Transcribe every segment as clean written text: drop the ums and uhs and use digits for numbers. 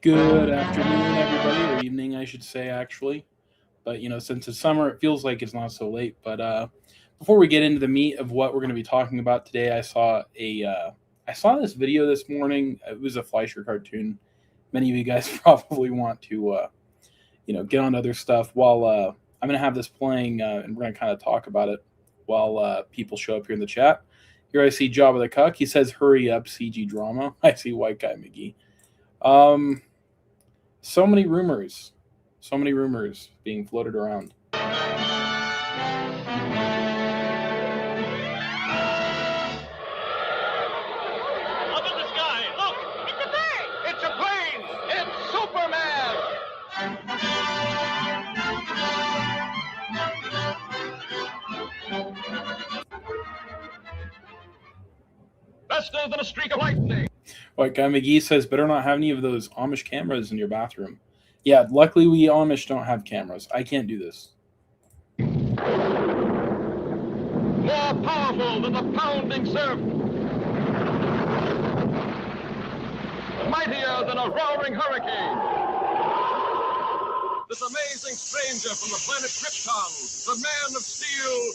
Good afternoon, everybody, or evening, I should say, actually. But since it's summer, it feels like it's not so late. But before we get into the meat of what we're going to be talking about today, I saw this video this morning. It was a Fleischer cartoon. Many of you guys probably want to get on other stuff. While I'm going to have this playing, and we're going to kind of talk about it while people show up here in the chat. Here I see Jabba the Cuck. He says, "Hurry up, CG drama." I see White Guy McGee. Um, so many rumors being floated around. Up in the sky, look! It's a bird! It's a plane! It's Superman! Faster than a streak of lightning! White Guy McGee says, "Better not have any of those Amish cameras in your bathroom." Yeah, luckily we Amish don't have cameras. I can't do this. More powerful than the pounding surf! Mightier than a roaring hurricane! This amazing stranger from the planet Krypton, the Man of Steel,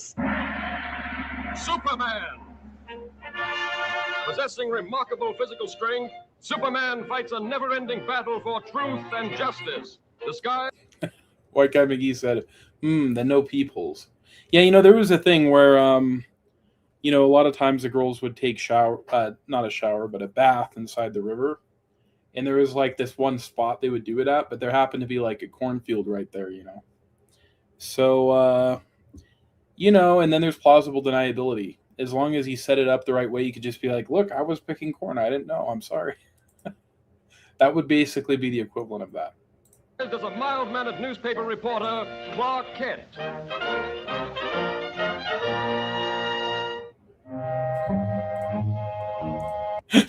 Superman! Possessing remarkable physical strength, Superman fights a never-ending battle for truth and justice. The sky... White Guy McGee said, the no peepholes. Yeah, there was a thing where, a lot of times the girls would take not a shower, but a bath inside the river. And there was like this one spot they would do it at, but there happened to be like a cornfield right there. So, and then there's plausible deniability. As long as you set it up the right way, you could just be like, "Look, I was picking corn. I didn't know. I'm sorry." That would basically be the equivalent of that. There's a mild-mannered newspaper reporter, Clark Kent.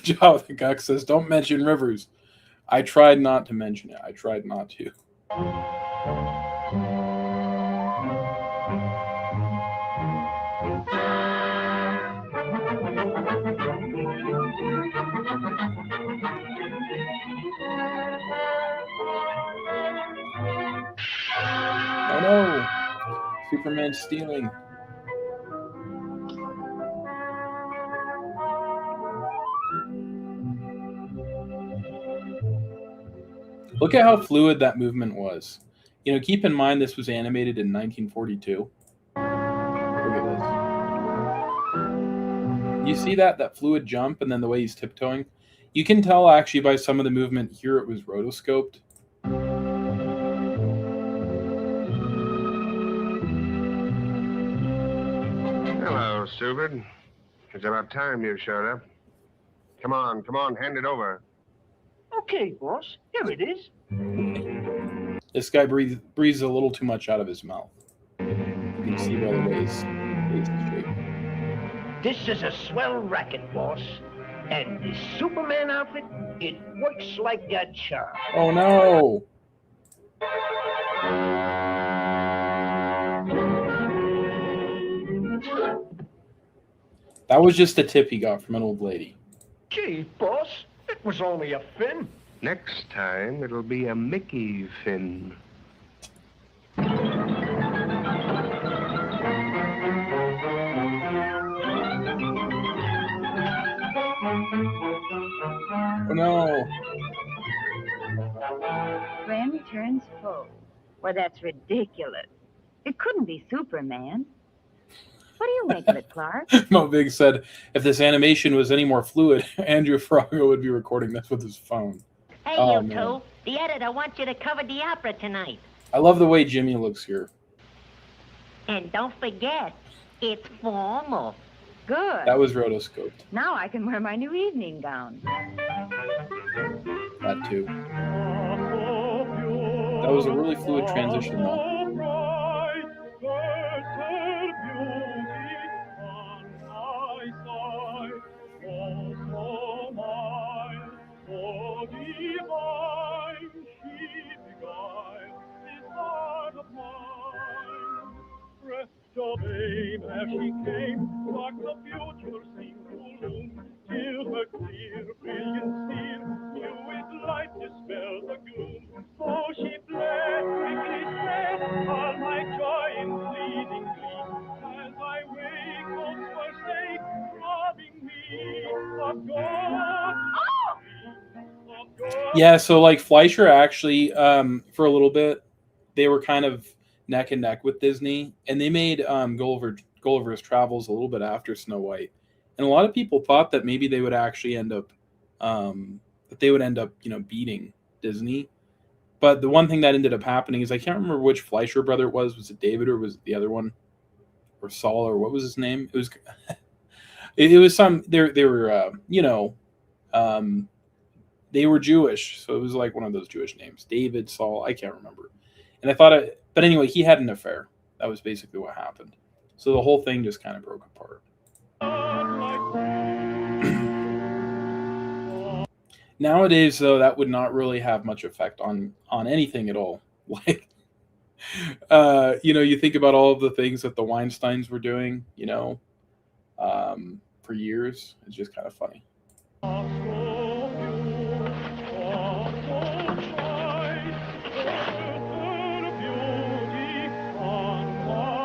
Joe the Guck says, "Don't mention rivers." I tried not to mention it. I tried not to. Oh no! Superman stealing. Look at how fluid that movement was. Keep in mind this was animated in 1942. Look at this. You see that fluid jump and then the way he's tiptoeing? You can tell actually by some of the movement here it was rotoscoped. Hello, stupid. It's about time you showed up. Come on, hand it over. Okay, boss. Here it is. This guy breathes a little too much out of his mouth. You can see by the way his face is shaking. This is a swell racket, boss. And the Superman outfit, it works like a charm. Oh no! That was just a tip he got from an old lady. Gee, boss, it was only a fin. Next time, it'll be a Mickey fin. Oh no! Friend turns foe. Well, that's ridiculous. It couldn't be Superman. What do you make of it, Clark? Mo Big said, "If this animation was any more fluid, Andrew Frogo would be recording this with his phone." Hey, Oh, you man. two. The editor wants you to cover the opera tonight. I love the way Jimmy looks here. And don't forget, it's formal. Good. That was rotoscoped. Now I can wear my new evening gown. That too. That was a really fluid transition, though. Of aim as she came, like the future seemed to loom, till her clear, brilliant steel knew its light dispelled Yeah, so like Fleischer actually, for a little bit, they were kind of neck and neck with Disney, and they made Gulliver's Travels a little bit after Snow White, and a lot of people thought that maybe they would actually end up, that they would end up, beating Disney. But the one thing that ended up happening is I can't remember which Fleischer brother it was. Was it David or was it the other one, or Saul or what was his name? It was, it was some. They were, um, they were Jewish, so it was like one of those Jewish names, David, Saul. I can't remember. And I thought it, but anyway, he had an affair. That was basically what happened. So the whole thing just kind of broke apart. Nowadays, though, that would not really have much effect on anything at all. Like, you think about all of the things that the Weinsteins were doing, for years. It's just kind of funny.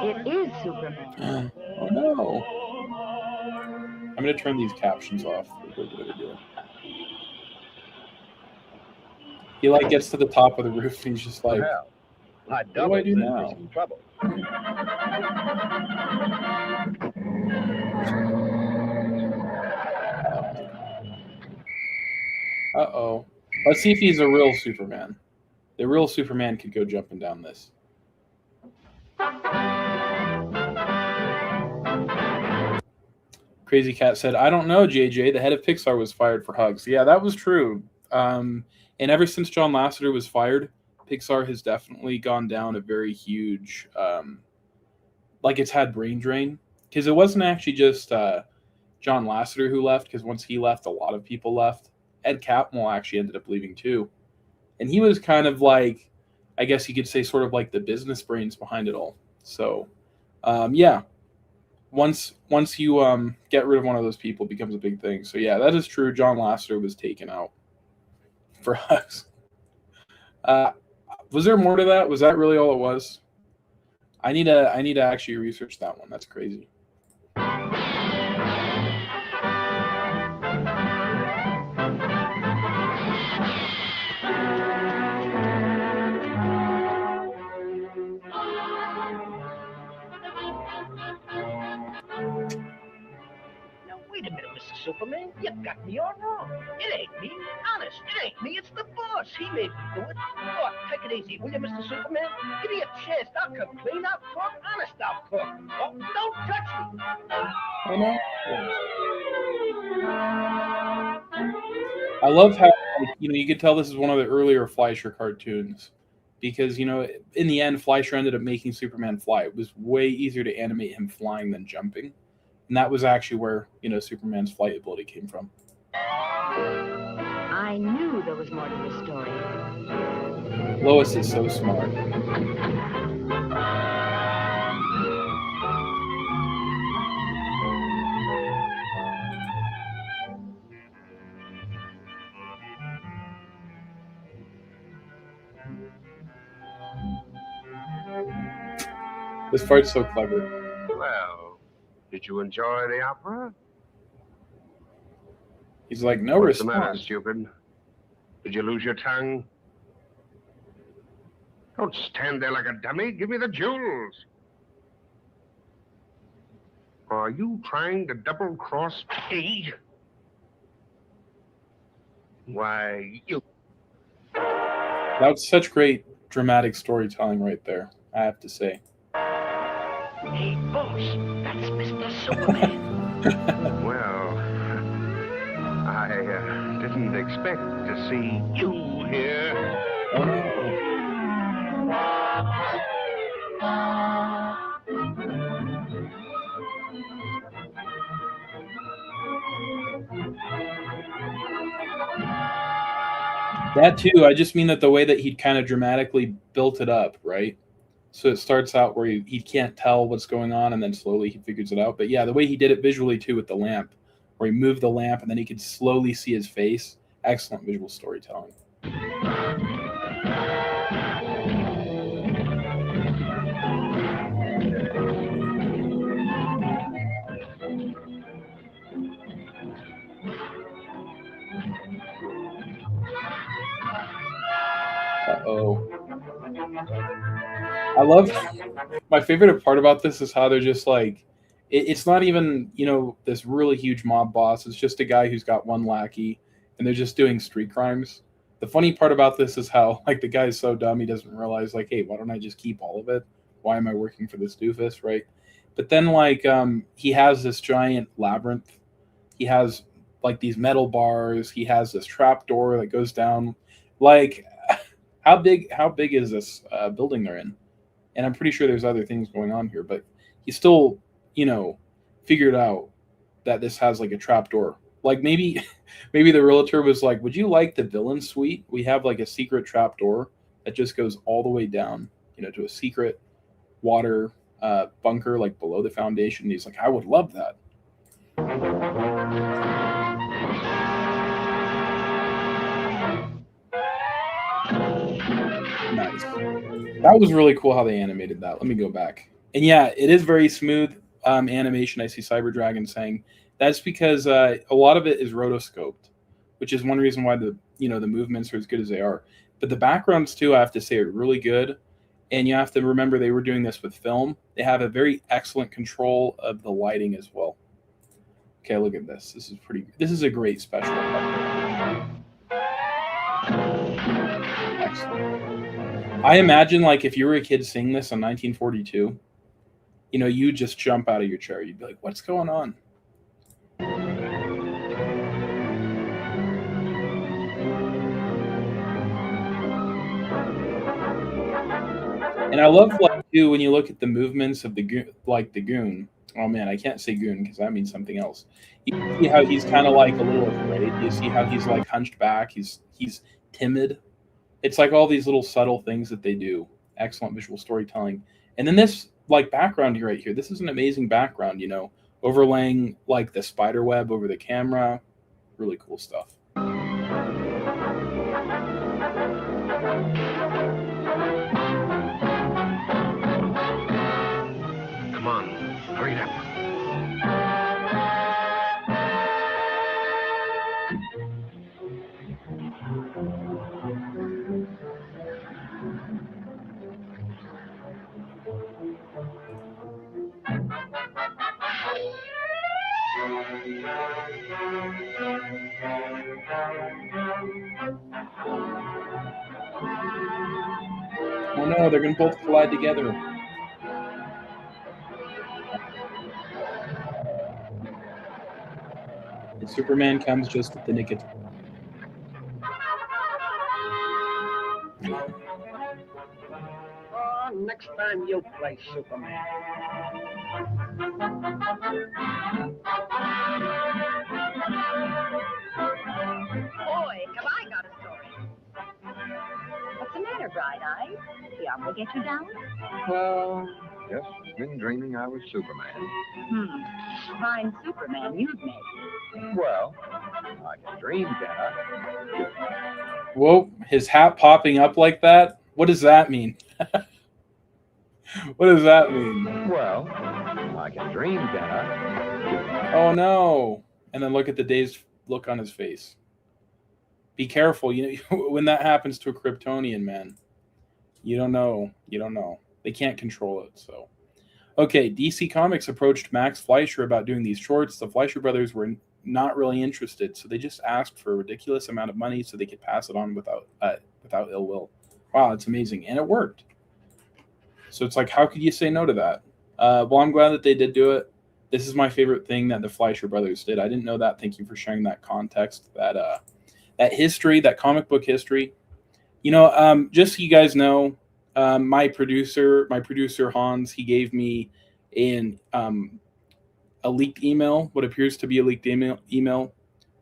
It is Superman. Oh no! I'm gonna turn these captions off. What are they doing? He like gets to the top of the roof and he's just like, "What do I do now?" Trouble. Uh-oh. Let's see if he's a real Superman. The real Superman could go jumping down this. Crazy Cat said, "I don't know, JJ. The head of Pixar was fired for hugs." Yeah, that was true. And ever since John Lasseter was fired, Pixar has definitely gone down a very huge, like it's had brain drain. Because it wasn't actually just John Lasseter who left, because once he left, a lot of people left. Ed Catmull actually ended up leaving too. And he was kind of like, I guess you could say, sort of like the business brains behind it all. So, yeah. Once you get rid of one of those people, it becomes a big thing. So yeah, that is true. John Lasseter was taken out for hugs. Was there more to that? Was that really all it was? I need to actually research that one. That's crazy. Now, wait a minute, Mr. Superman. You got me all wrong. It ain't me. Honest, it ain't me. It's the boss. He made me do it. Oh, take it easy, will you, Mr. Superman? Give me a chance. I'll come clean. I'll cook. Honest, I'll cook. Oh, don't touch me. I know. I love how, like, you could tell this is one of the earlier Fleischer cartoons, because in the end, Fleischer ended up making Superman fly. It was way easier to animate him flying than jumping, and that was actually where Superman's flight ability came from. I knew there was more to the story. Lois is so smart. This part's so clever. Well, did you enjoy the opera? He's like, no What's the matter, response. stupid? Did you lose your tongue? Don't stand there like a dummy. Give me the jewels. Are you trying to double-cross me? Why, you... That's such great dramatic storytelling right there, I have to say. Hey, boss, that's Mr. Superman. Well, I didn't expect to see you here. Oh, no. That too. I just mean that the way that he kind of dramatically built it up, right? So it starts out where he can't tell what's going on, and then slowly he figures it out. But yeah, the way he did it visually too with the lamp, where he moved the lamp and then he could slowly see his face. Excellent visual storytelling. Uh-oh. I love my favorite part about this is how they're just like it's not even, this really huge mob boss. It's just a guy who's got one lackey and they're just doing street crimes. The funny part about this is how like the guy's so dumb he doesn't realize like, hey, why don't I just keep all of it? Why am I working for this doofus, right? But then like he has this giant labyrinth. He has like these metal bars. He has this trap door that goes down. Like how big is this building they're in? And I'm pretty sure there's other things going on here, but he still, figured out that this has like a trap door. Like maybe maybe the realtor was like, "Would you like the villain suite? We have like a secret trap door that just goes all the way down, to a secret water bunker like below the foundation." And he's like, "I would love that." Nice. That was really cool how they animated that. Let me go back. And yeah, it is very smooth animation. I see Cyber Dragon saying that's because a lot of it is rotoscoped, which is one reason why the movements are as good as they are. But the backgrounds too, I have to say, are really good. And you have to remember they were doing this with film. They have a very excellent control of the lighting as well. Okay, look at this. This is a great special effect. Excellent. I imagine like if you were a kid seeing this in 1942, you'd just jump out of your chair. You'd be like, "What's going on?" And I love like too when you look at the movements of the goon. Oh man, I can't say goon because that means something else. You see how he's kind of like a little afraid. You see how he's like hunched back. He's timid. It's like all these little subtle things that they do. Excellent visual storytelling. And then this like background here right here. This is an amazing background, overlaying like the spider web over the camera. Really cool stuff. Come on, hurry it up. Oh no, they're gonna both collide together. And Superman comes just at the nick of time. Oh, next time you play Superman. Boy, have I got a story. What's the matter, Bright Eyes? The opera get you down? Well, just been dreaming I was Superman. Fine Superman you'd make. Well, I can dream, can I? Whoa, his hat popping up like that? What does that mean? What does that mean? Well, I can dream, can I? Oh no. And then look at the dazed look on his face. Be careful, when that happens to a Kryptonian, man. You don't know. They can't control it, so. Okay, DC Comics approached Max Fleischer about doing these shorts. The Fleischer brothers were not really interested, so they just asked for a ridiculous amount of money so they could pass it on without ill will. Wow, it's amazing, and it worked. So it's like, how could you say no to that? Well, I'm glad that they did do it. This is my favorite thing that the Fleischer brothers did. I didn't know that. Thank you for sharing that context, that history, that comic book history. Just so you guys know, my producer Hans, he gave me a leaked email, what appears to be a leaked email.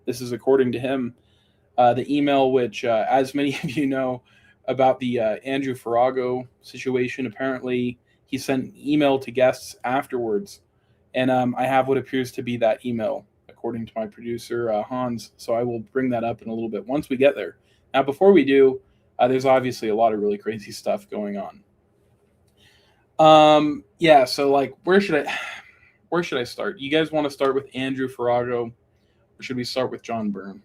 This is according to him, the email which, as many of you know about the Andrew Farago situation, apparently he sent an email to guests afterwards, and I have what appears to be that email, according to my producer, Hans, so I will bring that up in a little bit once we get there. Now, before we do, there's obviously a lot of really crazy stuff going on. Yeah, so like, where should I start? You guys want to start with Andrew Farago, or should we start with John Byrne?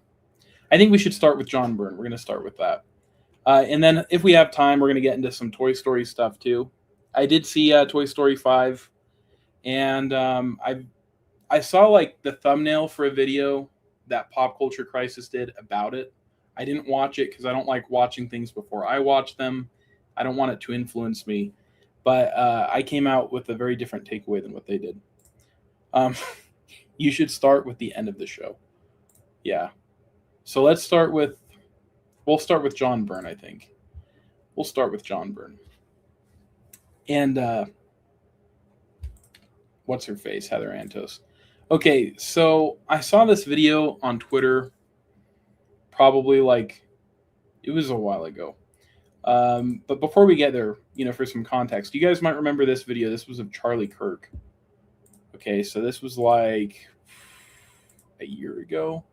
I think we should start with John Byrne. We're going to start with that. And then if we have time, we're going to get into some Toy Story stuff too. I did see Toy Story 5, and I saw like the thumbnail for a video that Pop Culture Crisis did about it. I didn't watch it because I don't like watching things before I watch them. I don't want it to influence me. But I came out with a very different takeaway than what they did. You should start with the end of the show. Yeah. So we'll start with John Byrne, I think. We'll start with John Byrne. And what's her face? Heather Anthos. Okay, so I saw this video on Twitter probably like it was a while ago. But before we get there, for some context, you guys might remember this video. This was of Charlie Kirk. Okay, so this was like a year ago,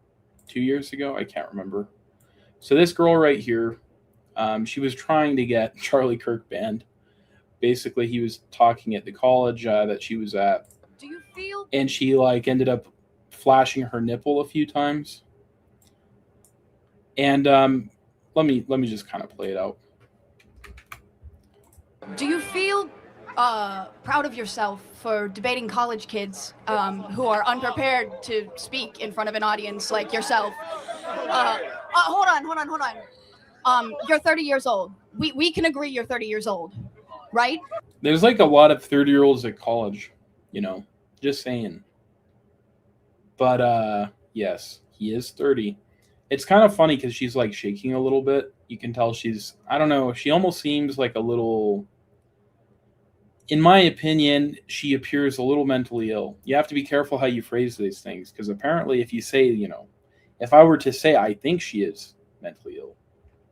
2 years ago. I can't remember. So this girl right here, she was trying to get Charlie Kirk banned. Basically, he was talking at the college that she was at. Do you feel? And she ended up flashing her nipple a few times. And let me just kind of play it out. Do you feel proud of yourself for debating college kids who are unprepared to speak in front of an audience like yourself? Hold on. You're 30 years old. We can agree you're 30 years old, right? There's like a lot of 30-year-olds at college, just saying. But yes, he is 30. It's kind of funny because she's like shaking a little bit. You can tell I don't know, she almost seems like a little, in my opinion, she appears a little mentally ill. You have to be careful how you phrase these things, because apparently if you say, if I were to say I think she is mentally ill,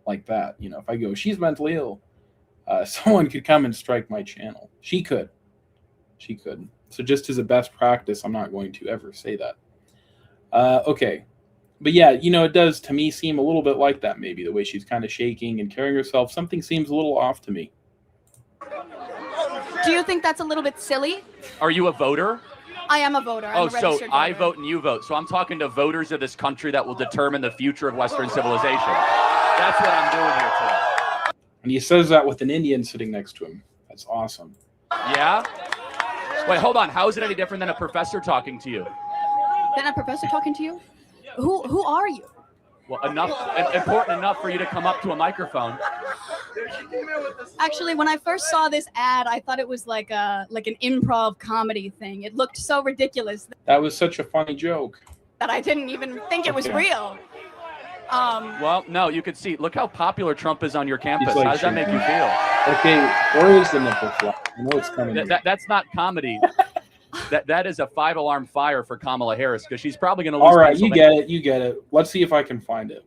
like that, if I go, she's mentally ill, someone could come and strike my channel. She could. So just as a best practice, I'm not going to ever say that. Okay. But yeah, it does to me seem a little bit like that, maybe, the way she's kind of shaking and carrying herself. Something seems a little off to me. Do you think that's a little bit silly? Are you a voter? I am a voter. I'm a so registered I voter. vote and you vote. So I'm talking to voters of this country that will determine the future of Western civilization. That's what I'm doing here today. And he says that with an Indian sitting next to him. That's awesome. Yeah? Wait, hold on. How is it any different than a professor talking to you? Then a professor talking to you? Who are you? Well, important enough for you to come up to a microphone. Actually, when I first saw this ad, I thought it was like an improv comedy thing. It looked so ridiculous That was such a funny joke that I didn't even think it was real. Well, no, you could see. Look how popular Trump is on your campus. Like, how does that make you feel? Okay, where is the nipple flap? I know it's coming. That's not comedy. That is a 5-alarm fire for Kamala Harris, because she's probably going to lose. All right, you get it. Let's see if I can find it.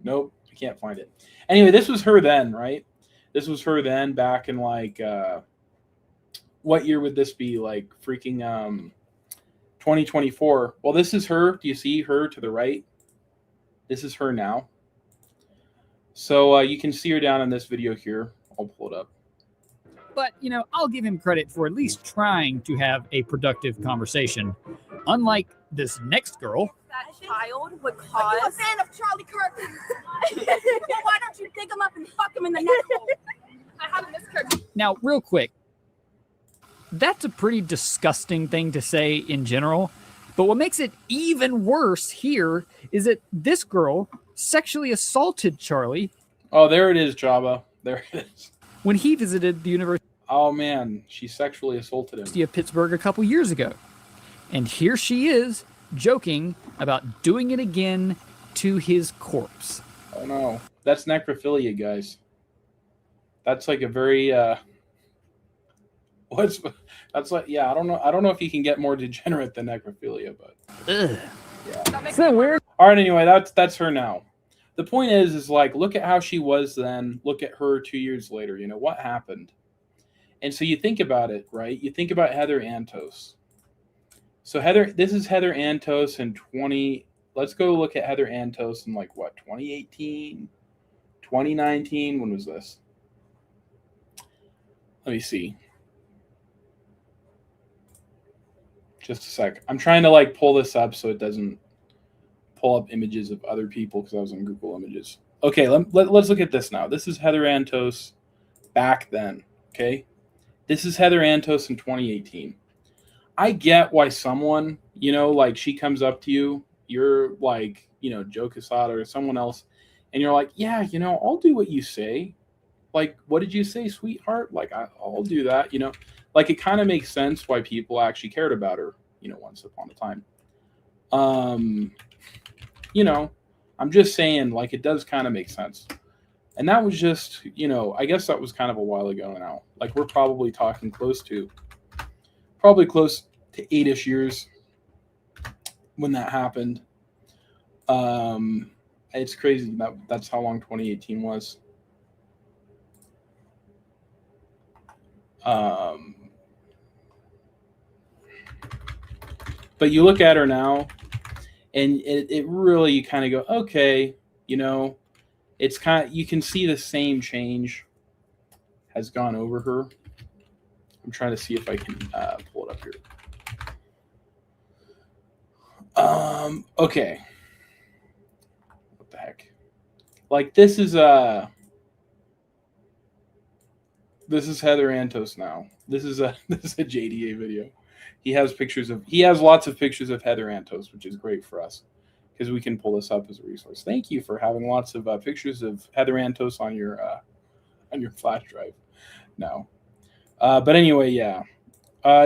Nope, I can't find it. Anyway, this was her then, right? This was her then back in like, what year would this be? Like freaking 2024. Well, this is her. Do you see her to the right? This is her now. So you can see her down in this video here. I'll pull it up. But, I'll give him credit for at least trying to have a productive conversation. Unlike this next girl. That child would cause... Are you a fan of Charlie Kirk? Why don't you dig him up and fuck him in the neck hole? I have a miscurve. Now, real quick. That's a pretty disgusting thing to say in general. But what makes it even worse here is that this girl sexually assaulted Charlie. Oh, there it is, Jabba. There it is. When he visited the University Oh, man. She sexually assaulted him. of Pittsburgh a couple years ago. And here she is joking about doing it again to his corpse. Oh, no. That's necrophilia, guys. That's like a very... That's like... Yeah, I don't know if you can get more degenerate than necrophilia, but... Ugh. Yeah. Isn't that weird? All right, anyway, that's her now. The point is like, look at how she was then. Look at her 2 years later. What happened? And so you think about it, right? You think about Heather Anthos. So this is Heather Anthos in let's go look at Heather Anthos in 2018, 2019. When was this? Let me see. Just a sec. I'm trying to pull this up so it doesn't pull up images of other people because I was on Google Images. Okay, let's look at this now. This is Heather Anthos back then, okay? This is Heather Anthos in 2018. I get why someone, like she comes up to you, you're like, Joe Quesada or someone else, and you're like, yeah, I'll do what you say. Like, what did you say, sweetheart? Like, I'll do that, Like, it kind of makes sense why people actually cared about her, once upon a time. I'm just saying, like, it does kind of make sense. And that was just, I guess that was kind of a while ago now. Like, we're probably talking close to 8-ish years when that happened. It's crazy. That's how long 2018 was. But you look at her now, and it really, you kind of go, okay, it's kind of, you can see the same change has gone over her. I'm trying to see if I can pull it up here. Okay. What the heck? Like, this is Heather Anthos now. This is a JDA video. He has lots of pictures of Heather Anthos, which is great for us because we can pull this up as a resource. Thank you for having lots of pictures of Heather Anthos on your flash drive. No. But anyway, yeah.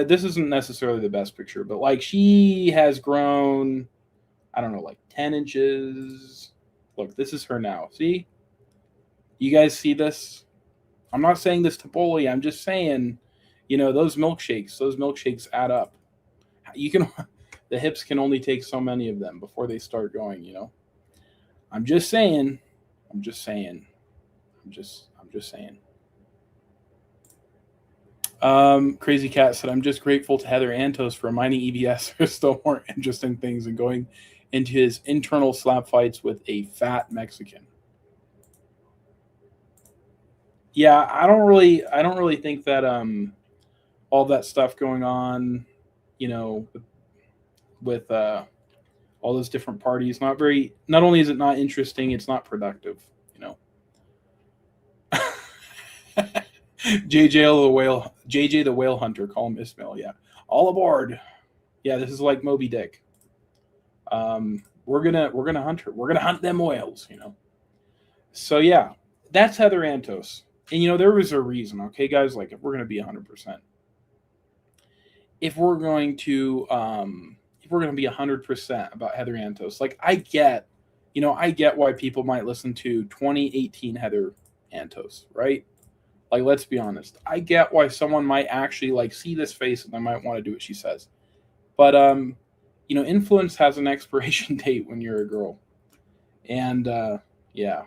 This isn't necessarily the best picture, but like she has grown, I don't know, like 10 inches. Look, this is her now. See? You guys see this? I'm not saying this to bully. I'm just saying, those milkshakes add up. The hips can only take so many of them before they start going, I'm just saying. Crazy Cat said, I'm just grateful to Heather Anthos for reminding EBS there's still more interesting things than going into his internal slap fights with a fat Mexican. Yeah, I don't really think that all that stuff going on, with all those different parties, not only is it not interesting, it's not productive, JJ the whale hunter, call him Ismail. Yeah, all aboard. Yeah, this is like Moby Dick. We're gonna hunt her. We're gonna hunt them whales. So yeah, that's Heather Anthos, and there was a reason. Okay, guys, like if we're gonna be 100%, if we're going to be 100% about Heather Anthos, like I get why people might listen to 2018 Heather Anthos, right? Like, let's be honest. I get why someone might actually like see this face and they might want to do what she says. But influence has an expiration date when you're a girl. And yeah.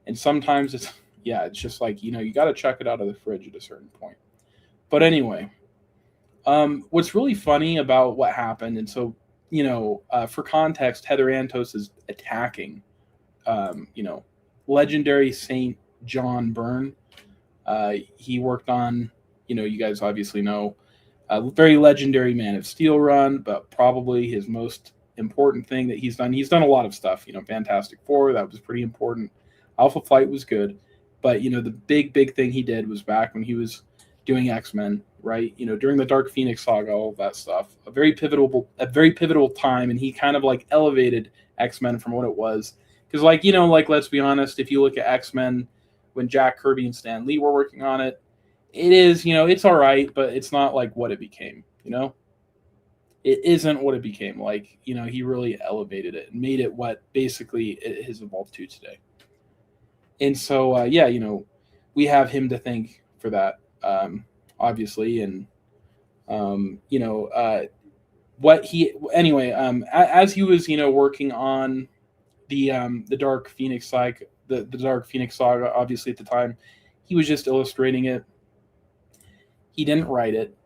And sometimes it's just like, you got to chuck it out of the fridge at a certain point. But anyway, what's really funny about what happened, and so, for context, Heather Anthos is attacking, legendary Saint John Byrne. He worked on, you guys obviously know, a very legendary Man of Steel run, but probably his most important thing that he's done. He's done a lot of stuff, Fantastic Four, that was pretty important. Alpha Flight was good, but, the big thing he did was back when he was doing X-Men, right? During the Dark Phoenix saga, all of that stuff, a very pivotal time, and he kind of like elevated X-Men from what it was. Because let's be honest, if you look at X-Men, when Jack Kirby and Stan Lee were working on it, it is, it's all right, but it's not like what it became, It isn't what it became. Like, he really elevated it and made it what basically it has evolved to today. And so, we have him to thank for that, obviously. And, as he was, working on the Dark Phoenix saga, the Dark Phoenix saga, obviously at the time, he was just illustrating it. He didn't write it.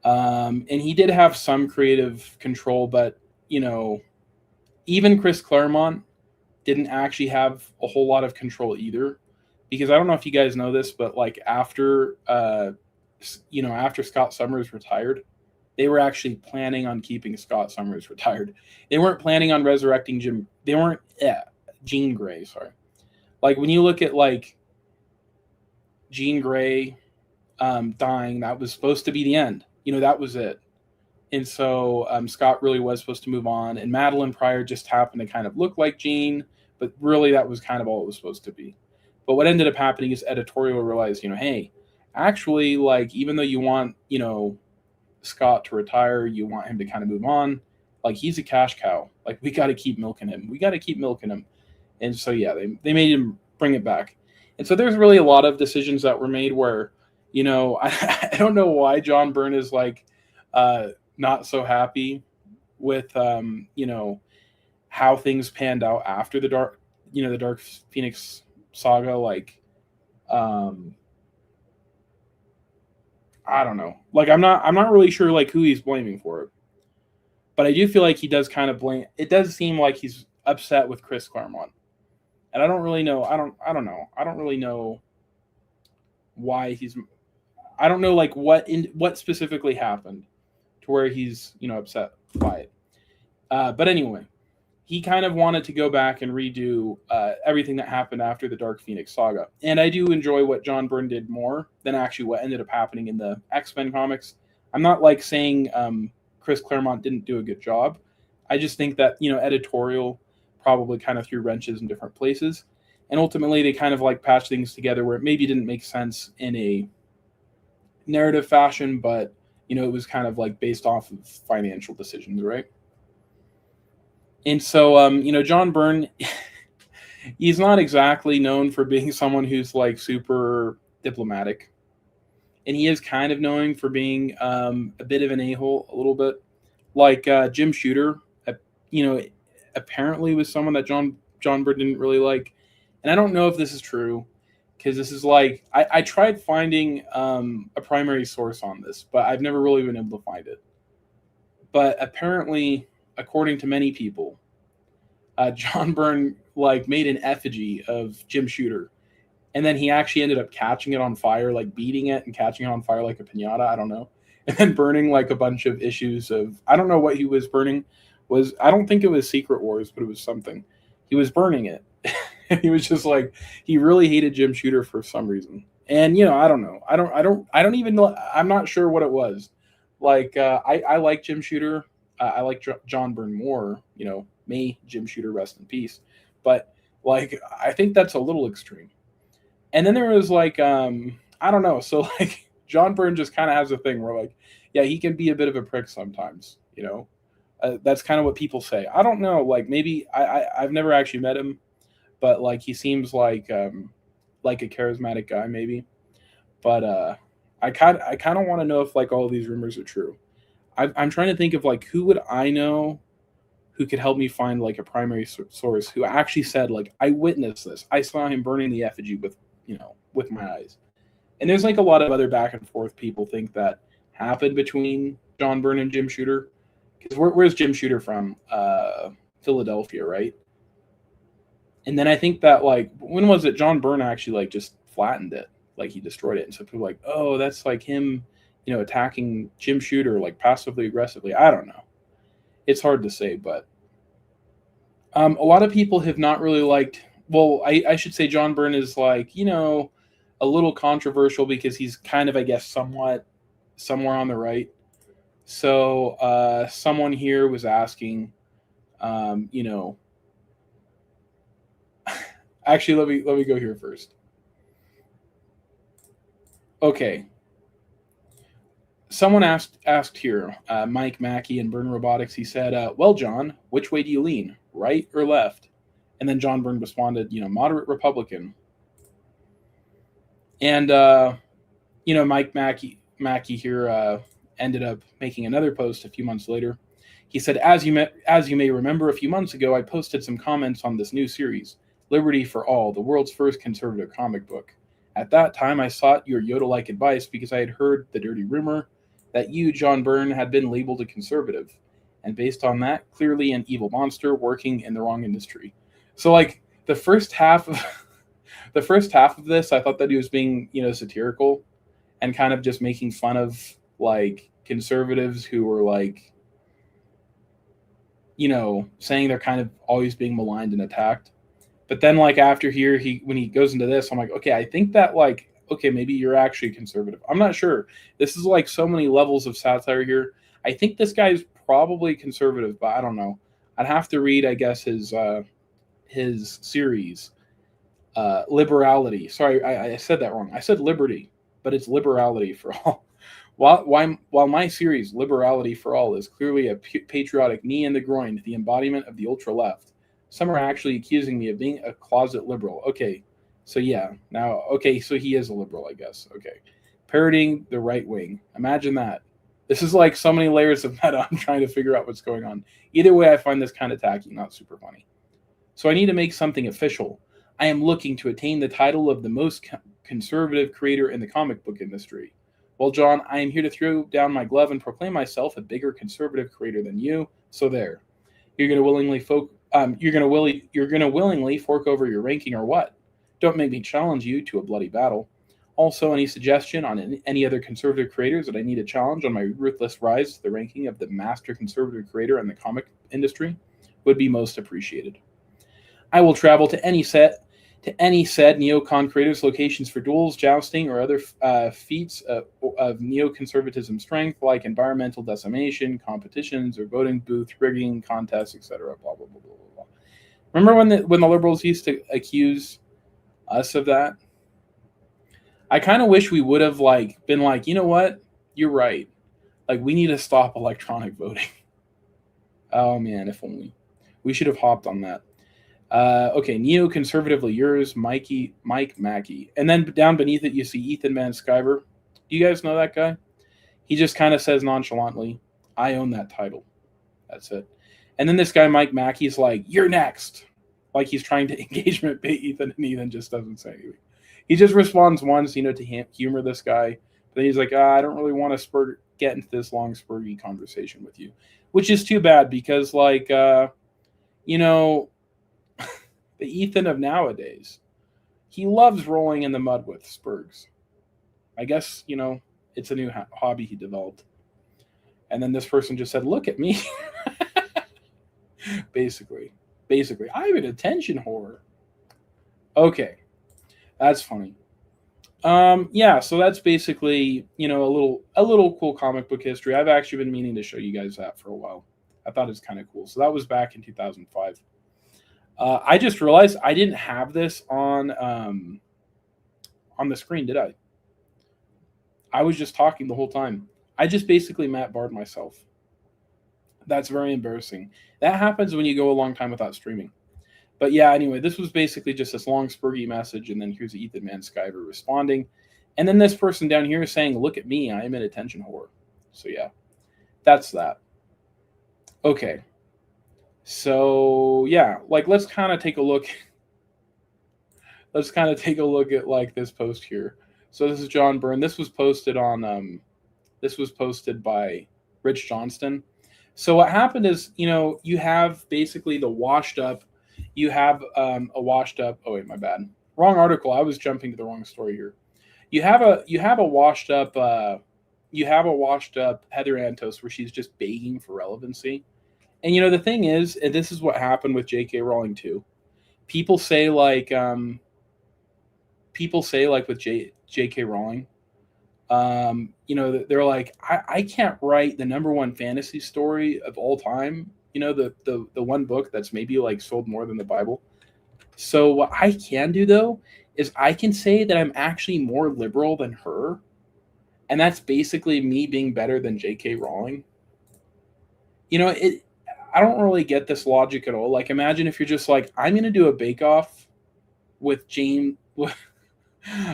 And he did have some creative control, but, even Chris Claremont didn't actually have a whole lot of control either, because I don't know if you guys know this, but like after Scott Summers retired, they were actually planning on keeping Scott Summers retired. They weren't planning on resurrecting Jean Grey, sorry. Like, when you look at, like, Jean Grey dying, that was supposed to be the end. You know, that was it. And so Scott really was supposed to move on. And Madeline Pryor just happened to kind of look like Jean, but really that was kind of all it was supposed to be. But what ended up happening is editorial realized, you know, hey, actually, like, even though you want, you know, Scott to retire, you want him to kind of move on, like, he's a cash cow. Like, we got to keep milking him. We got to keep milking him. And so, yeah, they made him bring it back. And so there's really a lot of decisions that were made where, you know, I don't know why John Byrne is, like, not so happy with, you know, how things panned out after the Dark Phoenix saga. Like, I don't know. Like, I'm not really sure, like, who he's blaming for it. But I do feel like he does kind of blame. It does seem like he's upset with Chris Claremont. And I don't really know. I don't know. I don't really know why he's. I don't know, like, what specifically happened to where he's, you know, upset by it. But anyway, he kind of wanted to go back and redo everything that happened after the Dark Phoenix saga. And I do enjoy what John Byrne did more than actually what ended up happening in the X-Men comics. I'm not, like, saying Chris Claremont didn't do a good job. I just think that, you know, editorial probably kind of threw wrenches in different places. And ultimately they kind of, like, patched things together where it maybe didn't make sense in a narrative fashion, but, you know, it was kind of, like, based off of financial decisions, right? And so, you know, John Byrne, he's not exactly known for being someone who's, like, super diplomatic. And he is kind of known for being a bit of an a-hole, a little bit. Like Jim Shooter, you know, apparently was someone that John Byrne didn't really like. And I don't know if this is true, because this is like, I tried finding a primary source on this, but I've never really been able to find it. But apparently, according to many people, John Byrne, like, made an effigy of Jim Shooter, and then he actually ended up catching it on fire, like beating it and catching it on fire like a piñata, I don't know, and then burning, like, a bunch of issues of, I don't know what he was burning. I don't think it was Secret Wars, but it was something. He was burning it. He was just like, he really hated Jim Shooter for some reason. And, you know, I don't know. I don't even know. I'm not sure what it was. Like, I like Jim Shooter. I like John Byrne more, you know, may Jim Shooter rest in peace. But, like, I think that's a little extreme. And then there was, like, I don't know. So, like, John Byrne just kind of has a thing where, like, yeah, he can be a bit of a prick sometimes, you know. That's kind of what people say. I don't know. Like, maybe I've never actually met him, but, like, he seems like a charismatic guy, maybe. But I kind of want to know if, like, all of these rumors are true. I'm trying to think of, like, who would I know who could help me find, like, a primary source who actually said, like, I witnessed this. I saw him burning the effigy with my eyes. And there's, like, a lot of other back and forth people think that happened between John Byrne and Jim Shooter. Because where's Jim Shooter from? Philadelphia, right? And then I think that, like, when was it? John Byrne actually, like, just flattened it. Like, he destroyed it. And so people were like, oh, that's, like, him, you know, attacking Jim Shooter, like, passively aggressively. I don't know. It's hard to say, but a lot of people have not really liked. Well, I should say John Byrne is, like, you know, a little controversial because he's kind of, I guess, somewhat somewhere on the right. So someone here was asking, you know, actually, let me go here first. Okay. Someone asked here, Mike Mackey and Byrne Robotics. He said, well, John, which way do you lean, right or left? And then John Byrne responded, you know, moderate Republican. And, you know, Mike Mackey here ended up making another post a few months later. He said, as you may remember, a few months ago, I posted some comments on this new series, Liberty for All, the world's first conservative comic book. At that time, I sought your Yoda-like advice because I had heard the dirty rumor that you, John Byrne, had been labeled a conservative. And based on that, clearly an evil monster working in the wrong industry. So, like, the first half of this, I thought that he was being, you know, satirical and kind of just making fun of, like, conservatives who are like, you know, saying they're kind of always being maligned and attacked. But then like after here, when he goes into this, I'm like, okay, I think that like, okay, maybe you're actually conservative. I'm not sure. This is like so many levels of satire here. I think this guy's probably conservative, but I don't know. I'd have to read, I guess, his series, Liberality. Sorry, I said that wrong. I said liberty, but it's liberality for all. While my series, Liberality for All, is clearly a patriotic knee in the groin, the embodiment of the ultra-left, some are actually accusing me of being a closet liberal. Okay, so yeah. Now, okay, so he is a liberal, I guess. Okay. Parroting the right wing. Imagine that. This is like so many layers of meta. I'm trying to figure out what's going on. Either way, I find this kind of tacky, not super funny. So I need to make something official. I am looking to attain the title of the most conservative creator in the comic book industry. Well, John, I am here to throw down my glove and proclaim myself a bigger conservative creator than you. So there. You're going to willingly fork over your ranking or what? Don't make me challenge you to a bloody battle. Also, any suggestion on any other conservative creators that I need to challenge on my ruthless rise to the ranking of the master conservative creator in the comic industry would be most appreciated. I will travel to any said neocon creators' locations for duels, jousting, or other feats of neoconservatism strength, like environmental decimation, competitions, or voting booth rigging contests, etc. Blah blah blah blah blah. Remember when the liberals used to accuse us of that? I kind of wish we would have like been like, you know what? You're right. Like we need to stop electronic voting. Oh man, if only. We should have hopped on that. Okay, neoconservatively yours, Mike Mackey. And then down beneath it, you see Ethan Van Sciver. Do you guys know that guy? He just kind of says nonchalantly, I own that title. That's it. And then this guy, Mike Mackey's like, you're next. Like he's trying to engagement bait Ethan, and Ethan just doesn't say anything. He just responds once, to humor this guy. But then he's like, I don't really want to get into this long, spurgy conversation with you. Which is too bad because, like, the Ethan of nowadays, he loves rolling in the mud with Spurgs. I guess, it's a new hobby he developed. And then this person just said, look at me. Basically, I'm an attention whore. Okay. That's funny. Yeah, so that's basically, a little cool comic book history. I've actually been meaning to show you guys that for a while. I thought it was kind of cool. So that was back in 2005. I just realized I didn't have this on the screen, did I? I was just talking the whole time. I just basically Matt Barred myself. That's very embarrassing. That happens when you go a long time without streaming. But yeah, anyway, this was basically just this long spurgy message, and then here's Ethan Van Sciver responding. And then this person down here is saying, look at me, I am an attention whore. So yeah, that's that. Okay. So yeah, like let's kind of take a look. Let's kind of take a look at like this post here. So this is John Byrne. This was posted on this was posted by Rich Johnston. So what happened is, you have basically the washed up. You have a washed up. Oh wait, my bad. Wrong article. I was jumping to the wrong story here. You have a washed up. You have a washed up Heather Anthos where she's just begging for relevancy. And the thing is, and this is what happened with J.K. Rowling too. People say like with J.K. Rowling, they're like, I can't write the number one fantasy story of all time. The one book that's maybe like sold more than the Bible. So what I can do though is I can say that I'm actually more liberal than her, and that's basically me being better than J.K. Rowling. I don't really get this logic at all. Like, imagine if you're just like, I'm going to do a bake-off with James.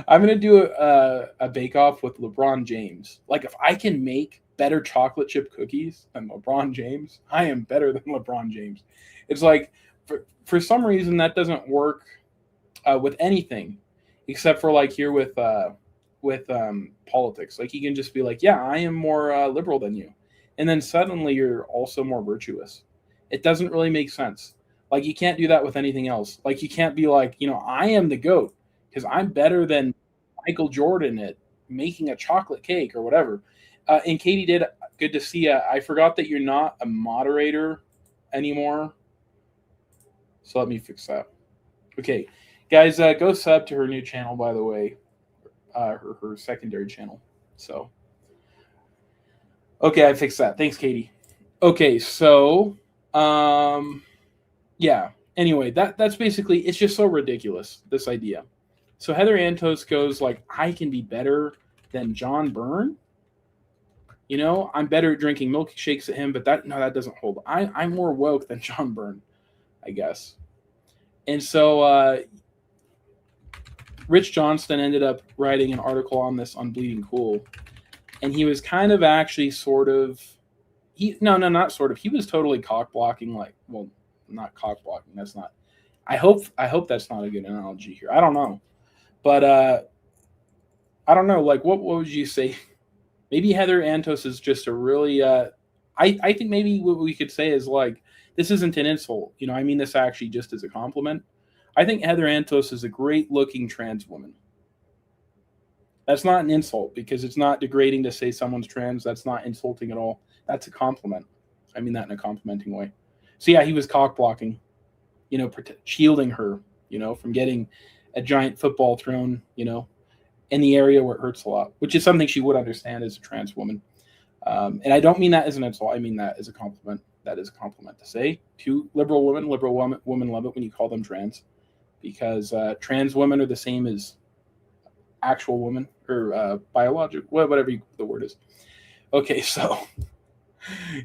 I'm going to do a bake-off with LeBron James. Like, if I can make better chocolate chip cookies than LeBron James, I am better than LeBron James. It's like, for some reason, that doesn't work with anything, except for like here with politics. Like, you can just be like, yeah, I am more liberal than you. And then suddenly you're also more virtuous. It doesn't really make sense. Like, you can't do that with anything else. Like, you can't be like, I am the GOAT because I'm better than Michael Jordan at making a chocolate cake or whatever. And Katie did Good to see you. I forgot that you're not a moderator anymore. So let me fix that. Okay. Guys, go sub to her new channel, by the way. Her secondary channel. So, okay, I fixed that. Thanks, Katie. Okay, so, yeah. Anyway, that's basically, it's just so ridiculous, this idea. So Heather Anthos goes like, I can be better than John Byrne. You know, I'm better at drinking milkshakes at him, but that doesn't hold. I'm more woke than John Byrne, I guess. And so Rich Johnston ended up writing an article on this on Bleeding Cool. And he was kind of actually sort of, not sort of. He was totally cock blocking, like, well, not cock blocking. That's not, I hope that's not a good analogy here. I don't know. But I don't know, like, what would you say? Maybe Heather Anthos is just a really, I think maybe what we could say is like, this isn't an insult. You know, I mean this actually just as a compliment. I think Heather Anthos is a great looking trans woman. That's not an insult because it's not degrading to say someone's trans. That's not insulting at all. That's a compliment. I mean that in a complimenting way. So yeah, he was cock blocking, you know, shielding her, you know, from getting a giant football thrown, you know, in the area where it hurts a lot, which is something she would understand as a trans woman. And I don't mean that as an insult. I mean that as a compliment. That is a compliment to say to liberal women. Liberal women love it when you call them trans, because trans women are the same as actual women or biological, whatever the word is. Okay, so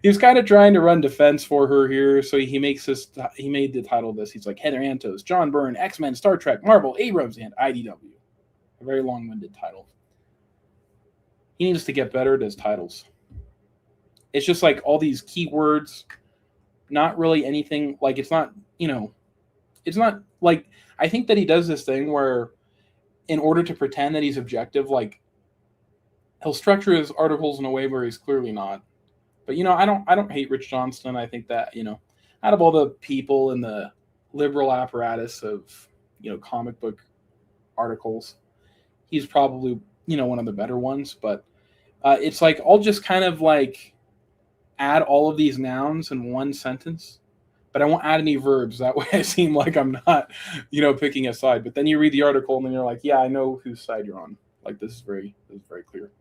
he's kind of trying to run defense for her here. So he made the title of this. He's like, Heather Anthos, John Byrne, X-Men, Star Trek, Marvel, Abrams, and IDW. A very long-winded title. He needs to get better at his titles. It's just like all these keywords, not really anything. Like, it's not, you know, it's not like, I think that he does this thing where in order to pretend that he's objective, like he'll structure his articles in a way where he's clearly not. But, you know, I don't hate Rich Johnston. I think that, you know, out of all the people in the liberal apparatus of, you know, comic book articles, he's probably, you know, one of the better ones. But it's like, I'll just kind of like add all of these nouns in one sentence, but I won't add any verbs. That way I seem like I'm not, you know, picking a side. But then you read the article and then you're like, yeah, I know whose side you're on. Like, this is very clear.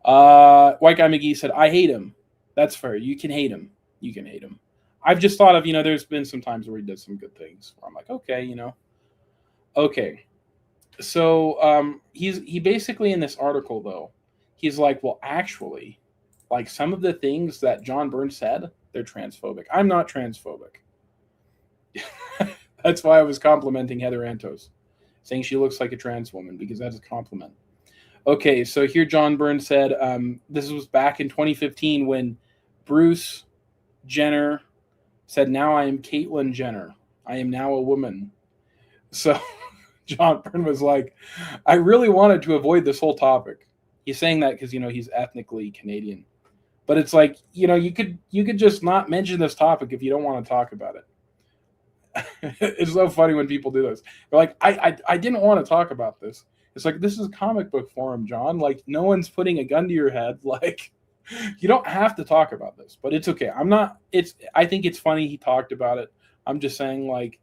White Guy McGee said, I hate him. That's fair. You can hate him. You can hate him. I've just thought of, you know, there's been some times where he does some good things where I'm like, okay, you know. Okay. So he basically in this article, though, he's like, well, actually, like some of the things that John Byrne said, they're transphobic. I'm not transphobic. That's why I was complimenting Heather Anthos, saying she looks like a trans woman, because that's a compliment. Okay, so here John Byrne said, this was back in 2015 when Bruce Jenner said, now I am Caitlyn Jenner. I am now a woman. So John Byrne was like, I really wanted to avoid this whole topic. He's saying that because, you know, he's ethnically Canadian. But it's like, you know, you could just not mention this topic if you don't want to talk about it. It's so funny when people do this. They're like, I didn't want to talk about this. It's like, this is a comic book forum, John. Like, no one's putting a gun to your head. Like, you don't have to talk about this. But it's okay. I think it's funny he talked about it. I'm just saying, like,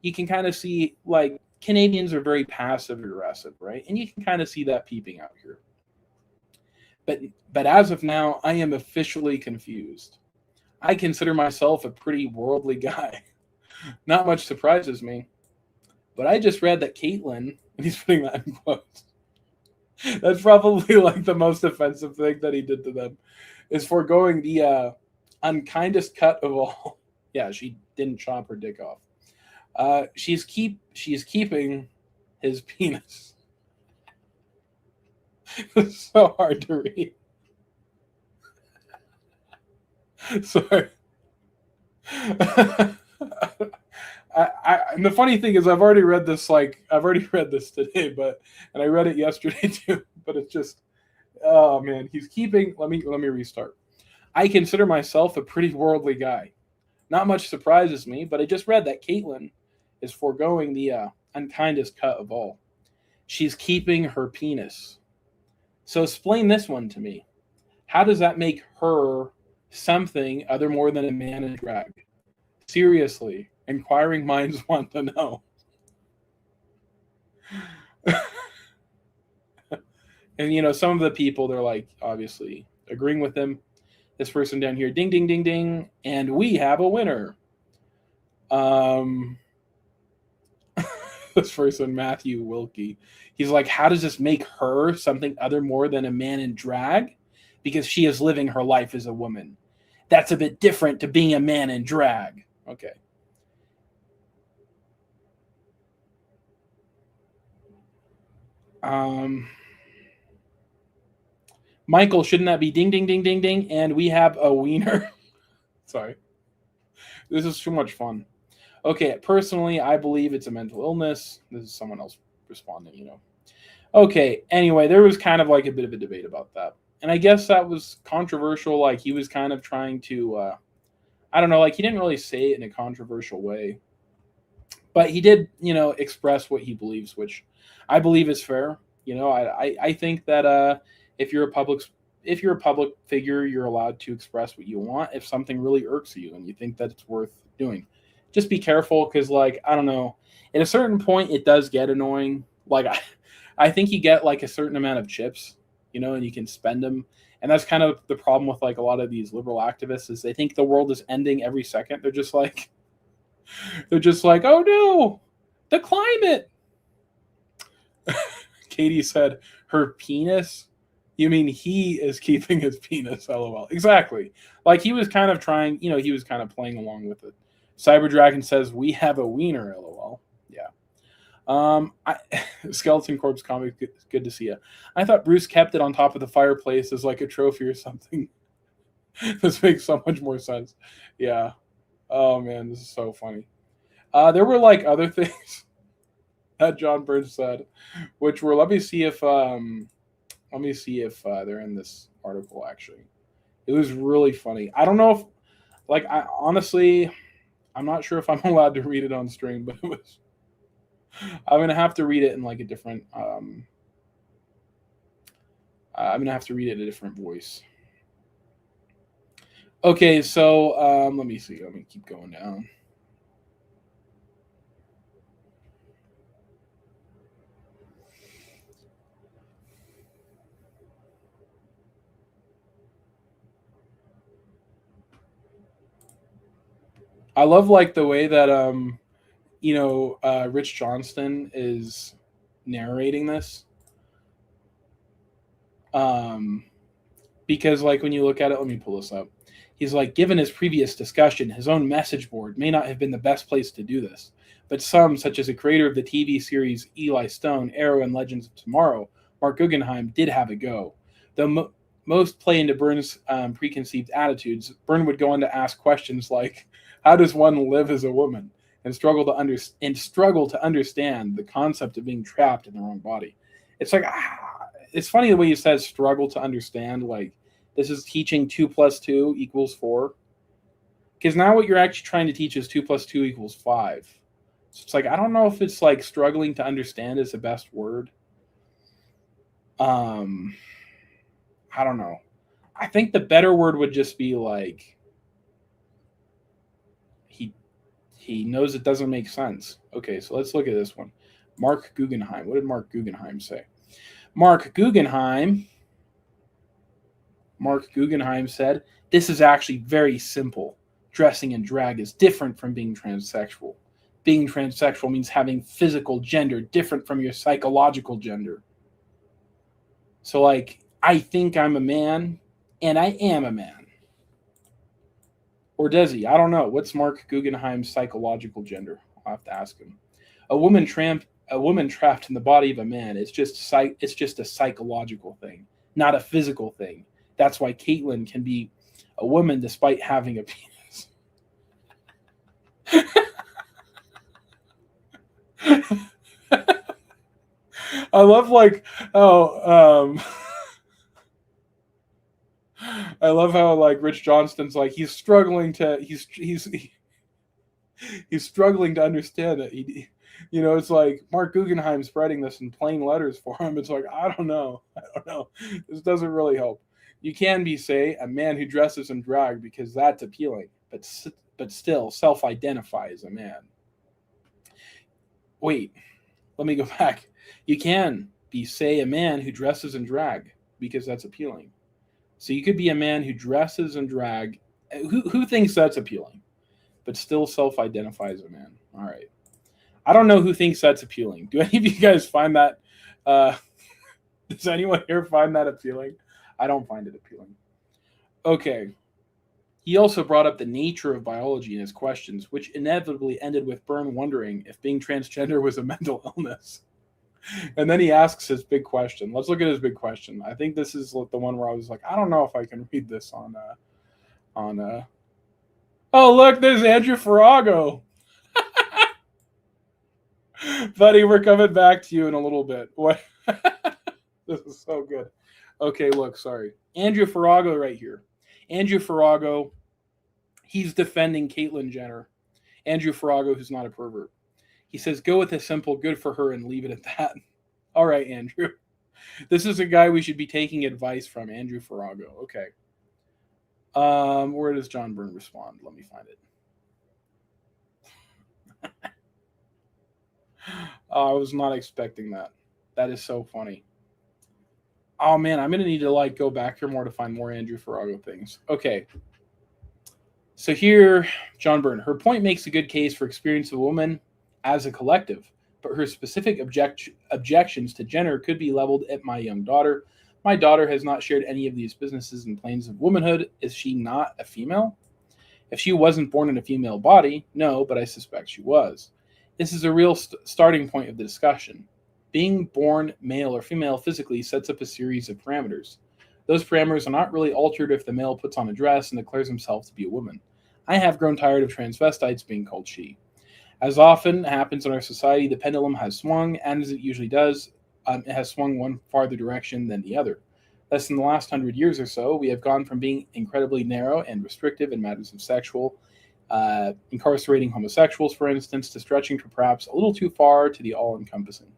you can kind of see, like, Canadians are very passive aggressive, right? And you can kind of see that peeping out here. But as of now, I am officially confused. I consider myself a pretty worldly guy. Not much surprises me. But I just read that Caitlyn, and he's putting that in quotes, that's probably like the most offensive thing that he did to them, is foregoing the unkindest cut of all. Yeah, she didn't chop her dick off. She's keeping his penis. It's so hard to read. Sorry. And the funny thing is, I've already read this today, and I read it yesterday too. But it's just, oh man, he's keeping. Let me restart. I consider myself a pretty worldly guy. Not much surprises me, but I just read that Caitlyn is foregoing the unkindest cut of all. She's keeping her penis. So explain this one to me. How does that make her something other more than a man in drag? Seriously, inquiring minds want to know. And you know, some of the people, they're like obviously agreeing with him. This person down here, ding, ding, ding, ding, and we have a winner. This person, Matthew Wilkie, he's like, how does this make her something other more than a man in drag? Because she is living her life as a woman. That's a bit different to being a man in drag. Okay. Michael, shouldn't that be ding, ding, ding, ding, ding, and we have a wiener? Sorry. This is too much fun. Okay, personally, I believe it's a mental illness. This is someone else responding, you know. Okay, anyway, there was kind of like a bit of a debate about that. And I guess that was controversial. Like, he was kind of trying to, I don't know, like, he didn't really say it in a controversial way. But he did, you know, express what he believes, which I believe is fair. You know, I think that if you're a public figure, you're allowed to express what you want if something really irks you and you think that it's worth doing. Just be careful because, like, I don't know, at a certain point, it does get annoying. Like, I think you get, like, a certain amount of chips, you know, and you can spend them. And that's kind of the problem with, like, a lot of these liberal activists is they think the world is ending every second. They're just like, oh, no, the climate. Katie said, her penis? You mean he is keeping his penis, LOL. Exactly. Like, he was kind of trying, you know, he was kind of playing along with it. Cyber Dragon says, we have a wiener, LOL. Yeah. Skeleton Corpse comic, good to see you. I thought Bruce kept it on top of the fireplace as like a trophy or something. This makes so much more sense. Yeah. Oh, man, this is so funny. There were like other things that John Byrne said, which were, let me see if they're in this article, actually. It was really funny. I don't know if, like, I'm not sure if I'm allowed to read it on stream, but it was, I'm going to have to read it in like a different, I'm going to have to read it in a different voice. Okay, so let me see. Let me keep going down. I love like the way that you know, Rich Johnston is narrating this. Because like when you look at it, let me pull this up. He's like, given his previous discussion, his own message board may not have been the best place to do this, but some, such as the creator of the TV series Eli Stone, Arrow, and Legends of Tomorrow, Mark Guggenheim, did have a go. Though most play into Byrne's preconceived attitudes, Byrne would go on to ask questions like, how does one live as a woman? And struggle to understand the concept of being trapped in the wrong body. It's like, it's funny the way he says struggle to understand, like, this is teaching 2 + 2 = 4. Because now what you're actually trying to teach is 2 + 2 = 5. So it's like, I don't know if it's like struggling to understand is the best word. I don't know. I think the better word would just be like, he knows it doesn't make sense. Okay, so let's look at this one. Mark Guggenheim. What did Mark Guggenheim say? Mark Guggenheim said, this is actually very simple. Dressing in drag is different from being transsexual. Being transsexual means having physical gender different from your psychological gender. So, like, I think I'm a man, and I am a man. Or does he? I don't know. What's Mark Guggenheim's psychological gender? I'll have to ask him. A woman trapped in the body of a man. It's just a psychological thing, not a physical thing. That's why Caitlyn can be a woman despite having a penis. I love like I love how like Rich Johnston's like he's struggling to understand it. You know, it's like Mark Guggenheim's writing this in plain letters for him. It's like I don't know. This doesn't really help. You can be, say, a man who dresses in drag because that's appealing, but still self-identify as a man. Wait, let me go back. You can be, say, a man who dresses in drag because that's appealing. So you could be a man who dresses in drag, who thinks that's appealing, but still self-identifies as a man. All right. I don't know who thinks that's appealing. Do any of you guys find that? Does anyone here find that appealing? I don't find it appealing. Okay. He also brought up the nature of biology in his questions, which inevitably ended with Byrne wondering if being transgender was a mental illness. And then he asks his big question. Let's look at his big question. I think this is the one where I was like, I don't know if I can read this on. Oh, look, there's Andrew Farago. Buddy, we're coming back to you in a little bit. What? This is so good. Okay, look, sorry. Andrew Farago right here. Andrew Farago, he's defending Caitlyn Jenner. Andrew Farago, who's not a pervert. He says, go with a simple good for her and leave it at that. All right, Andrew. This is a guy we should be taking advice from, Andrew Farago. Okay. Where does John Byrne respond? Let me find it. Oh, I was not expecting that. That is so funny. Oh, man, I'm going to need to go back here more to find more Andrew Farago things. Okay. So here, John Byrne. Her point makes a good case for experience of a woman as a collective, but her specific objections to Jenner could be leveled at my young daughter. My daughter has not shared any of these businesses and planes of womanhood. Is she not a female? If she wasn't born in a female body, no, but I suspect she was. This is a real starting point of the discussion. Being born male or female physically sets up a series of parameters. Those parameters are not really altered if the male puts on a dress and declares himself to be a woman. I have grown tired of transvestites being called she. As often happens in our society, the pendulum has swung, and as it usually does, it has swung one farther direction than the other. Thus, in the last 100 years or so, we have gone from being incredibly narrow and restrictive in matters of sexual, incarcerating homosexuals, for instance, to stretching to perhaps a little too far to the all-encompassing.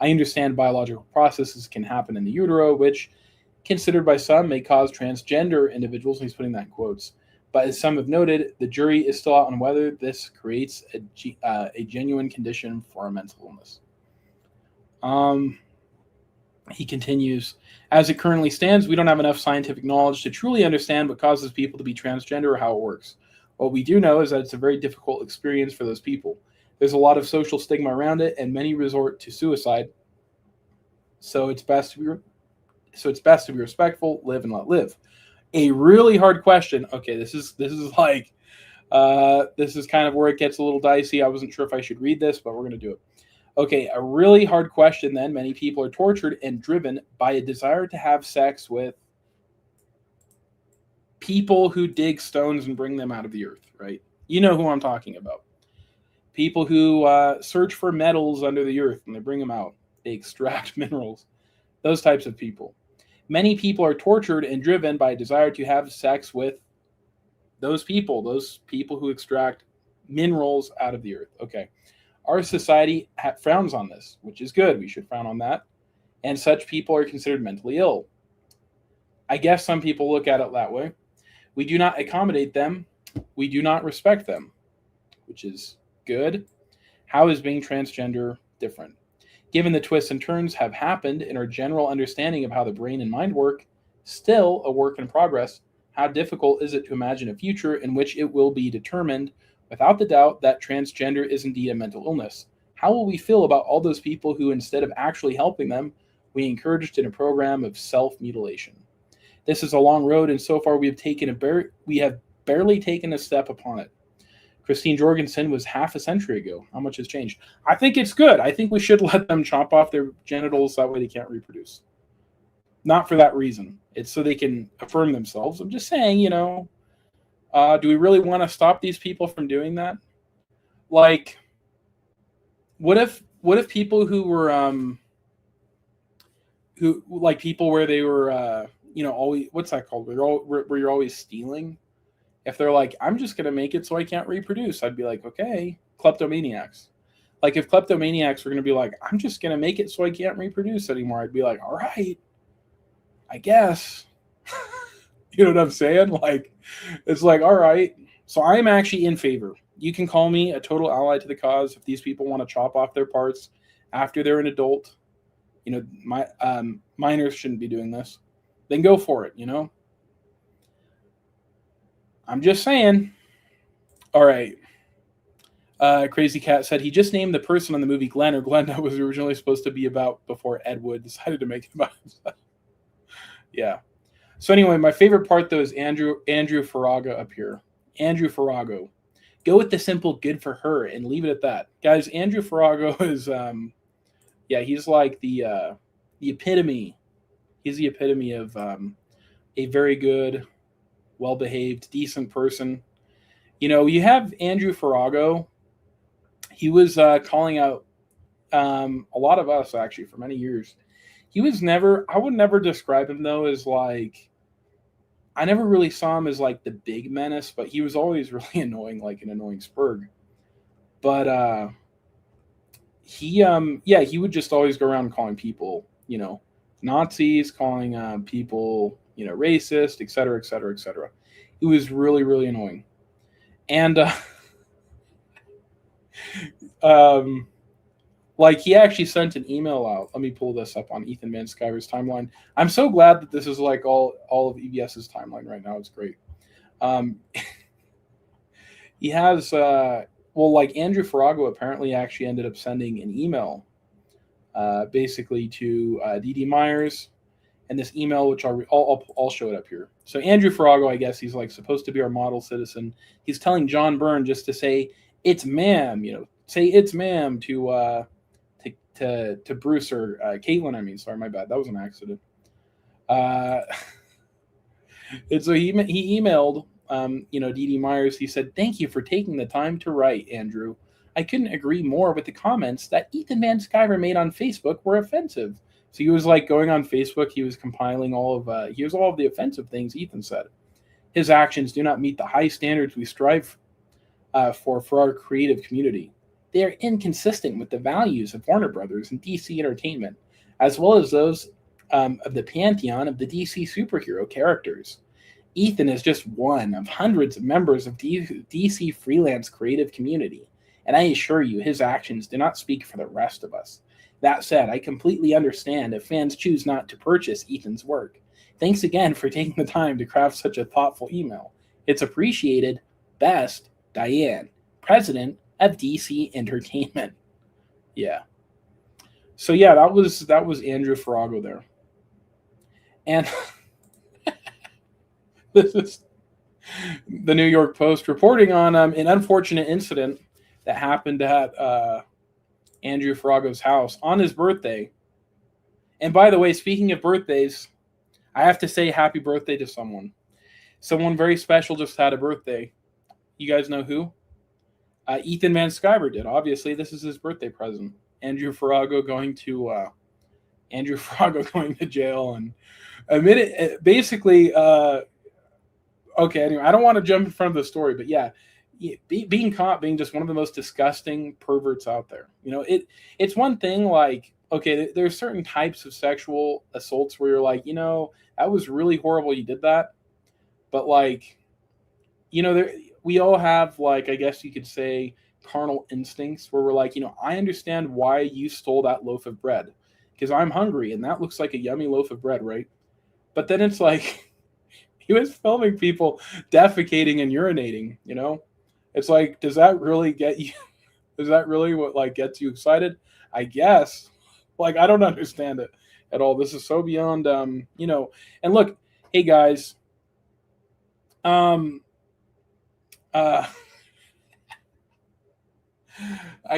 I understand biological processes can happen in the utero, which, considered by some, may cause transgender individuals, and he's putting that in quotes, but as some have noted, the jury is still out on whether this creates a genuine condition for a mental illness. He continues, as it currently stands, we don't have enough scientific knowledge to truly understand what causes people to be transgender or how it works. What we do know is that it's a very difficult experience for those people. There's a lot of social stigma around it, and many resort to suicide. So it's best to be respectful, live and let live. A really hard question. Okay, this is kind of where it gets a little dicey. I wasn't sure if I should read this, but we're going to do it. Okay, a really hard question then. Many people are tortured and driven by a desire to have sex with people who dig stones and bring them out of the earth, right? You know who I'm talking about. People who search for metals under the earth and they bring them out. They extract minerals. Those types of people. Many people are tortured and driven by a desire to have sex with those people who extract minerals out of the earth. Okay. Our society frowns on this, which is good. We should frown on that. And such people are considered mentally ill. I guess some people look at it that way. We do not accommodate them. We do not respect them, which is good. How is being transgender different? Given the twists and turns have happened in our general understanding of how the brain and mind work, still a work in progress, how difficult is it to imagine a future in which it will be determined without the doubt that transgender is indeed a mental illness? How will we feel about all those people who, instead of actually helping them, we encouraged in a program of self-mutilation? This is a long road, and so far we have barely taken a step upon it. Christine Jorgensen was half a century ago. How much has changed? I think it's good. I think we should let them chop off their genitals. That way they can't reproduce. Not for that reason. It's so they can affirm themselves. I'm just saying, do we really want to stop these people from doing that? Like, what if people who were, people where they were, always, what's that called? Where you're always stealing. If they're like, I'm just going to make it so I can't reproduce, I'd be like, okay, kleptomaniacs. Like if kleptomaniacs were going to be like, I'm just going to make it so I can't reproduce anymore, I'd be like, all right, I guess. You know what I'm saying? Like, it's like, all right. So I'm actually in favor. You can call me a total ally to the cause if these people want to chop off their parts after they're an adult. You know, minors shouldn't be doing this. Then go for it, you know? I'm just saying. All right. Crazy Cat said he just named the person on the movie Glenn, or Glenda was originally supposed to be about before Ed Wood decided to make it about himself. Yeah. So anyway, my favorite part though is Andrew Farago up here. Andrew Farago. Go with the simple good for her and leave it at that. Guys, Andrew Farago is he's like the epitome. He's the epitome of a very good, well-behaved, decent person. You know, you have Andrew Farago. He was calling out a lot of us actually for many years. He was never, I would never describe him though as like, I never really saw him as like the big menace, but he was always really annoying, like an annoying spurg. But he would just always go around calling people, you know, Nazis, calling people, you know, racist, et cetera, et cetera, et cetera. It was really, really annoying. And like he actually sent an email out. Let me pull this up on Ethan Van Sciver's timeline. I'm so glad that this is like all of EBS's timeline right now. It's great. He has like Andrew Farago apparently actually ended up sending an email basically to D.D. Myers, and this email, which I'll show it up here. So Andrew Farago, I guess he's like supposed to be our model citizen. He's telling John Byrne just to say it's ma'am, you know, say it's ma'am to Bruce or Caitlin. I mean, sorry, my bad. That was an accident. And so he emailed, D.D. Myers. He said, "Thank you for taking the time to write, Andrew. I couldn't agree more with the comments that Ethan Van Sciver made on Facebook were offensive." So he was like going on Facebook. He was compiling all of the offensive things Ethan said. His actions do not meet the high standards we strive for our creative community. They are inconsistent with the values of Warner Brothers and DC Entertainment, as well as those of the pantheon of the DC superhero characters. Ethan is just one of hundreds of members of DC freelance creative community, and I assure you his actions do not speak for the rest of us. That said, I completely understand if fans choose not to purchase Ethan's work. Thanks again for taking the time to craft such a thoughtful email. It's appreciated. Best, Diane, President of DC Entertainment. Yeah. So yeah, that was Andrew Farago there. And this is the New York Post reporting on an unfortunate incident that happened at Andrew Farago's house on his birthday. And by the way, speaking of birthdays, I have to say happy birthday to someone. Someone very special just had a birthday. You guys know who? Ethan Van Sciver did. Obviously, this is his birthday present. Andrew Farago going to jail and basically. Okay, anyway, I don't want to jump in front of the story, but yeah, being caught being just one of the most disgusting perverts out there. You know, it's one thing like, okay, there's certain types of sexual assaults where you're like, you know, that was really horrible you did that. But like, you know, we all have like, I guess you could say carnal instincts where we're like, you know, I understand why you stole that loaf of bread because I'm hungry and that looks like a yummy loaf of bread, right? But then it's like, he was filming people defecating and urinating, you know? It's like, does that really get you? Is that really what like gets you excited? I guess. Like, I don't understand it at all. This is so beyond, you know. And look, hey guys, I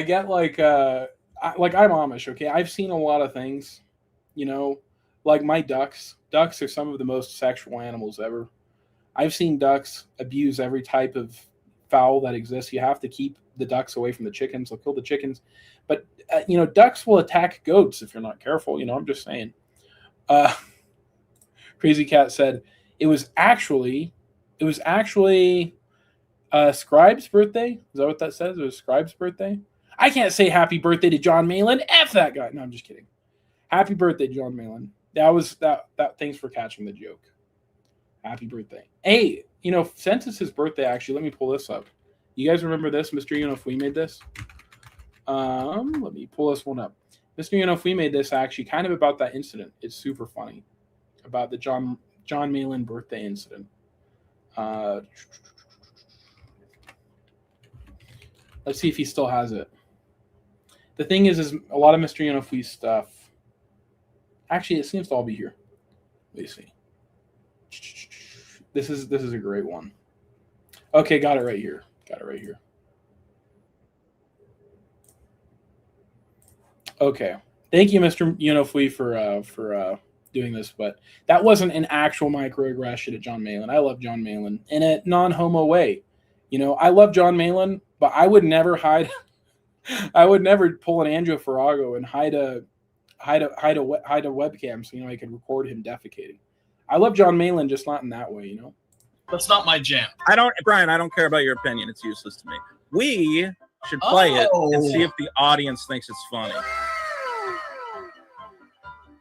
get like, I'm Amish. Okay, I've seen a lot of things, you know, like my ducks. Ducks are some of the most sexual animals ever. I've seen ducks abuse every type of fowl that exists. You have to keep the ducks away from the chickens. They'll kill the chickens. But, you know, ducks will attack goats if you're not careful. You know, I'm just saying. Crazy Cat said, it was actually Scribe's birthday. Is that what that says? It was Scribe's birthday? I can't say happy birthday to John Malin. F that guy. No, I'm just kidding. Happy birthday, John Malin. That was that. Thanks for catching the joke. Happy birthday. Hey, since it's his birthday, actually, let me pull this up. You guys remember this? Mr. Unifui made this. Let me pull this one up. Mr. Unifui made this actually kind of about that incident. It's super funny. About the John Malin birthday incident. Let's see if he still has it. The thing is a lot of Mr. Unifui's stuff. Actually, it seems to all be here. Let me see. This is a great one. Okay, got it right here. Okay. Thank you, Mr. Unifui, for doing this, but that wasn't an actual microaggression at John Malin. I love John Malin in a non-homo way. I love John Malin, but I would never hide. I would never pull an Andrew Farago and hide a webcam so I could record him defecating. I love John Malin, just not in that way. That's not my jam. Brian, I don't care about your opinion. It's useless to me. We should play it and see if the audience thinks it's funny.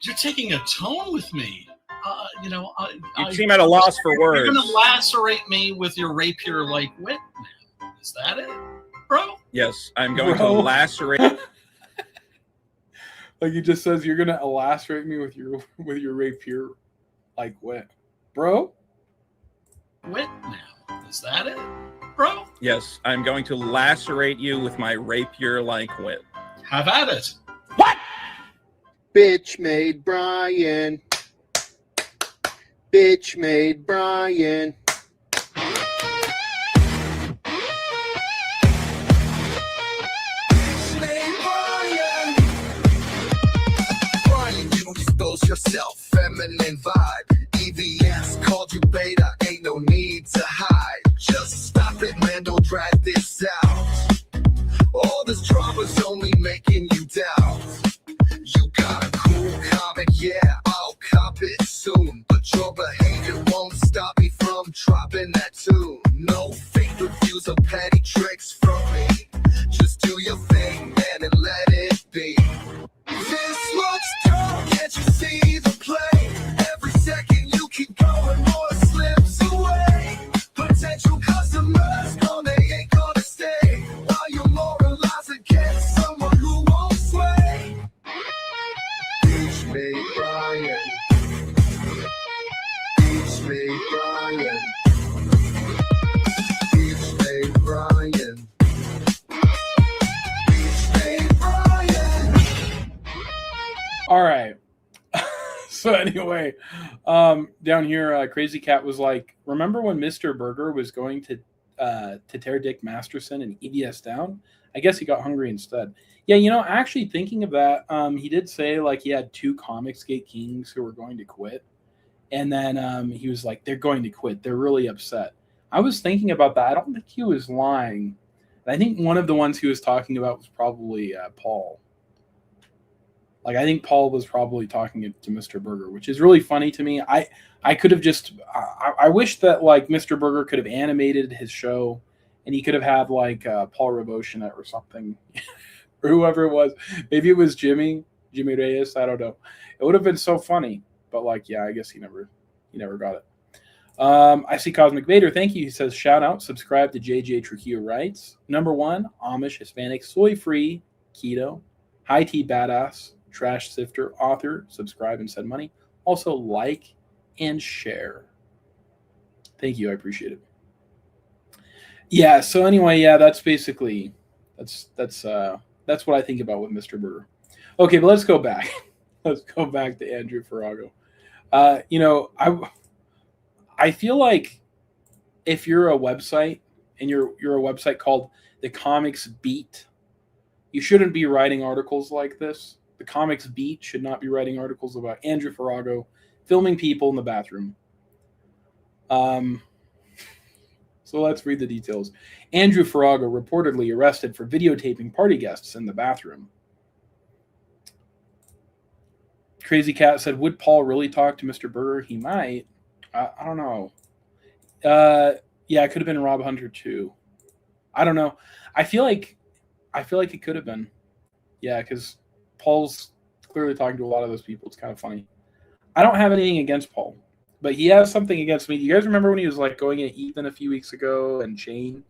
You're taking a tone with me. You seem at a loss for words. You're going to lacerate me with your rapier like wit now. Is that it, bro? Yes, I'm going to lacerate. Like he just says, you're going to lacerate me with your rapier like wit. Bro? Wit now. Is that it, bro? Yes, I'm going to lacerate you with my rapier like wit. Have at it. What? Bitch made Brian. Bitch made Brian. Brian, you expose yourself, feminine vibe. EVS called you beta, ain't no need to hide. Just stop it, man, don't drag this out. All this drama's only making you doubt. You got a cool comic, yeah, I'll cop it soon. But your behavior won't stop me from dropping that tune. No fake reviews or petty tricks from me. Just do your thing, man, and let it be. This looks dumb, can't you see the play? Every second you keep going, more slips away. Potential customers gone, they ain't gonna stay. While you moralize against someone who won't sway. Bitch made Brian. Bitch made Brian. Bitch made Brian. Bitch made Brian. All right. So anyway, down here, Crazy Cat was like, remember when Mr. Burger was going to tear Dick Masterson and EDS down? I guess he got hungry instead. Yeah, actually thinking of that, he did say like he had 2 Comicsgate Kings who were going to quit. And then he was like, they're going to quit. They're really upset. I was thinking about that. I don't think he was lying. I think one of the ones he was talking about was probably Paul. Like, I think Paul was probably talking to Mr. Burger, which is really funny to me. I could have just, I wish that like Mr. Burger could have animated his show and he could have had like Paul Revos in it or something. Or whoever it was. Maybe it was Jimmy Reyes. I don't know. It would have been so funny. But like, yeah, I guess he never got it. I see Cosmic Vader. Thank you. He says, shout out, subscribe to JJ Trujillo Writes. Number 1, Amish, Hispanic, soy free, keto, high tea badass, trash sifter, author, subscribe and send money. Also like and share. Thank you. I appreciate it. Yeah. So anyway, yeah, that's basically, that's what I think about with Mr. Burger. Okay, but let's go back. Let's go back to Andrew Farago. I feel like if you're a website and you're a website called The Comics Beat, you shouldn't be writing articles like this. The Comics Beat should not be writing articles about Andrew Farago filming people in the bathroom. So let's read the details. Andrew Farago reportedly arrested for videotaping party guests in the bathroom. Crazy Cat said, would Paul really talk to Mr. Burger? He might. I don't know. Yeah, it could have been Rob Hunter too. I don't know. I feel like it could have been. Yeah, because Paul's clearly talking to a lot of those people. It's kind of funny. I don't have anything against Paul. But he has something against me. You guys remember when he was like going at Ethan a few weeks ago and Shane?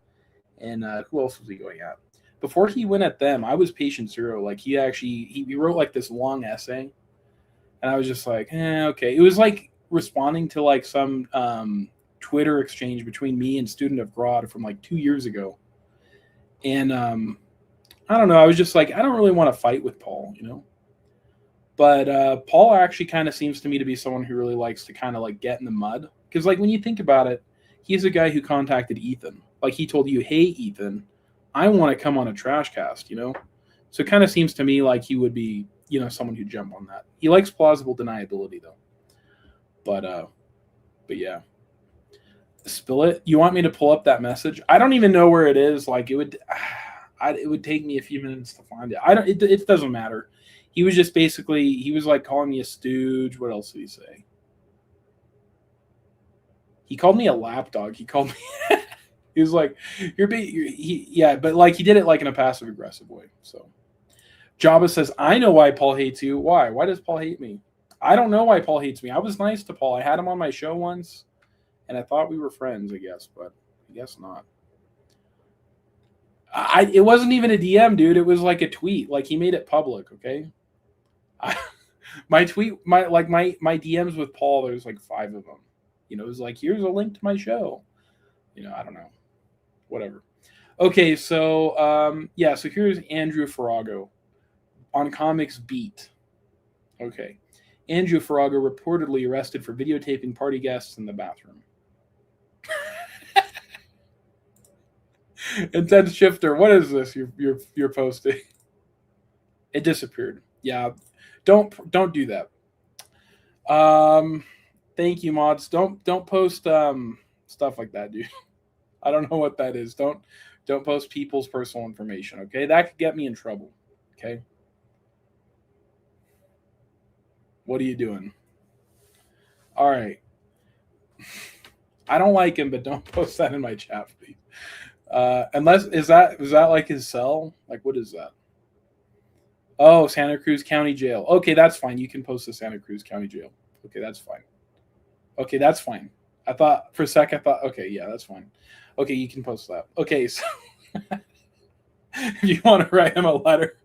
And who else was he going at? Before he went at them, I was patient zero. Like he wrote like this long essay. And I was just like, okay. It was like responding to like some Twitter exchange between me and Student of Grodd from like 2 years ago. And I don't know. I was just like, I don't really want to fight with Paul, you know? But Paul actually kind of seems to me to be someone who really likes to kind of like get in the mud. Because like when you think about it, he's a guy who contacted Ethan. Like he told you, hey, Ethan, I want to come on a trash cast, you know? So it kind of seems to me like he would be, you know, someone who'd jump on that. He likes plausible deniability though. But yeah. Spill it. You want me to pull up that message? I don't even know where it is. Like it would take me a few minutes to find it. It doesn't matter. He was just basically, he was like calling me a stooge. What else did he say? He called me a lapdog. He called me, he was like, yeah, but like he did it like in a passive aggressive way. So Jabba says, I know why Paul hates you. Why? Why does Paul hate me? I don't know why Paul hates me. I was nice to Paul. I had him on my show once and I thought we were friends, I guess, but I guess not. It wasn't even a DM, dude. It was like a tweet. Like he made it public, okay? My DMs with Paul, there's like 5 of them. You know, it was like, here's a link to my show. You know, I don't know. Whatever. Okay, so yeah, so here's Andrew Farago on Comics Beat. Okay. Andrew Farago reportedly arrested for videotaping party guests in the bathroom. Intense Shifter, what is this you're posting? It disappeared. Yeah. Don't do that. Thank you, mods. Don't post stuff like that, dude. I don't know what that is. Don't post people's personal information, okay? That could get me in trouble. Okay? What are you doing? All right. I don't like him, but don't post that in my chat, please. Unless is that like his cell? Like what is that? Oh, Santa Cruz County Jail. Okay, that's fine. You can post the Santa Cruz County Jail. Okay, that's fine. Okay, that's fine. I thought for a sec, okay, yeah, that's fine. Okay, you can post that. Okay, so if you want to write him a letter,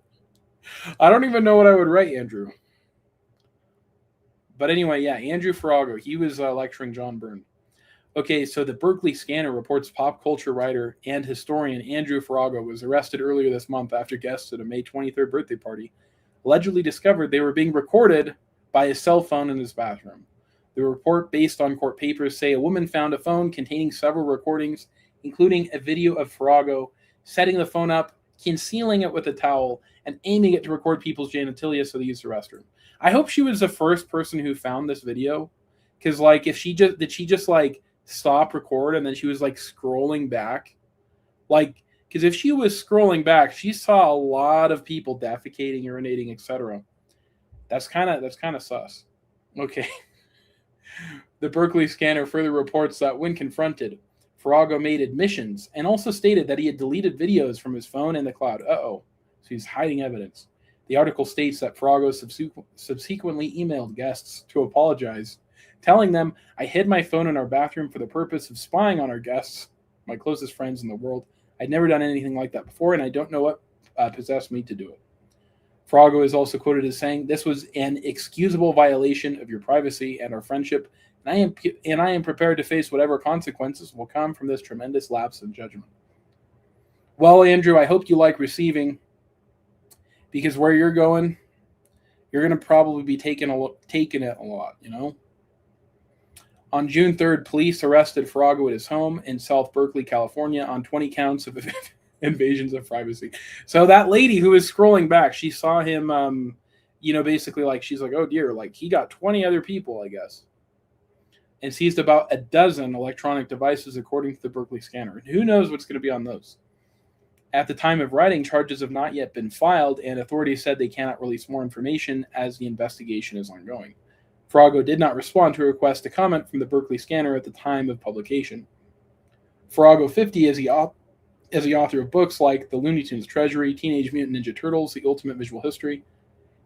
I don't even know what I would write, Andrew. But anyway, yeah, Andrew Farago, he was lecturing John Byrne. Okay, so the Berkeley Scanner reports pop culture writer and historian Andrew Farago was arrested earlier this month after guests at a May 23rd birthday party allegedly discovered they were being recorded by his cell phone in his bathroom. The report, based on court papers, say a woman found a phone containing several recordings, including a video of Farago setting the phone up, concealing it with a towel, and aiming it to record people's genitalia so they used the restroom. I hope she was the first person who found this video, because like if she just like stop record and then she was like scrolling back, like because if she was scrolling back, she saw a lot of people defecating, urinating, etc. That's kind of sus. Okay. The Berkeley Scanner further reports that when confronted, Farago made admissions and also stated that he had deleted videos from his phone in the cloud. So he's hiding evidence. The article states that Farago subsequently emailed guests to apologize, telling them, I hid my phone in our bathroom for the purpose of spying on our guests, my closest friends in the world. I'd never done anything like that before, and I don't know what possessed me to do it. Farago is also quoted as saying, this was an excusable violation of your privacy and our friendship, and I am prepared to face whatever consequences will come from this tremendous lapse in judgment. Well, Andrew, I hope you like receiving, because where you're going, you're going to probably be taking it a lot, you know? On June 3rd, police arrested Farago at his home in South Berkeley, California on 20 counts of invasions of privacy. So that lady who was scrolling back, she saw him, basically like, she's like, oh dear, like he got 20 other people, I guess. And seized about a dozen electronic devices, according to the Berkeley Scanner. Who knows what's going to be on those? At the time of writing, charges have not yet been filed, and authorities said they cannot release more information as the investigation is ongoing. Farago did not respond to a request to comment from the Berkeley Scanner at the time of publication. Farago 50 is the author of books like The Looney Tunes Treasury, Teenage Mutant Ninja Turtles, The Ultimate Visual History.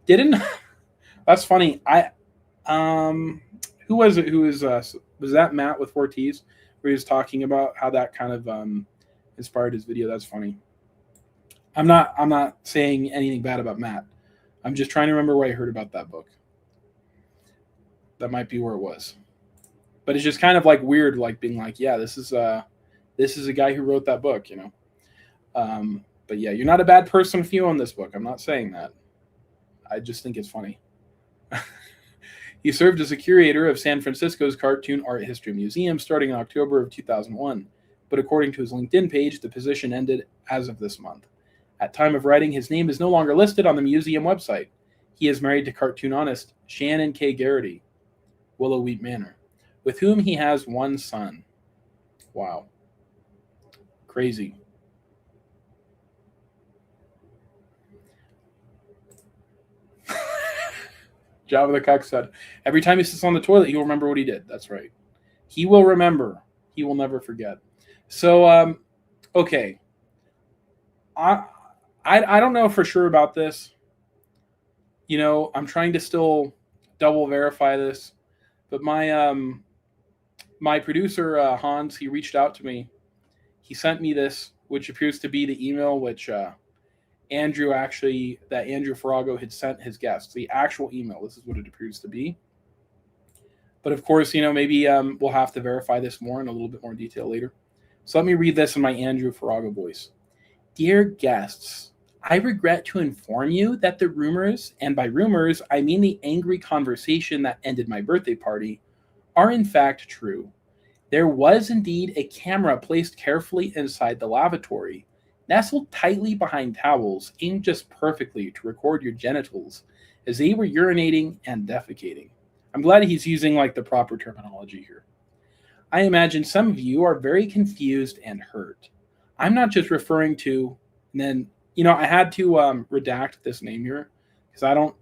That's funny. Who was it? Who was that Matt with 4Ts? Where he was talking about how that kind of inspired his video. That's funny. I'm not saying anything bad about Matt. I'm just trying to remember where I heard about that book. That might be where it was. But it's just kind of like weird, like being like, yeah, this is a guy who wrote that book, you know. But yeah, you're not a bad person if you own this book. I'm not saying that. I just think it's funny. He served as a curator of San Francisco's Cartoon Art History Museum starting in October of 2001. But according to his LinkedIn page, the position ended as of this month. At time of writing, his name is no longer listed on the museum website. He is married to cartoonist Shannon K. Garrity, Willow Wheat Manor, with whom he has one son. Wow. Crazy. Java the Cuck said, every time he sits on the toilet, he'll remember what he did. That's right. He will remember. He will never forget. So, okay. I don't know for sure about this. You know, I'm trying to still double verify this. But my producer, Hans, he reached out to me. He sent me this, which appears to be the email which Andrew Farago had sent his guests. The actual email. This is what it appears to be. But of course, you know, maybe we'll have to verify this more in a little bit more detail later. So let me read this in my Andrew Farago voice. Dear guests, I regret to inform you that the rumors, and by rumors, I mean the angry conversation that ended my birthday party, are in fact true. There was indeed a camera placed carefully inside the lavatory, nestled tightly behind towels, aimed just perfectly to record your genitals as they were urinating and defecating. I'm glad he's using like the proper terminology here. I imagine some of you are very confused and hurt. I'm not just referring to, and then, you know, I had to redact this name here because I don't,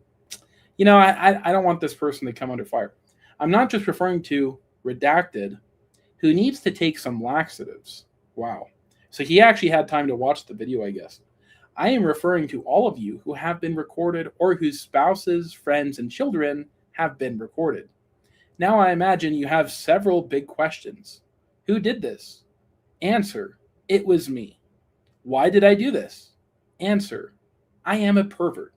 you know, I don't want this person to come under fire. I'm not just referring to Redacted, who needs to take some laxatives. Wow. So he actually had time to watch the video, I guess. I am referring to all of you who have been recorded or whose spouses, friends, and children have been recorded. Now I imagine you have several big questions. Who did this? Answer, it was me. Why did I do this? Answer, I am a pervert.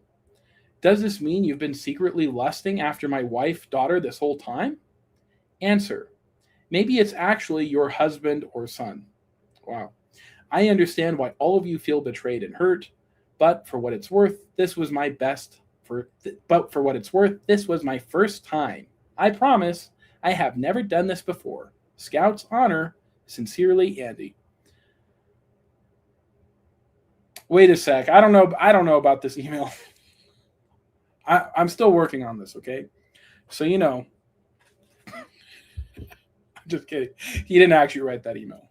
Does this mean you've been secretly lusting after my wife, daughter this whole time? Answer, maybe it's actually your husband or son. Wow. I understand why all of you feel betrayed and hurt, but for what it's worth, this was my first time. I promise I have never done this before. Scout's honor, sincerely, Andy. Wait a sec. I don't know about this email. I'm still working on this, okay? So, you know, I'm just kidding. He didn't actually write that email.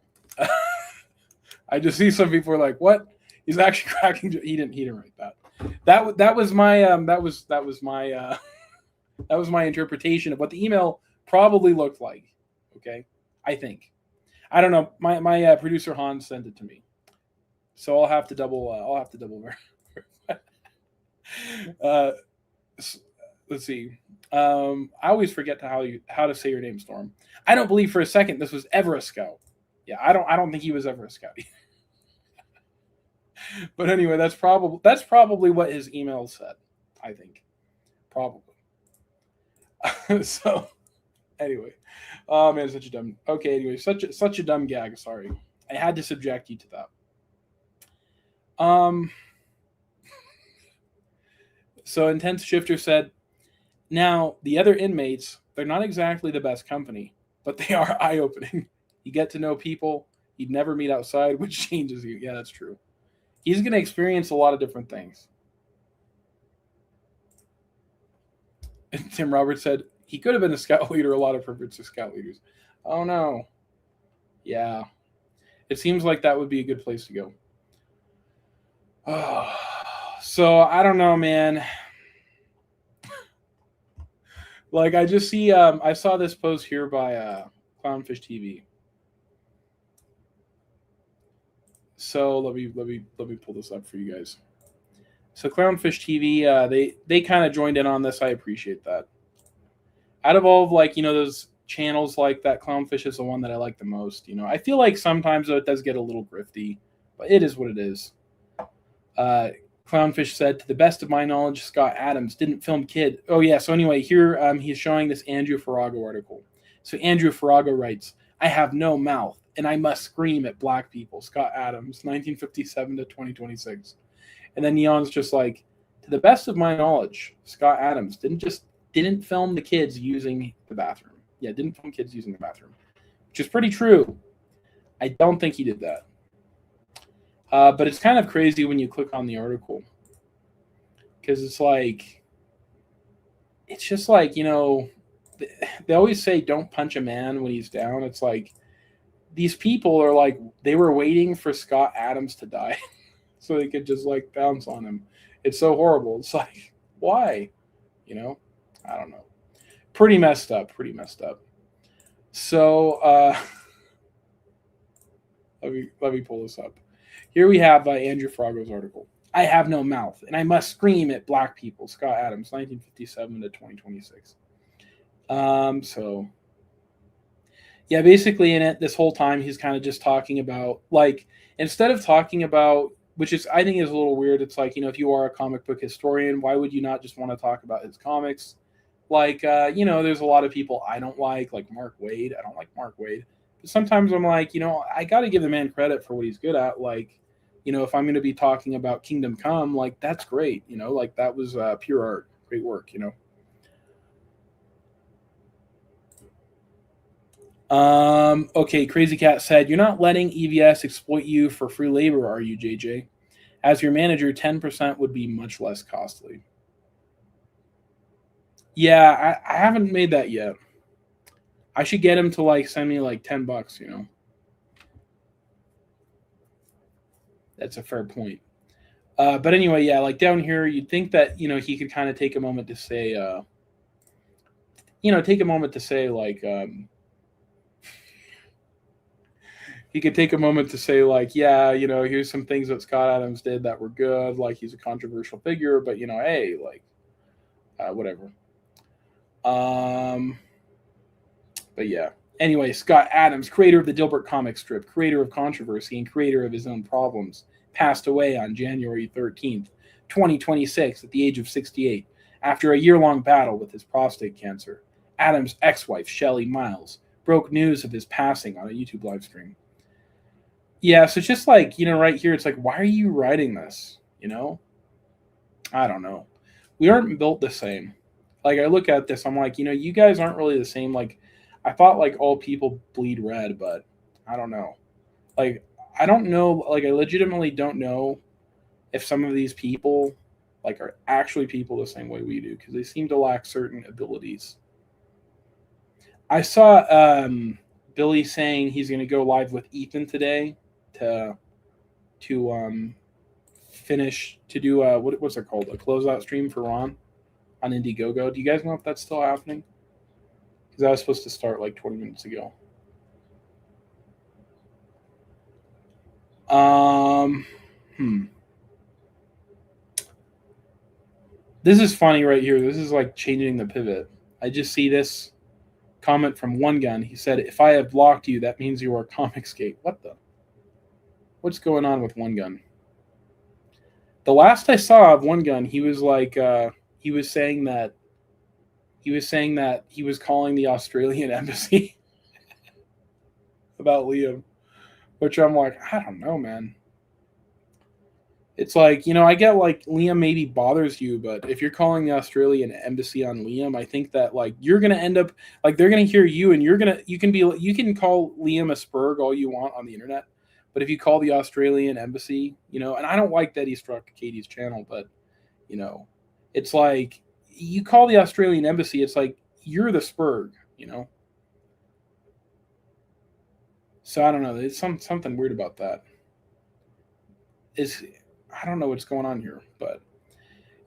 I just see some people are like, "What? He's actually cracking." He didn't write that. That was my interpretation of what the email probably looked like. Okay, I think. I don't know. My producer Hans sent it to me, so I'll have to double verify. Let's see. I always forget how to say your name, Storm. I don't believe for a second this was ever a scout. Yeah, I don't think he was ever a scout. But anyway, that's probably what his email said. I think, probably. So, anyway, oh man, such a dumb. Okay, anyway, such a dumb gag. Sorry, I had to subject you to that. So Intense Shifter said, now the other inmates, they're not exactly the best company, but they are eye-opening. You get to know people you'd never meet outside, which changes you. Yeah, that's true. He's going to experience a lot of different things. And Tim Roberts said, he could have been a scout leader. A lot of perverts are scout leaders. Oh, no. Yeah. It seems like that would be a good place to go. Oh, so, I don't know, man. Like, I just see, I saw this post here by Clownfish TV. So let me pull this up for you guys. So Clownfish TV, they kind of joined in on this. I appreciate that. Out of all of like, those channels like that, Clownfish is the one that I like the most. I feel like sometimes though it does get a little grifty, but it is what it is. Clownfish said, to the best of my knowledge, Scott Adams didn't film kid. Oh yeah. So anyway, here he's showing this Andrew Farago article. So Andrew Farago writes, I have no mouth and I must scream at black people. Scott Adams, 1957 to 2026. And then Neon's just like, to the best of my knowledge, Scott Adams didn't film the kids using the bathroom. Yeah, didn't film kids using the bathroom, which is pretty true. I don't think he did that. But it's kind of crazy when you click on the article because it's just like, they always say don't punch a man when he's down. It's like these people are like, they were waiting for Scott Adams to die so they could just like bounce on him. It's so horrible. It's like, why? I don't know. Pretty messed up. So let me pull this up. Here we have Andrew Farago's article. I have no mouth, and I must scream at black people. Scott Adams, 1957 to 2026. So, yeah, basically in it, this whole time, he's kind of just talking about, like, instead of talking about, which is, I think is a little weird. It's like, if you are a comic book historian, why would you not just want to talk about his comics? Like, there's a lot of people I don't like Mark Waid. I don't like Mark Waid. But sometimes I'm like, I got to give the man credit for what he's good at. Like, if I'm going to be talking about Kingdom Come, like, that's great. Like, that was pure art. Great work, Okay, Crazy Cat said, you're not letting EVS exploit you for free labor, are you, JJ? As your manager, 10% would be much less costly. Yeah, I haven't made that yet. I should get him to like send me like $10, That's a fair point. But anyway, yeah, like down here, you'd think that, he could kind of take a moment to say, he could take a moment to say, like, yeah, here's some things that Scott Adams did that were good. Like, he's a controversial figure, but, hey, like, whatever. But yeah. Anyway, Scott Adams, creator of the Dilbert comic strip, creator of controversy, and creator of his own problems, passed away on January 13th, 2026, at the age of 68, after a year-long battle with his prostate cancer. Adams' ex-wife, Shelley Miles, broke news of his passing on a YouTube live stream. Yeah, so it's just like, right here, it's like, why are you writing this? I don't know. We aren't built the same. Like, I look at this, I'm like, you guys aren't really the same. Like, I thought, like, all people bleed red, but I don't know. Like, I don't know. Like, I legitimately don't know if some of these people, like, are actually people the same way we do, because they seem to lack certain abilities. I saw Billy saying he's going to go live with Ethan today to finish, to do, what's it called? A closeout stream for Ron on Indiegogo. Do you guys know if that's still happening? Because that was supposed to start like 20 minutes ago. This is funny right here. This is like changing the pivot. I just see this comment from One Gun. He said, if I have blocked you, that means you are Comicsgate. What the? What's going on with One Gun? The last I saw of One Gun, he was like, he was saying that he was calling the Australian embassy about Liam, which I'm like, I don't know, man. It's like, I get like Liam maybe bothers you, but if you're calling the Australian embassy on Liam, I think that like you're going to end up like they're going to hear you and you can call Liam a spurg all you want on the internet. But if you call the Australian embassy, and I don't like that he struck Katie's channel, but it's like you call the Australian embassy, it's like you're the spurg, So I don't know. There's something weird about that. I don't know what's going on here, but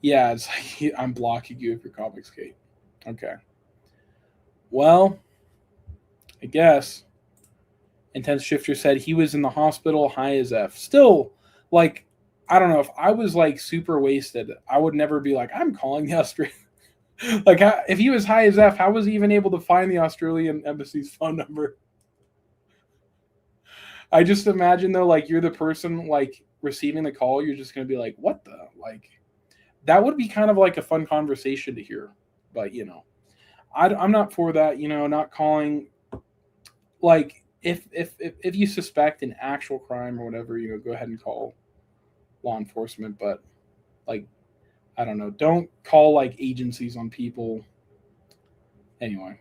yeah, it's like I'm blocking you if you're Comicsgate. Okay. Well, I guess. Intense Shifter said he was in the hospital high as F. Still, like, I don't know. If I was like super wasted, I would never be like, I'm calling the Australian. Like, if he was high as F, how was he even able to find the Australian embassy's phone number? I just imagine, though, like, you're the person, like, receiving the call. You're just going to be like, what the? Like, that would be kind of like a fun conversation to hear. But, I'm not for that, not calling. Like, if you suspect an actual crime or whatever, go ahead and call law enforcement. But, like, I don't know. Don't call, like, agencies on people. Anyway.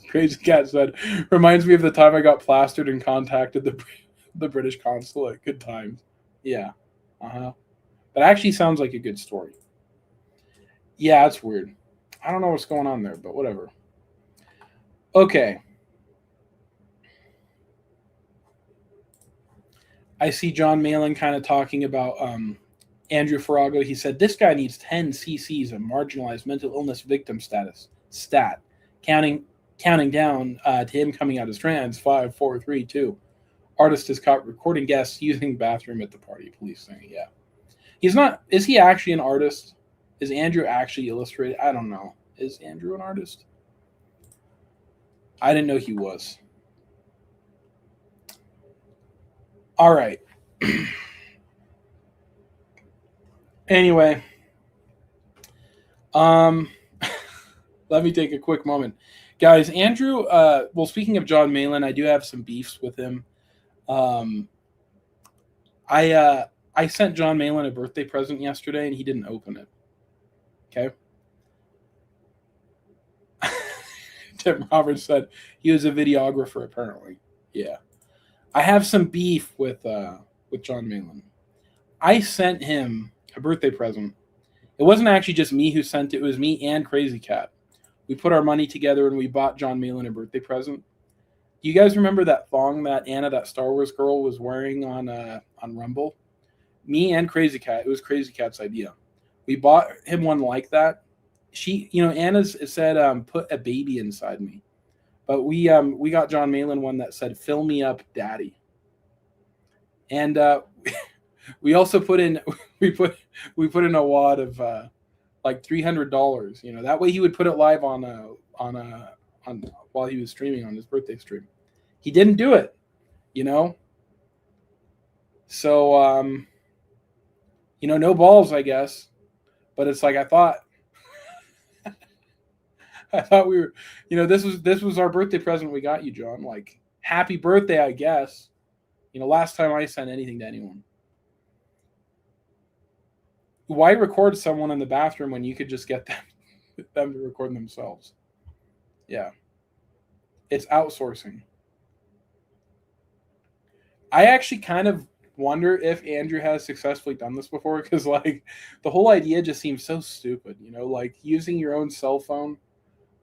Crazy Cat said, reminds me of the time I got plastered and contacted the British consulate. Good times. Yeah. Uh-huh. That actually sounds like a good story. Yeah, it's weird. I don't know what's going on there, but whatever. Okay. I see John Malin kind of talking about Andrew Farago. He said, this guy needs 10 cc's of marginalized mental illness victim status. Stat. Counting down to him coming out as trans. 5, 4, 3, 2. Artist is caught recording guests using bathroom at the party. Police saying, yeah. He's not. Is he actually an artist? Is Andrew actually illustrated? I don't know. Is Andrew an artist? I didn't know he was. All right. Anyway, let me take a quick moment. Guys, Andrew, well, speaking of John Malin, I do have some beefs with him. I sent John Malin a birthday present yesterday, and he didn't open it. Okay? Tim Roberts said he was a videographer, apparently. Yeah. I have some beef with John Malin. I sent him a birthday present. It wasn't actually just me who sent it. It was me and Crazy Cat. We put our money together and we bought John Malin a birthday present. Do you guys remember that thong that Anna, that Star Wars girl, was wearing on Rumble? Me and Crazy Cat. It was Crazy Cat's idea. We bought him one like that. She, Anna's said, put a baby inside me. But we got John Malin one that said, fill me up, daddy. And we also put in we put in a wad of like $300. That way he would put it live on while he was streaming on his birthday stream. He didn't do it, So no balls, I guess. But it's like I thought we were, this was our birthday present we got you, John. Like, happy birthday, I guess. Last time I sent anything to anyone. Why record someone in the bathroom when you could just get them to record themselves? Yeah. It's outsourcing. I actually kind of wonder if Andrew has successfully done this before, because, like, the whole idea just seems so stupid, like using your own cell phone.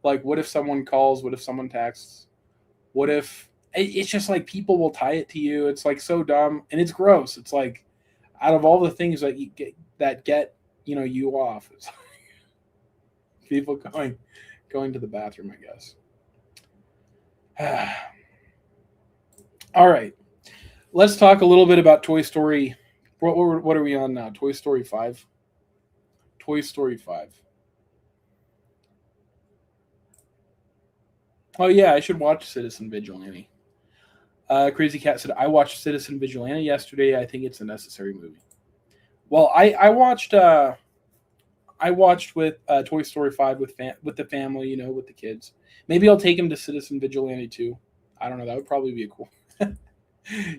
Like, what if someone calls? What if someone texts? What if it's just like people will tie it to you? It's like so dumb, and it's gross. It's like, out of all the things that you get you off, it's like people going to the bathroom, I guess. All right, let's talk a little bit about Toy Story. What are we on now? Toy Story 5. Toy Story 5. Oh yeah, I should watch Citizen Vigilante. Crazy Cat said, I watched Citizen Vigilante yesterday. I think it's a necessary movie. Well, I watched with Toy Story 5 with the family, with the kids. Maybe I'll take him to Citizen Vigilante too. I don't know. That would probably be cool.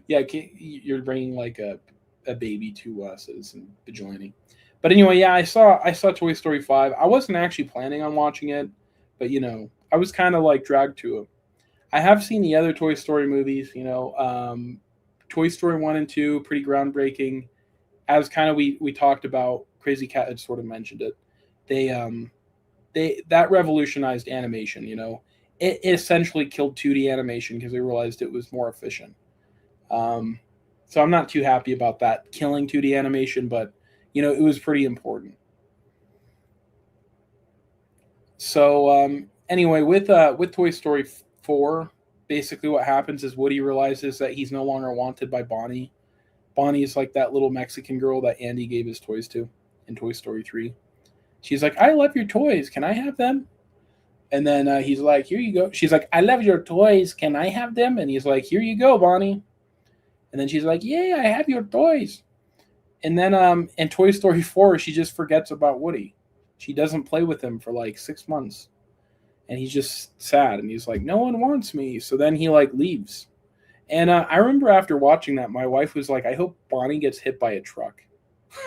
Yeah, you're bringing like a baby to Citizen Vigilante. But anyway, yeah, I saw Toy Story 5. I wasn't actually planning on watching it, but I was kind of like dragged to it. I have seen the other Toy Story movies, Toy Story 1 and 2, pretty groundbreaking. As kind of we talked about, Crazy Cat had sort of mentioned it. That revolutionized animation, It essentially killed 2D animation because they realized it was more efficient. So I'm not too happy about that killing 2D animation, but it was pretty important. So anyway, with Toy Story 4, basically what happens is Woody realizes that he's no longer wanted by Bonnie, Bonnie's like that little Mexican girl that Andy gave his toys to in Toy Story 3. She's like, I love your toys. Can I have them? And then he's like, here you go. She's like, I love your toys. Can I have them? And he's like, here you go, Bonnie. And then she's like, yay, I have your toys. And then in Toy Story 4, she just forgets about Woody. She doesn't play with him for like 6 months. And he's just sad. And he's like, no one wants me. So then he like leaves. And I remember after watching that, my wife was like, I hope Bonnie gets hit by a truck.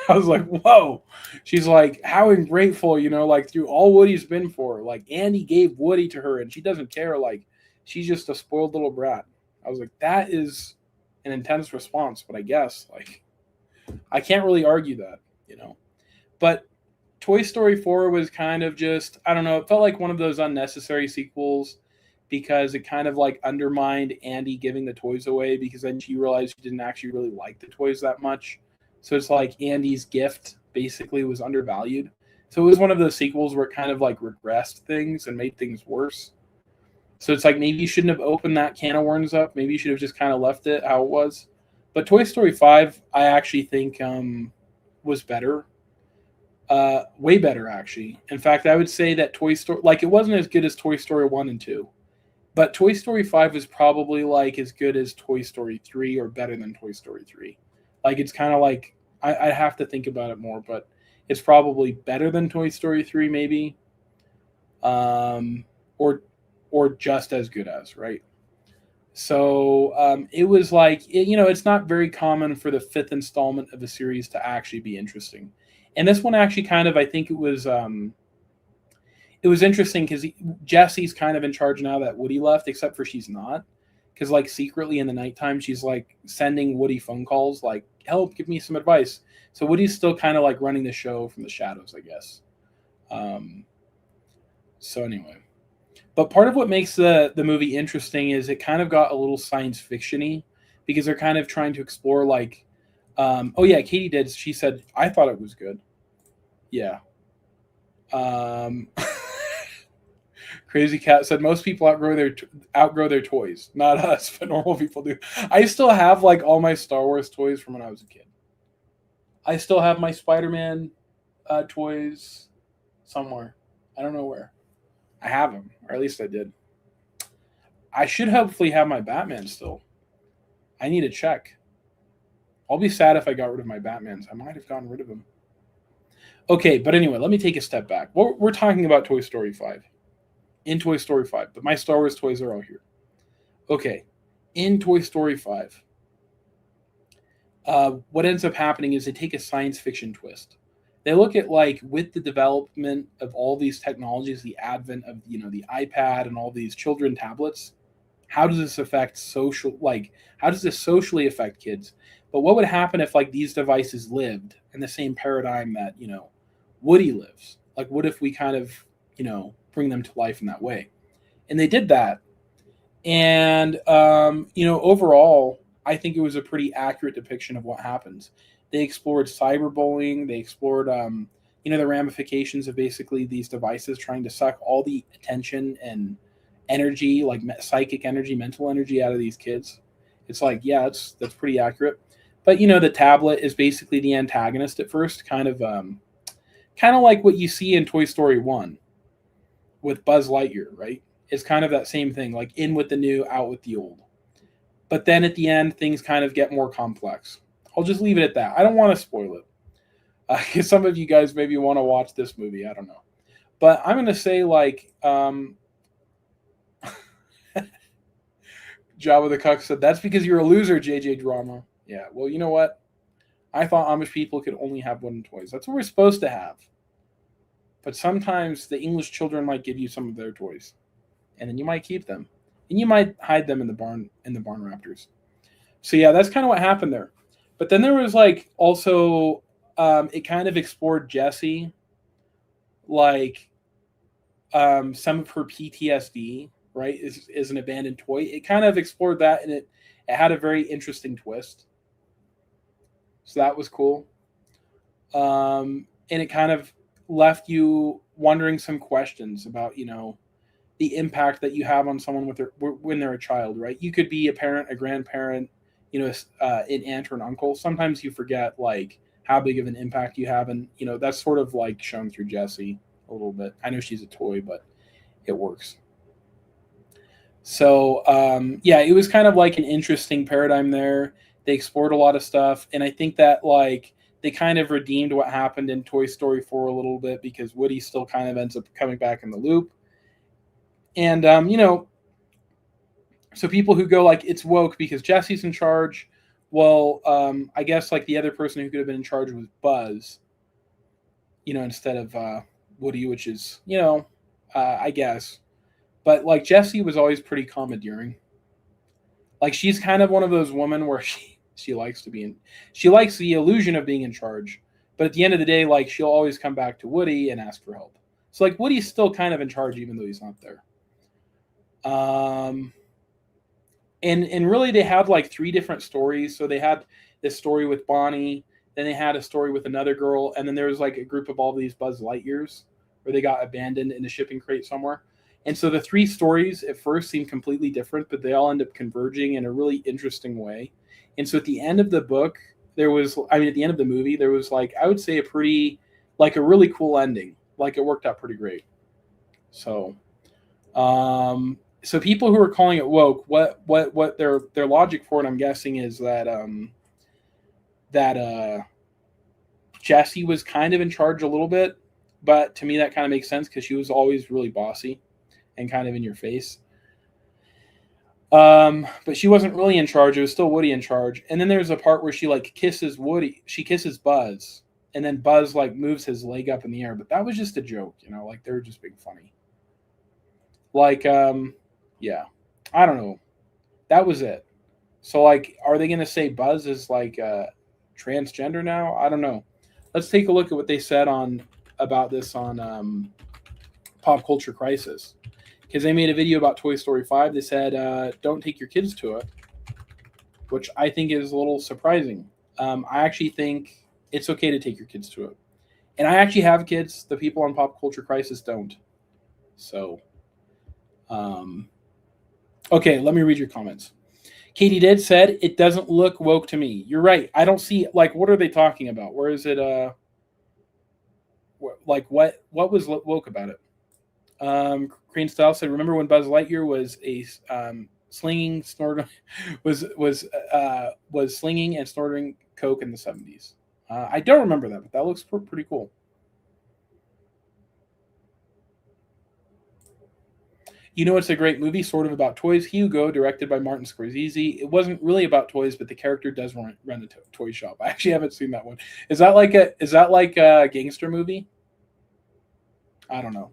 I was like, whoa. She's like, how ungrateful, you know, like through all Woody's been for. Like Andy gave Woody to her and she doesn't care. Like she's just a spoiled little brat. I was like, that is an intense response. But I guess like I can't really argue that, you know. But Toy Story 4 was kind of just, I don't know, it felt like one of those unnecessary sequels because it kind of like undermined Andy giving the toys away because then she realized she didn't actually really like the toys that much. So it's like Andy's gift basically was undervalued. So it was one of those sequels where it kind of like regressed things and made things worse. So it's like maybe you shouldn't have opened that can of worms up. Maybe you should have just kind of left it how it was. But Toy Story 5, I actually think was better. Way better, actually. In fact, I would say that Toy Story, like it wasn't as good as Toy Story 1 and 2. But Toy Story 5 was probably like as good as Toy Story 3 or better than Toy Story 3. Like it's kind of like I'd have to think about it more, but it's probably better than Toy Story 3, maybe, or just as good as, right? So it was like you know, it's not very common for the 5th installment of a series to actually be interesting, and this one actually kind of I think it was interesting because Jessie's kind of in charge now that Woody left, except for she's not. Because, like, secretly in the nighttime, she's, like, sending Woody phone calls, like, help, give me some advice. So Woody's still kind of, like, running the show from the shadows, I guess. So anyway. But part of what makes the movie interesting is it kind of got a little science fiction-y because they're kind of trying to explore, like, oh, yeah, Katie did. She said, I thought it was good. Yeah. Crazy Cat said most people outgrow their toys. Not us, but normal people do. I still have like all my Star Wars toys from when I was a kid. I still have my Spider-Man toys somewhere. I don't know where. I have them, or at least I did. I should hopefully have my Batman still. I need to check. I'll be sad if I got rid of my Batmans. I might have gotten rid of them. Okay, but anyway, let me take a step back. We're talking about Toy Story 5. In Toy Story 5, but my Star Wars toys are all here. Okay, in Toy Story 5, what ends up happening is they take a science fiction twist. They look at, like, with the development of all these technologies, the advent of, you know, the iPad and all these children tablets, how does this affect how does this socially affect kids? But what would happen if, like, these devices lived in the same paradigm that, you know, Woody lives? Like, what if we kind of, you know, bring them to life in that way? And they did that. And, you know, overall, I think it was a pretty accurate depiction of what happens. They explored cyberbullying. They explored, you know, the ramifications of basically these devices trying to suck all the attention and energy, like psychic energy, mental energy out of these kids. It's like, yeah, that's pretty accurate. But, you know, the tablet is basically the antagonist at first, kind of like what you see in Toy Story 1 with Buzz Lightyear, right? It's kind of that same thing, like in with the new, out with the old. But then at the end, things kind of get more complex. I'll just leave it at that. I don't want to spoil it. Because some of you guys maybe want to watch this movie. I don't know. But I'm going to say, like, Jabba the Cuck said, that's because you're a loser, JJ Drama. Yeah, well, you know what? I thought Amish people could only have wooden toys. That's what we're supposed to have. But sometimes the English children might give you some of their toys. And then you might keep them. And you might hide them in the barn rafters. So yeah, that's kind of what happened there. But then there was like also it kind of explored Jessie, like some of her PTSD, right, is an abandoned toy. It kind of explored that, and it had a very interesting twist. So that was cool. And it kind of left you wondering some questions about, you know, the impact that you have on someone when they're a child, right? You could be a parent, a grandparent, an aunt or an uncle, sometimes you forget like how big of an impact you have, and that's sort of like shown through Jessie a little bit. I know she's a toy, but it works. So yeah, it was kind of like an interesting paradigm there. They explored a lot of stuff, and I think that like they kind of redeemed what happened in Toy Story 4 a little bit, because Woody still kind of ends up coming back in the loop. And so people who go like it's woke because Jessie's in charge, well, I guess like the other person who could have been in charge was Buzz, instead of Woody, which is I guess. But like Jessie was always pretty commandeering. Like she's kind of one of those women where she likes to be in. She likes the illusion of being in charge, but at the end of the day, like she'll always come back to Woody and ask for help. So like Woody's still kind of in charge even though he's not there. And really they had like 3 different stories. So they had this story with Bonnie, then they had a story with another girl, and then there was like a group of all these Buzz Lightyears where they got abandoned in a shipping crate somewhere. And so the 3 stories at first seem completely different, but they all end up converging in a really interesting way. And so at the end of the book, at the end of the movie, there was like, I would say a really cool ending. Like it worked out pretty great. So, so people who are calling it woke, what their logic for it, I'm guessing, is that Jessie was kind of in charge a little bit, but to me that kind of makes sense because she was always really bossy and kind of in your face. But she wasn't really in charge. It was still Woody in charge. And then there's a part where she like kisses Buzz, and then Buzz like moves his leg up in the air. But that was just a joke, like they were just being funny. Like, yeah, I don't know. That was it. So like, are they going to say Buzz is like transgender now? I don't know. Let's take a look at what they said about this on Pop Culture Crisis. Because they made a video about Toy Story 5. They said, don't take your kids to it, which I think is a little surprising. I actually think it's okay to take your kids to it. And I actually have kids. The people on Pop Culture Crisis don't. So, okay, let me read your comments. Katie Did said, it doesn't look woke to me. You're right. I don't see, like, what are they talking about? Where is it, what was woke about it? Crane Style said, remember when Buzz Lightyear was a slinging, snorting, was slinging and snorting coke in the 70s? I don't remember that, but that looks pretty cool. It's a great movie, sort of about toys. Hugo, directed by Martin Scorsese. It wasn't really about toys, but the character does run a toy shop. I actually haven't seen that one. Is that like a gangster movie? I don't know.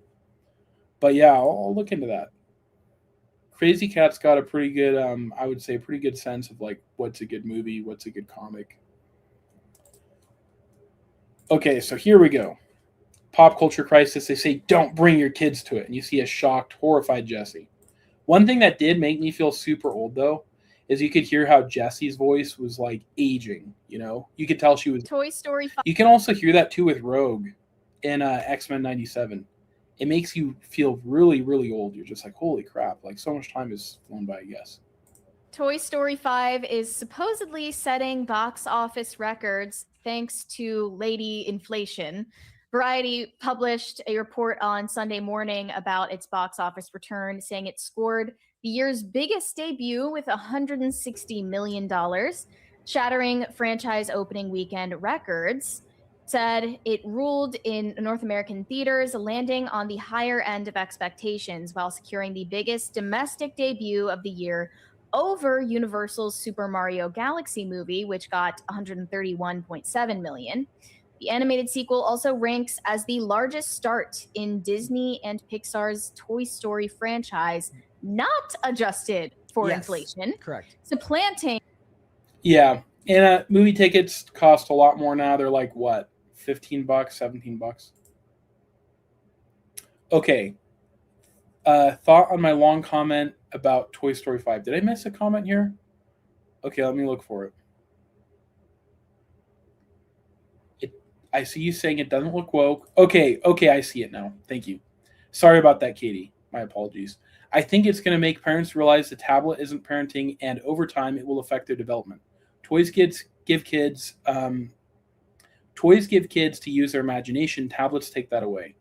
But yeah, I'll look into that. Crazy Cat's got a pretty good, I would say, pretty good sense of like what's a good movie, what's a good comic. Okay, so here we go. Pop Culture Crisis. They say don't bring your kids to it, and you see a shocked, horrified Jessie. One thing that did make me feel super old though is you could hear how Jessie's voice was like aging. You could tell she was. Toy Story 5. You can also hear that too with Rogue in X-Men '97. It makes you feel really, really old. You're just like, holy crap, like so much time has flown by, I guess. Toy Story 5 is supposedly setting box office records thanks to lady inflation. Variety published a report on Sunday morning about its box office return, saying it scored the year's biggest debut with $160 million, shattering franchise opening weekend records. Said it ruled in North American theaters, landing on the higher end of expectations while securing the biggest domestic debut of the year over Universal's Super Mario Galaxy movie, which got $131.7 million. The animated sequel also ranks as the largest start in Disney and Pixar's Toy Story franchise, not adjusted for inflation. Correct. Supplanting. Yeah, and movie tickets cost a lot more now. They're like, what, $15, $17? Okay. Thought on my long comment about Toy Story 5. Did I miss a comment here? Okay, let me look for it. I see you saying it doesn't look woke. Okay, I see it now. Thank you. Sorry about that, Katie. My apologies. I think it's going to make parents realize the tablet isn't parenting, and over time it will affect their development. Toys give kids to use their imagination. Tablets take that away.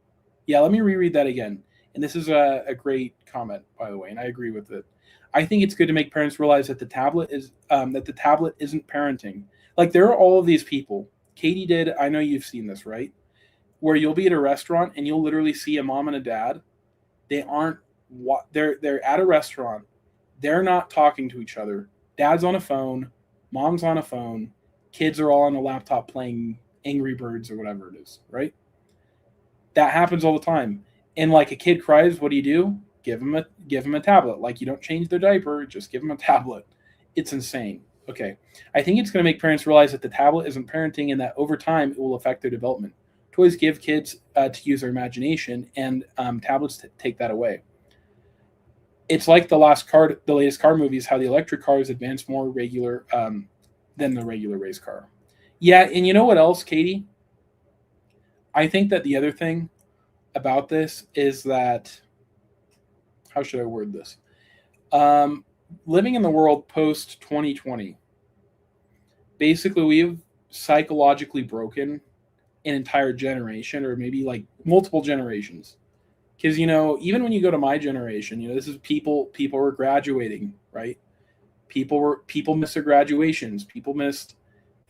Yeah, let me reread that again. And this is a great comment, by the way, and I agree with it. I think it's good to make parents realize that the tablet isn't parenting. Like, there are all of these people. Katie did. I know you've seen this, right? Where you'll be at a restaurant and you'll literally see a mom and a dad. They're at a restaurant. They're not talking to each other. Dad's on a phone. Mom's on a phone. Kids are all on a laptop playing Angry Birds or whatever it is, right? That happens all the time. And like a kid cries, what do? Give them a tablet. Like, you don't change their diaper, just give them a tablet. It's insane. Okay. I think it's going to make parents realize that the tablet isn't parenting and that over time it will affect their development. Toys give kids to use their imagination, and tablets take that away. It's like the latest car movies, how the electric cars advance more regular than the regular race car. Yeah, and you know what else, Katie? I think that the other thing about this is that, how should I word this? Living in the world post 2020, basically we've psychologically broken an entire generation, or maybe like multiple generations. Because, even when you go to my generation, this is people were graduating, right? People missed their graduations, people missed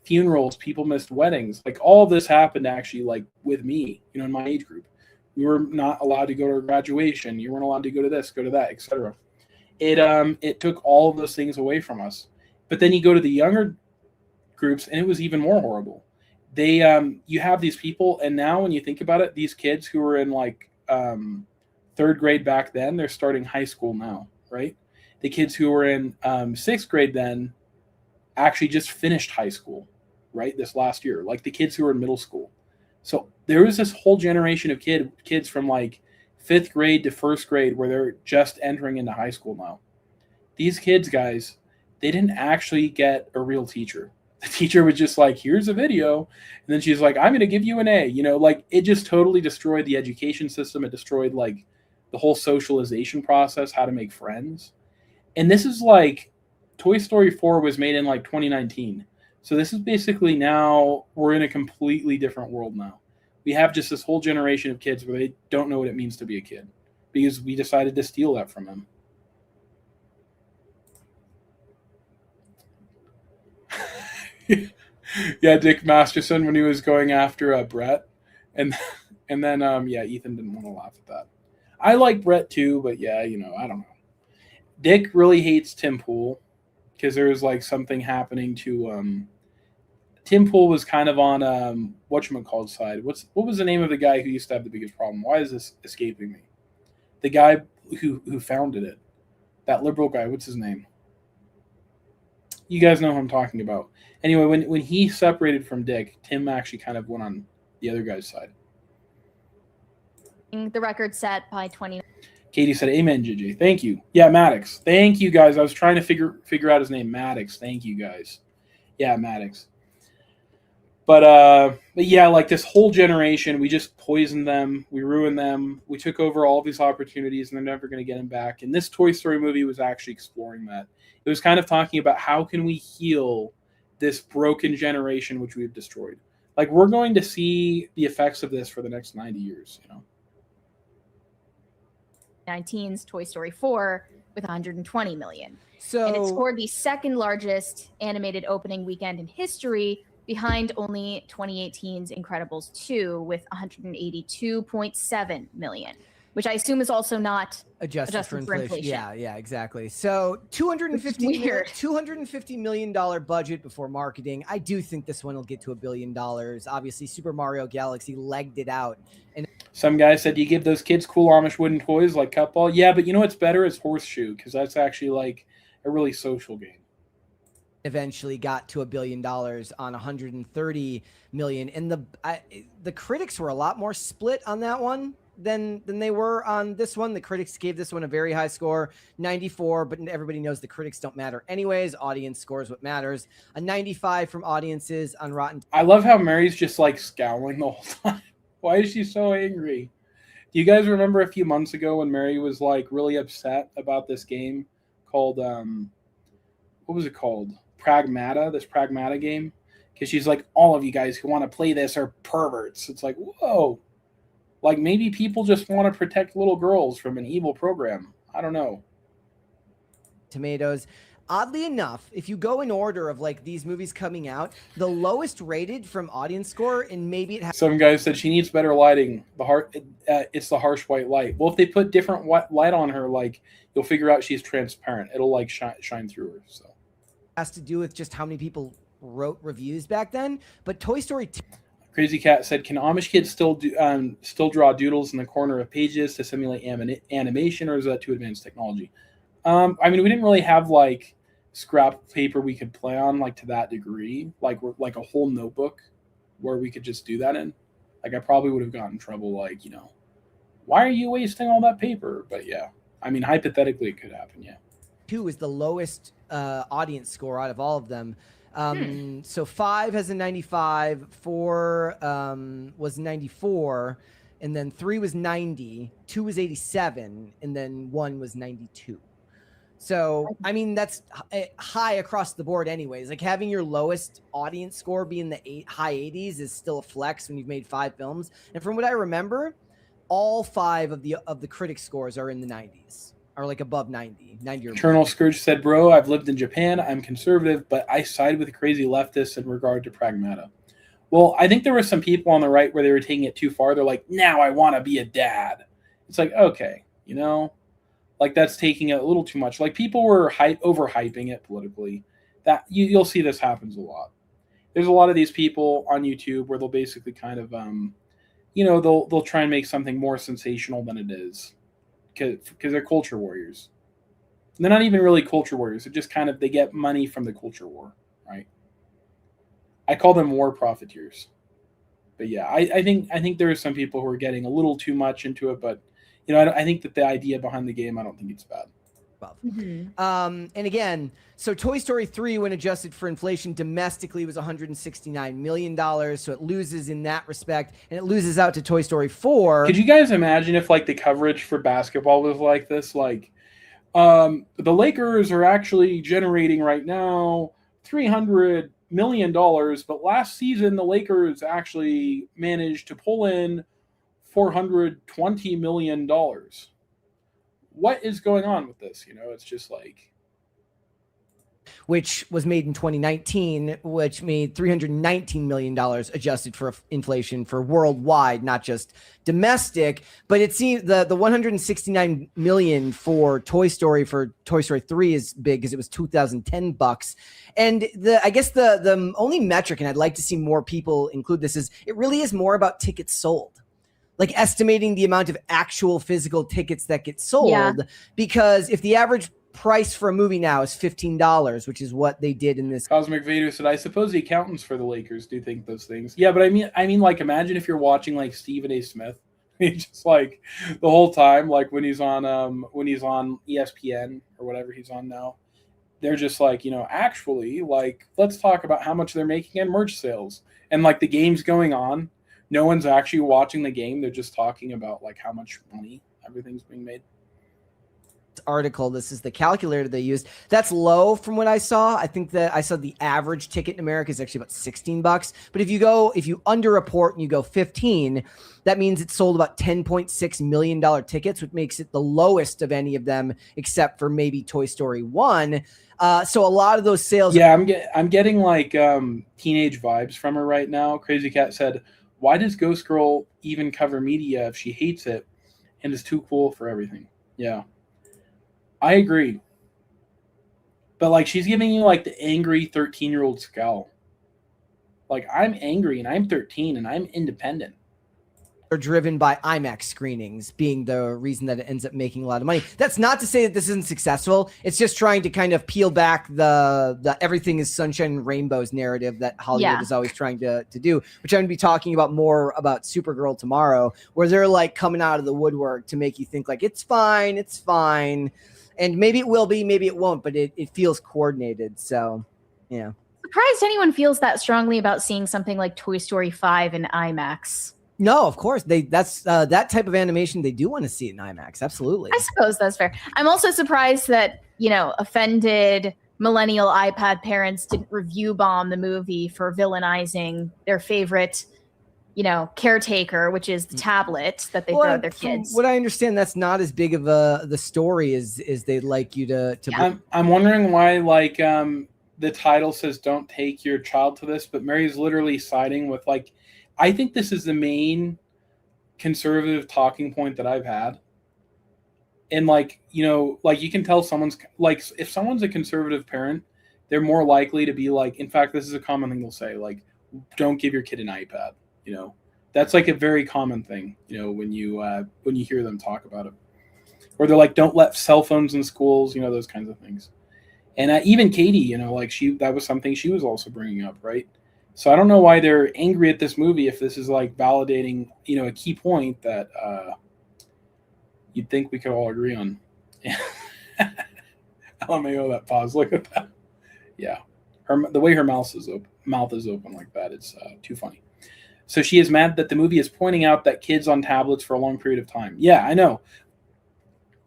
funerals, people missed weddings. Like, all of this happened actually, like, with me, in my age group. We were not allowed to go to graduation. You weren't allowed to go to this, go to that, etc. It took all of those things away from us. But then you go to the younger groups, and it was even more horrible. You have these people, and now when you think about it, these kids who were in like third grade back then, they're starting high school now, right? The kids who were in sixth grade then actually just finished high school, right? This last year, like the kids who were in middle school. So there is this whole generation of kids from like fifth grade to first grade where they're just entering into high school now. These kids, guys, they didn't actually get a real teacher. The teacher was just like, here's a video. And then she's like, I'm going to give you an A. Like, it just totally destroyed the education system. It destroyed like the whole socialization process, how to make friends. And this is like, Toy Story 4 was made in like 2019. So this is basically, now we're in a completely different world now. We have just this whole generation of kids where they don't know what it means to be a kid because we decided to steal that from them. Yeah, Dick Masterson, when he was going after Brett, and then Ethan didn't want to laugh at that. I like Brett too, but yeah, I don't know. Dick really hates Tim Pool because there was like something happening to Tim Pool was kind of on whatchamacallit side. What was the name of the guy who used to have the biggest problem? Why is this escaping me? The guy who founded it, that liberal guy. What's his name? You guys know who I'm talking about. Anyway, when he separated from Dick, Tim actually kind of went on the other guy's side. The record set by 20. Katie said, "Amen, Gigi." Thank you. Yeah, Maddox. Thank you, guys. I was trying to figure out his name. Maddox. Thank you, guys. Yeah, Maddox. But yeah, like this whole generation, we just poisoned them. We ruined them. We took over all these opportunities, and they're never going to get them back. And this Toy Story movie was actually exploring that. It was kind of talking about how can we heal this broken generation which we've destroyed. Like, we're going to see the effects of this for the next 90 years, 19's Toy Story 4 with 120 million. So, and it scored the second largest animated opening weekend in history, behind only 2018's Incredibles 2 with 182.7 million, which I assume is also not adjusted for inflation. Yeah, exactly. So $250 million budget before marketing. I do think this one will get to $1 billion. Obviously, Super Mario Galaxy legged it out. And some guy said, "Do you give those kids cool Amish wooden toys like Cutball?" Yeah, but you know what's better is Horseshoe, because that's actually like a really social game. Eventually got to $1 billion on 130 million, and the critics were a lot more split on that one than they were on this one. The critics gave this one a very high score, 94, but everybody knows the critics don't matter anyways. Audience scores what matters. A 95 from audiences on Rotten. I love how Mary's just like scowling the whole time. Why is she so angry? Do you guys remember a few months ago when Mary was like really upset about this game called what was it called? Pragmata game, because she's like, all of you guys who want to play this are perverts. It's like, whoa, like maybe people just want to protect little girls from an evil program. I don't know. Tomatoes. Oddly enough, if you go in order of like these movies coming out, the lowest rated from audience score, and maybe it has Some guy said she needs better lighting. It's the harsh white light. Well, if they put different light on her, like you'll figure out she's transparent. It'll like shine through her. So has to do with just how many people wrote reviews back then. But Toy Story 2. Crazy Cat said, "Can Amish kids still draw doodles in the corner of pages to simulate animation, or is that too advanced technology?" I mean, we didn't really have like scrap paper we could play on like to that degree, like a whole notebook where we could just do that in. Like I probably would have gotten in trouble, like, you know, why are you wasting all that paper? But yeah, I mean, hypothetically it could happen. Yeah. 2 is the lowest audience score out of all of them. So 5 has a 95, 4 was 94, and then 3 was 90, 2 was 87, and then 1 was 92. So, I mean, that's high across the board anyways. Like having your lowest audience score be in the high 80s is still a flex when you've made 5 films. And from what I remember, all 5 of the critic scores are in the 90s, are like above 90 or Eternal Scourge said, "Bro, I've lived in Japan. I'm conservative, but I side with crazy leftists in regard to Pragmata." Well, I think there were some people on the right where they were taking it too far. They're like, now I want to be a dad. It's like, okay, you know, like that's taking it a little too much. Like people were overhyping it politically. That you'll see this happens a lot. There's a lot of these people on YouTube where they'll basically kind of, you know, they'll try and make something more sensational than it is, because they're culture warriors. And they're not even really culture warriors. They're just kind of, they get money from the culture war, right? I call them war profiteers. But yeah, I think there are some people who are getting a little too much into it, but you know, I think that the idea behind the game, I don't think it's bad. And again, so Toy Story 3, when adjusted for inflation domestically, was $169 million. So it loses in that respect, and it loses out to Toy Story 4. Could you guys imagine if like the coverage for basketball was like this? Like, the Lakers are actually generating right now $300 million, but last season the Lakers actually managed to pull in $420 million. What is going on with this? You know, it's just like, which was made in 2019, which made $319 million adjusted for inflation for worldwide, not just domestic. But it seems the $169 million for Toy Story 3 is big because it was 2010 bucks. And I guess the only metric, and I'd like to see more people include this, is it really is more about tickets sold. Like estimating the amount of actual physical tickets that get sold, because if the average price for a movie now is $15, which is what they did in this. Cosmic Vader said, "I suppose the accountants for the Lakers do think those things." Yeah, but I mean, like, imagine if you're watching like Stephen A. Smith, he's just like the whole time, like when he's on ESPN or whatever he's on now, they're just like, you know, actually, like, let's talk about how much they're making in merch sales, and like the game's going on. No one's actually watching the game. They're just talking about like how much money everything's being made. Article, this is the calculator they used. That's low from what I saw. I think that I saw the average ticket in America is actually about $16. But if you underreport and you go 15, that means it sold about $10.6 million tickets, which makes it the lowest of any of them, except for maybe Toy Story 1. So a lot of those sales. Yeah, I'm getting like teenage vibes from her right now. Crazy Cat said, "Why does Ghost Girl even cover media if she hates it and is too cool for everything?" Yeah, I agree. But like, she's giving you like the angry 13-year-old scowl. Like, I'm angry and I'm 13 and I'm independent. Are driven by IMAX screenings being the reason that it ends up making a lot of money. That's not to say that this isn't successful. It's just trying to kind of peel back the everything is sunshine and rainbows narrative that Hollywood is always trying to do, which I'm going to be talking about more about Supergirl tomorrow, where they're like coming out of the woodwork to make you think like, it's fine. And maybe it will be, maybe it won't, but it feels coordinated. So, yeah. Surprised anyone feels that strongly about seeing something like Toy Story 5 in IMAX. No, of course. That's that type of animation they do want to see in IMAX. Absolutely. I suppose that's fair. I'm also surprised that, you know, offended millennial iPad parents didn't review bomb the movie for villainizing their favorite, caretaker, which is the tablet that they throw at their kids. What I understand, that's not as big of the story as they'd like you to. I'm wondering why, like, the title says "Don't take your child to this," but Mary's literally siding with, like, I think this is the main conservative talking point that I've had. And, like, like, you can tell someone's, like, if someone's a conservative parent, they're more likely to be like, in fact, this is a common thing they'll say, like, don't give your kid an iPad. That's like a very common thing, when you hear them talk about it. Or they're like, don't let cell phones in schools, those kinds of things. And even Katie, like, that was something she was also bringing up, right? So I don't know why they're angry at this movie if this is, like, validating, a key point that you'd think we could all agree on. LMAO, that pause. Look at that. Yeah. The way her mouth is open like that, it's too funny. So she is mad that the movie is pointing out that kids on tablets for a long period of time. Yeah, I know.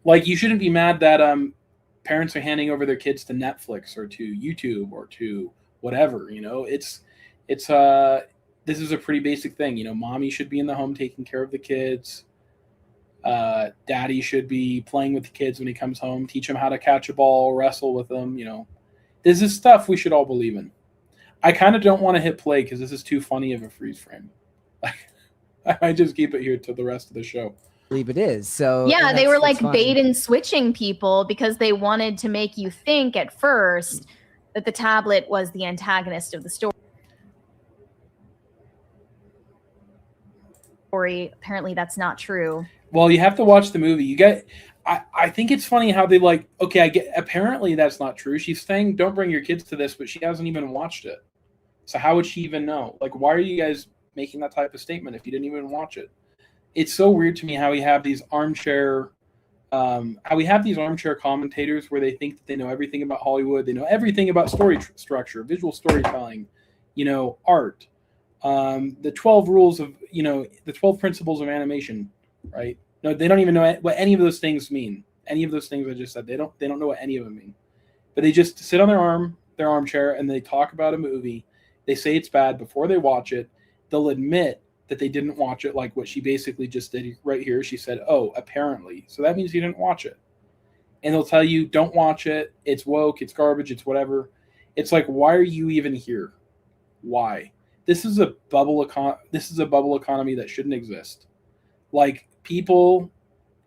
Like, you shouldn't be mad that parents are handing over their kids to Netflix or to YouTube or to whatever. This is a pretty basic thing. Mommy should be in the home taking care of the kids. Daddy should be playing with the kids when he comes home, teach them how to catch a ball, wrestle with them. This is stuff we should all believe in. I kind of don't want to hit play because this is too funny of a freeze frame. I might just keep it here to the rest of the show. I believe it is. So yeah, they were like bait and switching people because they wanted to make you think at first that the tablet was the antagonist of the story. Apparently that's not true. Well, you have to watch the movie. I think it's funny how they, like, okay, apparently that's not true. She's saying don't bring your kids to this, but she hasn't even watched it. So how would she even know? Like, why are you guys making that type of statement if you didn't even watch it? It's so weird to me how we have these armchair commentators where they think that they know everything about Hollywood. They know everything about story structure, visual storytelling, art, the 12 rules of, the 12 principles of animation, right? No, they don't even know what any of those things mean. Any of those things I just said, they don't know what any of them mean. But they just sit on their armchair and they talk about a movie. They say it's bad before they watch it. They'll admit that they didn't watch it, like what she basically just did right here. She said, "Oh, apparently." So that means you didn't watch it. And they'll tell you, "Don't watch it. It's woke, it's garbage, it's whatever." It's like, why are you even here? Why? This is a bubble economy that shouldn't exist. Like, people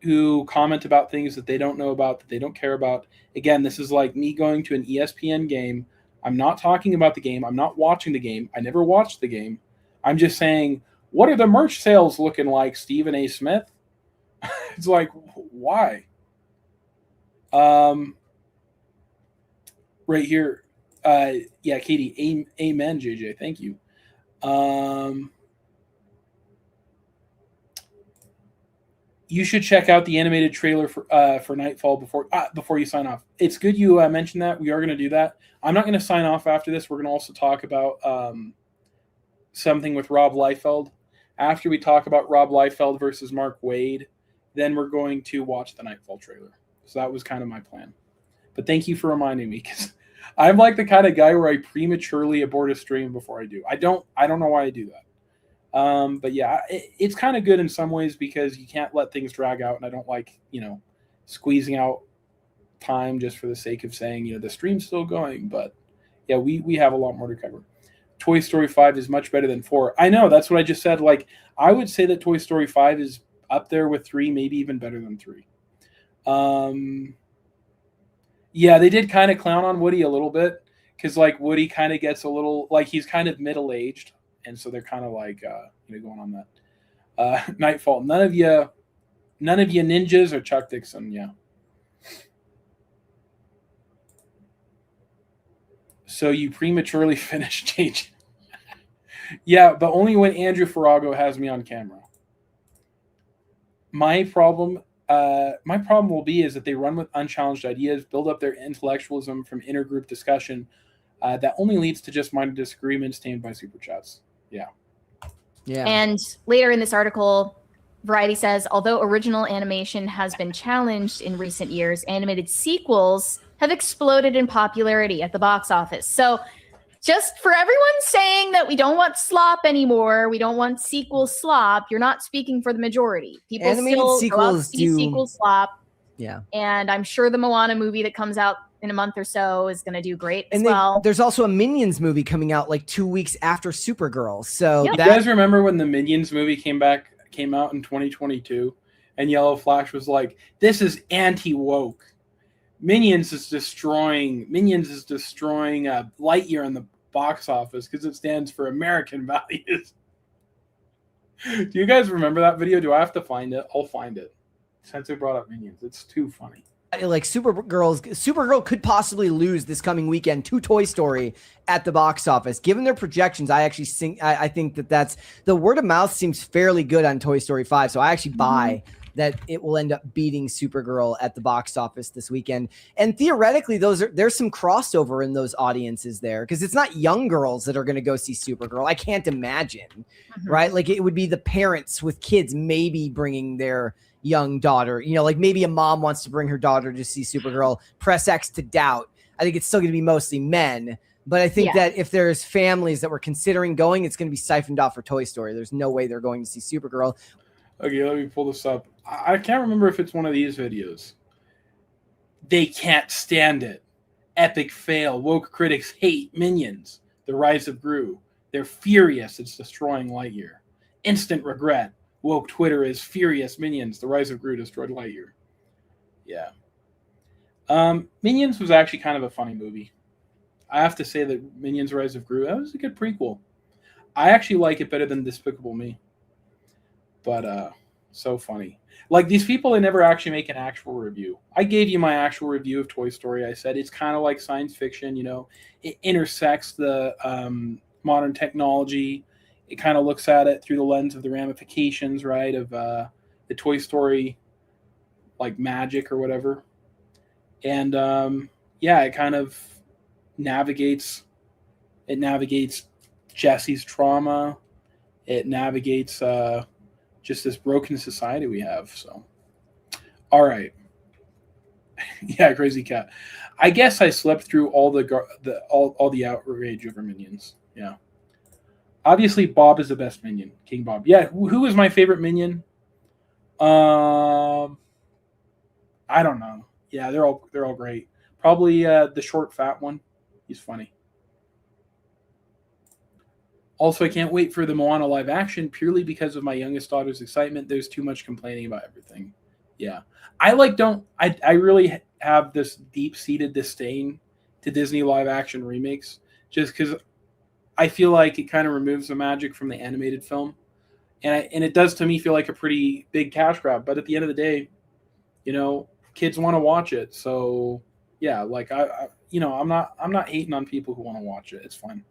who comment about things that they don't know about, that they don't care about. Again, this is like me going to an ESPN game. I'm not talking about the game. I'm not watching the game. I never watched the game. I'm just saying, what are the merch sales looking like, Stephen A. Smith? It's like, why? Right here. Yeah, Katie. Amen, JJ. Thank you. You should check out the animated trailer for Nightfall before you sign off. It's good you mentioned that. We are going to do that. I'm not going to sign off after this. We're going to also talk about something with Rob Liefeld. After we talk about Rob Liefeld versus Mark Waid, then we're going to watch the Nightfall trailer. So that was kind of my plan. But thank you for reminding me, because I'm like the kind of guy where I prematurely abort a stream before I do. I don't know why I do that. But yeah, it's kind of good in some ways because you can't let things drag out, and I don't like, squeezing out time just for the sake of saying, the stream's still going. But yeah, we have a lot more to cover. Toy Story 5 is much better than 4. I know, that's what I just said. Like, I would say that Toy Story 5 is up there with 3, maybe even better than 3. Yeah, they did kind of clown on Woody a little bit, because, like, Woody kind of gets a little, like, he's kind of middle-aged. And so they're kind of like, going on that. Nightfall. None of you ninjas or Chuck Dixon. Yeah. So you prematurely finished JJ. Yeah, but only when Andrew Farago has me on camera. My problem will be is that they run with unchallenged ideas, build up their intellectualism from intergroup discussion. That only leads to just minor disagreements tamed by super chats. Yeah. And later in this article, Variety says, although original animation has been challenged in recent years, animated sequels have exploded in popularity at the box office. So just for everyone saying that we don't want slop anymore, we don't want sequel slop, you're not speaking for the majority. People Animated still go out to sequels see do- sequel slop. Yeah. And I'm sure the Moana movie that comes out in a month or so is going to do great as And well. there's also a Minions movie coming out like 2 weeks after Supergirl. So You guys remember when the Minions movie came out in 2022 and Yellow Flash was like, this is anti-woke. Minions is destroying Lightyear in the box office because it stands for American values. Do you guys remember that video? Do I have to find it? I'll find it. Since we brought up Minions, it's too funny. Like Supergirl could possibly lose this coming weekend to Toy Story at the box office. Given their projections, I think that's the word of mouth seems fairly good on Toy Story 5. So I actually buy that it will end up beating Supergirl at the box office this weekend. And theoretically, there's some crossover in those audiences there because it's not young girls that are going to go see Supergirl. I can't imagine, right? Like it would be the parents with kids maybe bringing their young daughter, you know, like maybe a mom wants to bring her daughter to see Supergirl. Press X to doubt. I think it's still going to be mostly men, but I think that if there's families that were considering going, it's going to be siphoned off for Toy Story. There's no way they're going to see Supergirl. Okay, let me pull this up. I can't remember if it's one of these videos. They can't stand it. Epic fail. Woke critics hate Minions. The Rise of Gru. They're furious it's destroying Lightyear. Instant regret. Woke Twitter is furious. Minions. The Rise of Gru destroyed Lightyear. Yeah. Minions was actually kind of a funny movie. I have to say that Minions Rise of Gru, that was a good prequel. I actually like it better than Despicable Me. But so funny. Like these people, they never actually make an actual review. I gave you my actual review of Toy Story. I said it's kind of like science fiction, you know. It intersects the modern technology. It kind of looks at it through the lens of the ramifications, right, of the Toy Story, like magic or whatever. And it kind of navigates. It navigates Jesse's trauma. It navigates just this broken society we have. So, all right. Yeah, Crazy Cat. I guess I slept through all the outrage over Minions. Yeah. Obviously, Bob is the best Minion. King Bob. Yeah, who is my favorite Minion? I don't know. Yeah, they're all great. Probably the short, fat one. He's funny. Also, I can't wait for the Moana live action purely because of my youngest daughter's excitement. There's too much complaining about everything. Yeah. I really have this deep-seated disdain to Disney live action remakes just because I feel like it kind of removes the magic from the animated film. And it does to me feel like a pretty big cash grab. But at the end of the day, you know, kids want to watch it. So yeah, like I'm not hating on people who want to watch it. It's fine.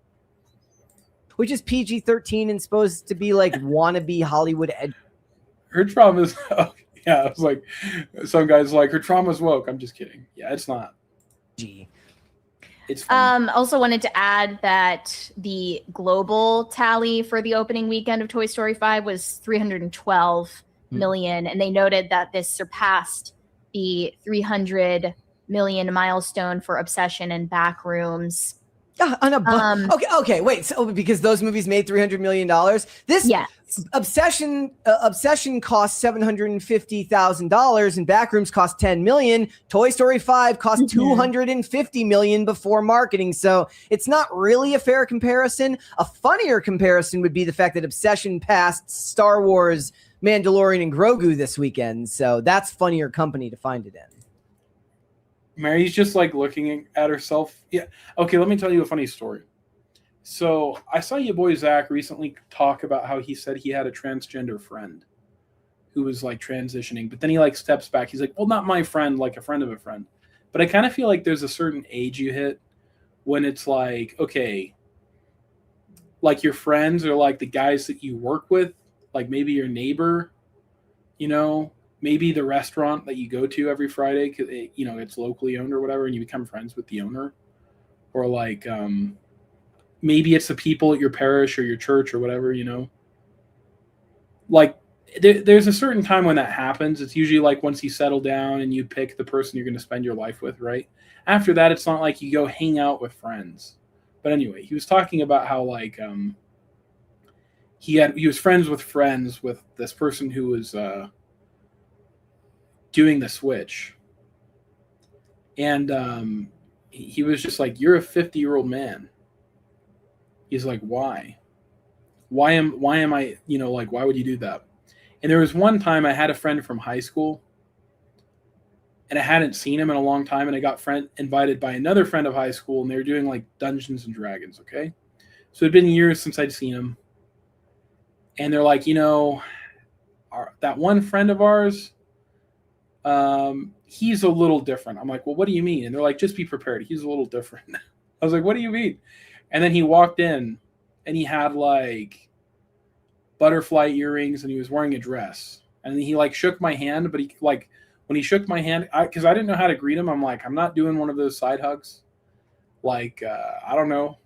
Which is PG-13 and supposed to be like wannabe Hollywood ed. Her trauma is yeah, it's like some guys like her trauma's woke. I'm just kidding. Yeah, it's not. It's fun. Also wanted to add that the global tally for the opening weekend of Toy Story 5 was 312 million, and they noted that this surpassed the 300 million milestone for Obsession and Backrooms. Okay, wait. So because those movies made $300 million, this Obsession cost $750,000 and Backrooms cost $10 million. Toy Story 5 cost $250 million before marketing. So it's not really a fair comparison. A funnier comparison would be the fact that Obsession passed Star Wars, Mandalorian, and Grogu this weekend. So that's funnier company to find it in. Mary's just like looking at herself. Yeah. Okay, let me tell you a funny story. So I saw your boy Zach recently talk about how he said he had a transgender friend who was like transitioning, but then he like steps back. He's like, well, not my friend, like a friend of a friend. But I kind of feel like there's a certain age you hit when it's like, okay, like your friends are like the guys that you work with, like maybe your neighbor, you know, maybe the restaurant that you go to every Friday, because it's locally owned or whatever, and you become friends with the owner, or like maybe it's the people at your parish or your church or whatever, you know. Like there's a certain time when that happens. It's usually like once you settle down and you pick the person you're going to spend your life with, right? After that, it's not like you go hang out with friends. But anyway, he was talking about how like he was friends with this person who was doing the switch, and he was just like, "You're a 50-year-old man." He's like, "Why? Why am I? You know, like, why would you do that?" And there was one time I had a friend from high school, and I hadn't seen him in a long time, and I got invited by another friend of high school, and they were doing like Dungeons and Dragons. Okay, so it'd been years since I'd seen him, and they're like, you know, that one friend of ours, he's a little different. I'm like, well, what do you mean? And they're like, just be prepared. He's a little different. I was like, what do you mean? And then he walked in, and he had like butterfly earrings, and he was wearing a dress. And he like shook my hand, but he like when he shook my hand, because I didn't know how to greet him. I'm like, I'm not doing one of those side hugs. Like I don't know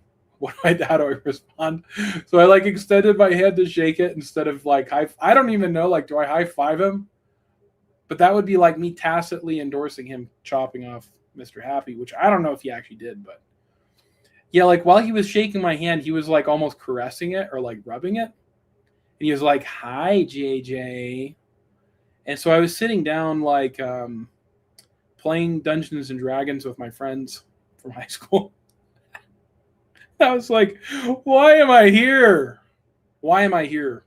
how do I respond? So I like extended my hand to shake it instead of like I don't even know, like, do I high five him? But that would be like me tacitly endorsing him chopping off Mr. Happy, which I don't know if he actually did, but yeah, like while he was shaking my hand, he was like almost caressing it or like rubbing it. And he was like, "Hi, JJ." And so I was sitting down, like, playing Dungeons and Dragons with my friends from high school. I was like, why am I here? Why am I here?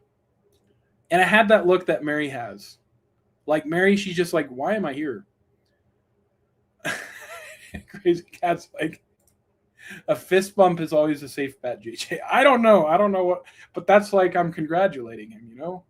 And I had that look that Mary has. Like, Mary, she's just like, why am I here? Crazy Cat's like, a fist bump is always a safe bet, JJ. I don't know what, but that's like, I'm congratulating him, you know?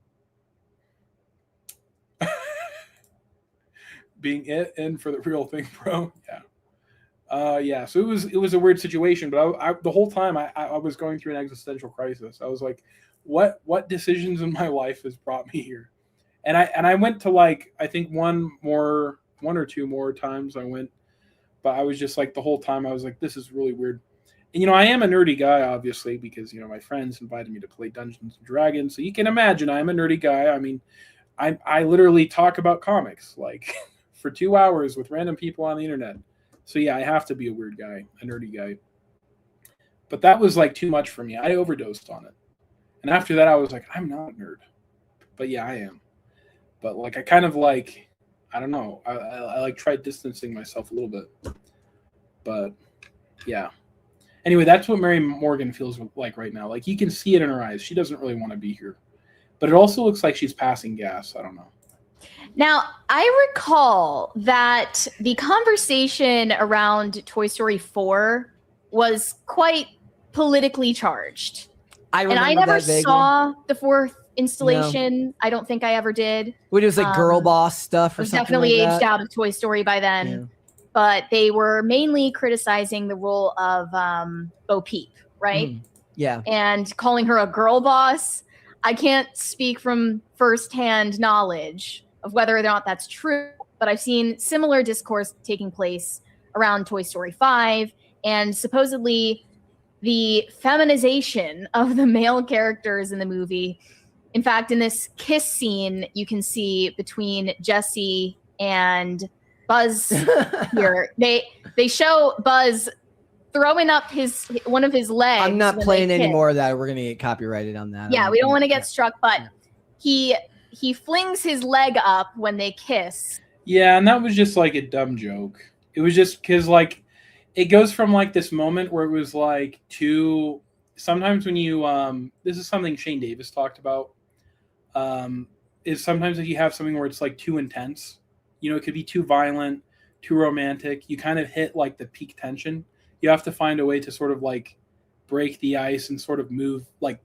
Being in for the real thing, bro. Yeah. Yeah. So it was a weird situation, but I the whole time I was going through an existential crisis. I was like, what decisions in my life has brought me here? And I went to, like, I think one or two more times I went, but I was just like, the whole time I was like, this is really weird. And, you know, I am a nerdy guy, obviously, because, you know, my friends invited me to play Dungeons and Dragons. So you can imagine I'm a nerdy guy. I mean, I literally talk about comics, like, for 2 hours with random people on the internet. So yeah, I have to be a weird guy, a nerdy guy. But that was like too much for me. I overdosed on it. And after that, I was like, I'm not a nerd. But yeah, I am. But like, I kind of like, I don't know. I like tried distancing myself a little bit. But yeah. Anyway, that's what Mary Morgan feels like right now. Like, you can see it in her eyes. She doesn't really want to be here. But it also looks like she's passing gas. I don't know. Now, I recall that the conversation around Toy Story 4 was quite politically charged. I never saw the fourth installation. No. I don't think I ever did. It was like girl boss stuff or it was something definitely like aged that. out of Toy Story by then. Yeah. But they were mainly criticizing the role of Bo Peep, right? Yeah. And calling her a girl boss. I can't speak from firsthand knowledge of whether or not that's true, but I've seen similar discourse taking place around Toy Story 5, and supposedly the feminization of the male characters in the movie. In fact, in this kiss scene, you can see between Jesse and Buzz here, they show Buzz throwing up one of his legs. I'm not playing any more of that. We're gonna get copyrighted on that. Yeah, we don't want to get struck, but he flings his leg up when they kiss. Yeah, and that was just like a dumb joke. It was just because, like, it goes from like this moment where it was like too. Sometimes when you this is something Shane Davis talked about. Is sometimes if you have something where it's like too intense, you know, it could be too violent, too romantic. You kind of hit like the peak tension. You have to find a way to sort of like break the ice and sort of move, like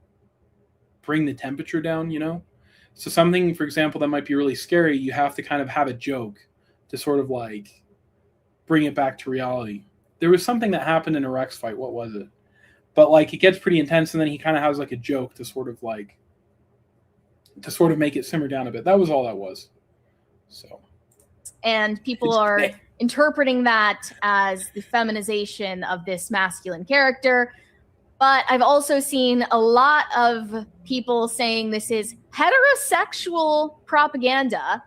bring the temperature down, you know? So something, for example, that might be really scary, you have to kind of have a joke to sort of like bring it back to reality. There was something that happened in a Rex fight. What was it? But like it gets pretty intense, and then he kind of has like a joke to sort of make it simmer down a bit. That was all that was. So. And people are interpreting that as the feminization of this masculine character. But I've also seen a lot of people saying this is heterosexual propaganda.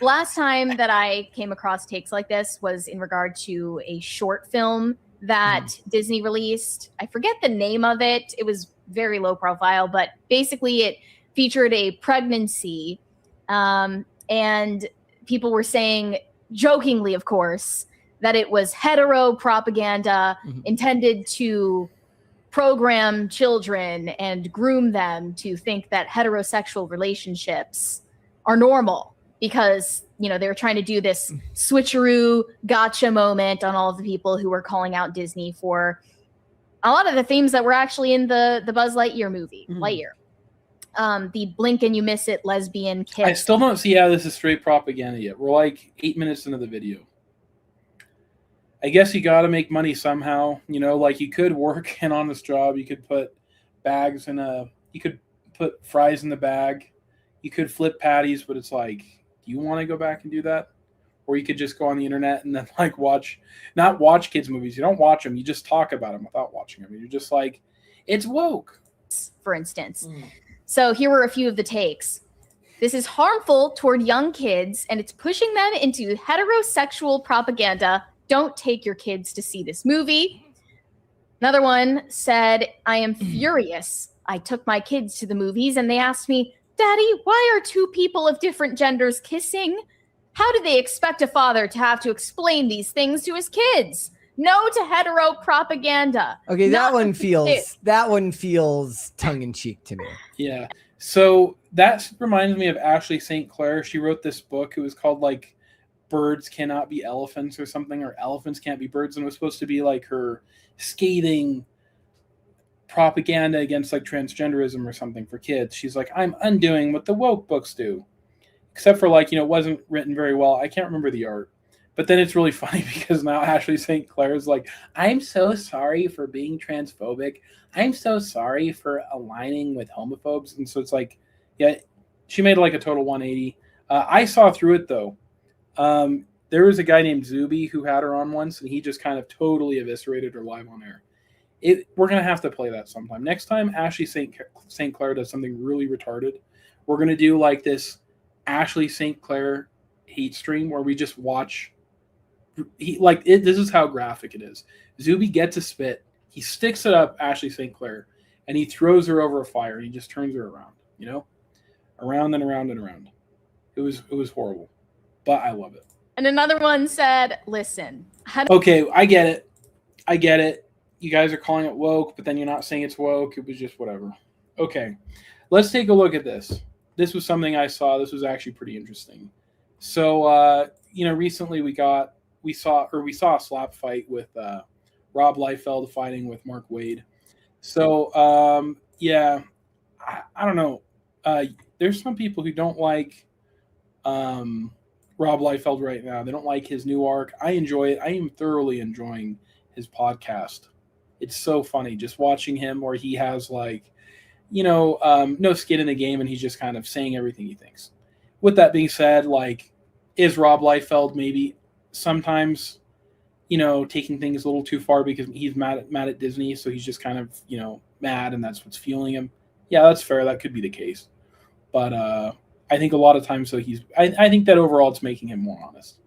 Last time that I came across takes like this was in regard to a short film that Disney released. I forget the name of it. It was very low profile, but basically it featured a pregnancy. And people were saying, jokingly, of course, that it was hetero propaganda intended to program children and groom them to think that heterosexual relationships are normal because, you know, they were trying to do this switcheroo gotcha moment on all of the people who were calling out Disney for a lot of the themes that were actually in the Buzz Lightyear movie, Lightyear. The blink and you miss it lesbian kiss. I still don't see how this is straight propaganda yet. We're like 8 minutes into the video. I guess you got to make money somehow. You know, like you could work an honest job. You could put bags in you could put fries in the bag. You could flip patties, but it's like, do you want to go back and do that? Or you could just go on the internet and then like not watch kids movies. You don't watch them. You just talk about them without watching them. You're just like, it's woke. For instance. So here were a few of the takes. This is harmful toward young kids and it's pushing them into heterosexual propaganda. Don't take your kids to see this movie. Another one said, I am furious. I took my kids to the movies and they asked me, Daddy, why are two people of different genders kissing? How do they expect a father to have to explain these things to his kids? No to hetero propaganda. Okay, that one feels tongue-in-cheek to me. Yeah. So that reminds me of Ashley St. Clair. She wrote this book. It was called like Birds Cannot Be Elephants or something, or Elephants Can't Be Birds. And it was supposed to be like her scathing propaganda against like transgenderism or something for kids. She's like, I'm undoing what the woke books do. Except for like, you know, it wasn't written very well. I can't remember the art. But then it's really funny because now Ashley St. Clair is like, I'm so sorry for being transphobic. I'm so sorry for aligning with homophobes. And so it's like, yeah, she made like a total 180. I saw through it though. There was a guy named Zuby who had her on once, and he just kind of totally eviscerated her live on air. We're going to have to play that sometime. Next time Ashley St. Clair does something really retarded, we're going to do like this Ashley St. Clair hate stream where we just watch. This is how graphic it is. Zuby gets a spit. He sticks it up Ashley St. Clair, and he throws her over a fire, and he just turns her around, you know? Around and around and around. It was horrible. But I love it. And another one said, listen. Okay, I get it. You guys are calling it woke, but then you're not saying it's woke. It was just whatever. Okay, let's take a look at this. This was something I saw. This was actually pretty interesting. So, recently we saw a slap fight with Rob Liefeld fighting with Mark Wade. So, I don't know. There's some people who don't like Rob Liefeld right now. They don't like his new arc. I enjoy it. I am thoroughly enjoying his podcast. It's so funny just watching him where he has like, no skin in the game and he's just kind of saying everything he thinks. With that being said, like, is Rob Liefeld maybe sometimes, taking things a little too far because he's mad at Disney, so he's just kind of, mad and that's what's fueling him? Yeah, that's fair. That could be the case. But I think a lot of times, I think that overall it's making him more honest,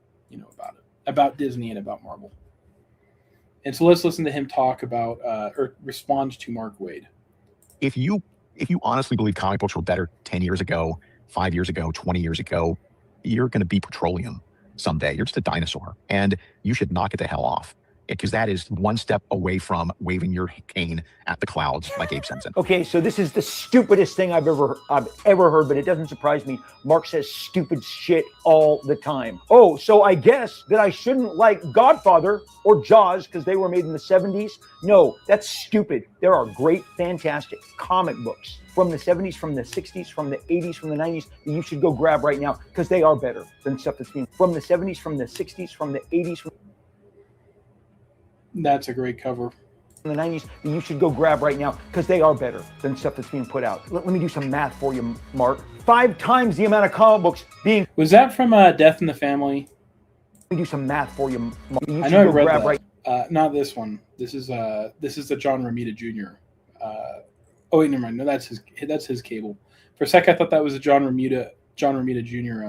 about Disney and about Marvel. And so let's listen to him talk about or respond to Mark Wade. If you honestly believe comic books were better 10 years ago, 5 years ago, 20 years ago, you're going to be petroleum someday. You're just a dinosaur, and you should knock it the hell off, because that is one step away from waving your cane at the clouds like Abe Simpson. Okay, so this is the stupidest thing I've ever heard, but it doesn't surprise me. Mark says stupid shit all the time. Oh, so I guess that I shouldn't like Godfather or Jaws because they were made in the 70s? No, that's stupid. There are great, fantastic comic books from the 70s, from the 60s, from the 80s, from the 90s that you should go grab right now because they are better than stuff that's being from the 70s, from the 60s, from the 80s. That's a great cover. In the 90s that you should go grab right now because they are better than stuff that's being put out. Let me do some math for you, Mark. 5 times the amount of comic books being... Was that from Death in the Family? Let me do some math for you, Mark. I know I read that. Not this one. This is the John Romita Jr. Oh wait, never mind. No, that's his Cable. For a sec, I thought that was a John Romita Jr.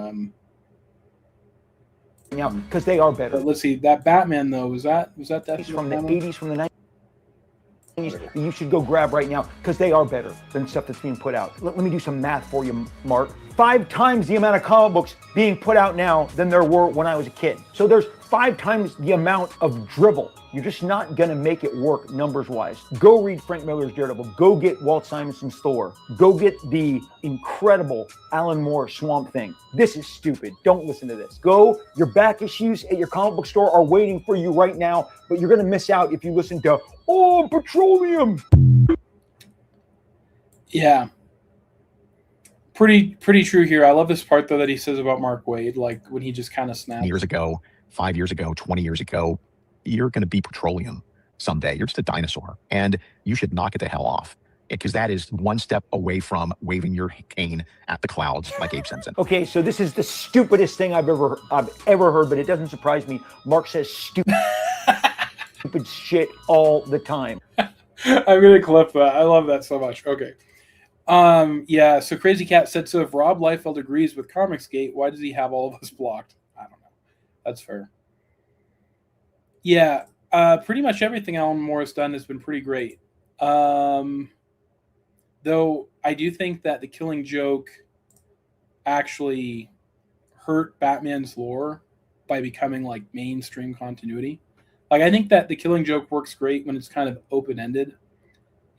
Now, because they are better. But let's see, that Batman though, was that Death from the 80s, from the 90s? You should go grab right now because they are better than stuff that's being put out. Let me do some math for you, Mark. 5 times the amount of comic books being put out now than there were when I was a kid. So there's 5 times the amount of dribble. You're just not going to make it work numbers-wise. Go read Frank Miller's Daredevil. Go get Walt Simonson's Thor. Go get the incredible Alan Moore Swamp Thing. This is stupid. Don't listen to this. Go. Your back issues at your comic book store are waiting for you right now, but you're going to miss out if you listen to, oh, petroleum. Yeah. Pretty true here. I love this part, though, that he says about Mark Waid, like when he just kind of snaps. Years ago, 5 years ago, 20 years ago, you're going to be petroleum someday. You're just a dinosaur. And you should knock it the hell off, because that is one step away from waving your cane at the clouds like Abe Simpson. Okay, so this is the stupidest thing I've ever heard, but it doesn't surprise me. Mark says stupid shit all the time. I'm going to clip that. I love that so much. Okay. Yeah, so Crazy Cat said, so if Rob Liefeld agrees with Comicsgate, why does he have all of us blocked? I don't know. That's fair. Yeah, pretty much everything Alan Moore has done has been pretty great. Though I do think that the Killing Joke actually hurt Batman's lore by becoming like mainstream continuity. Like, I think that the Killing Joke works great when it's kind of open-ended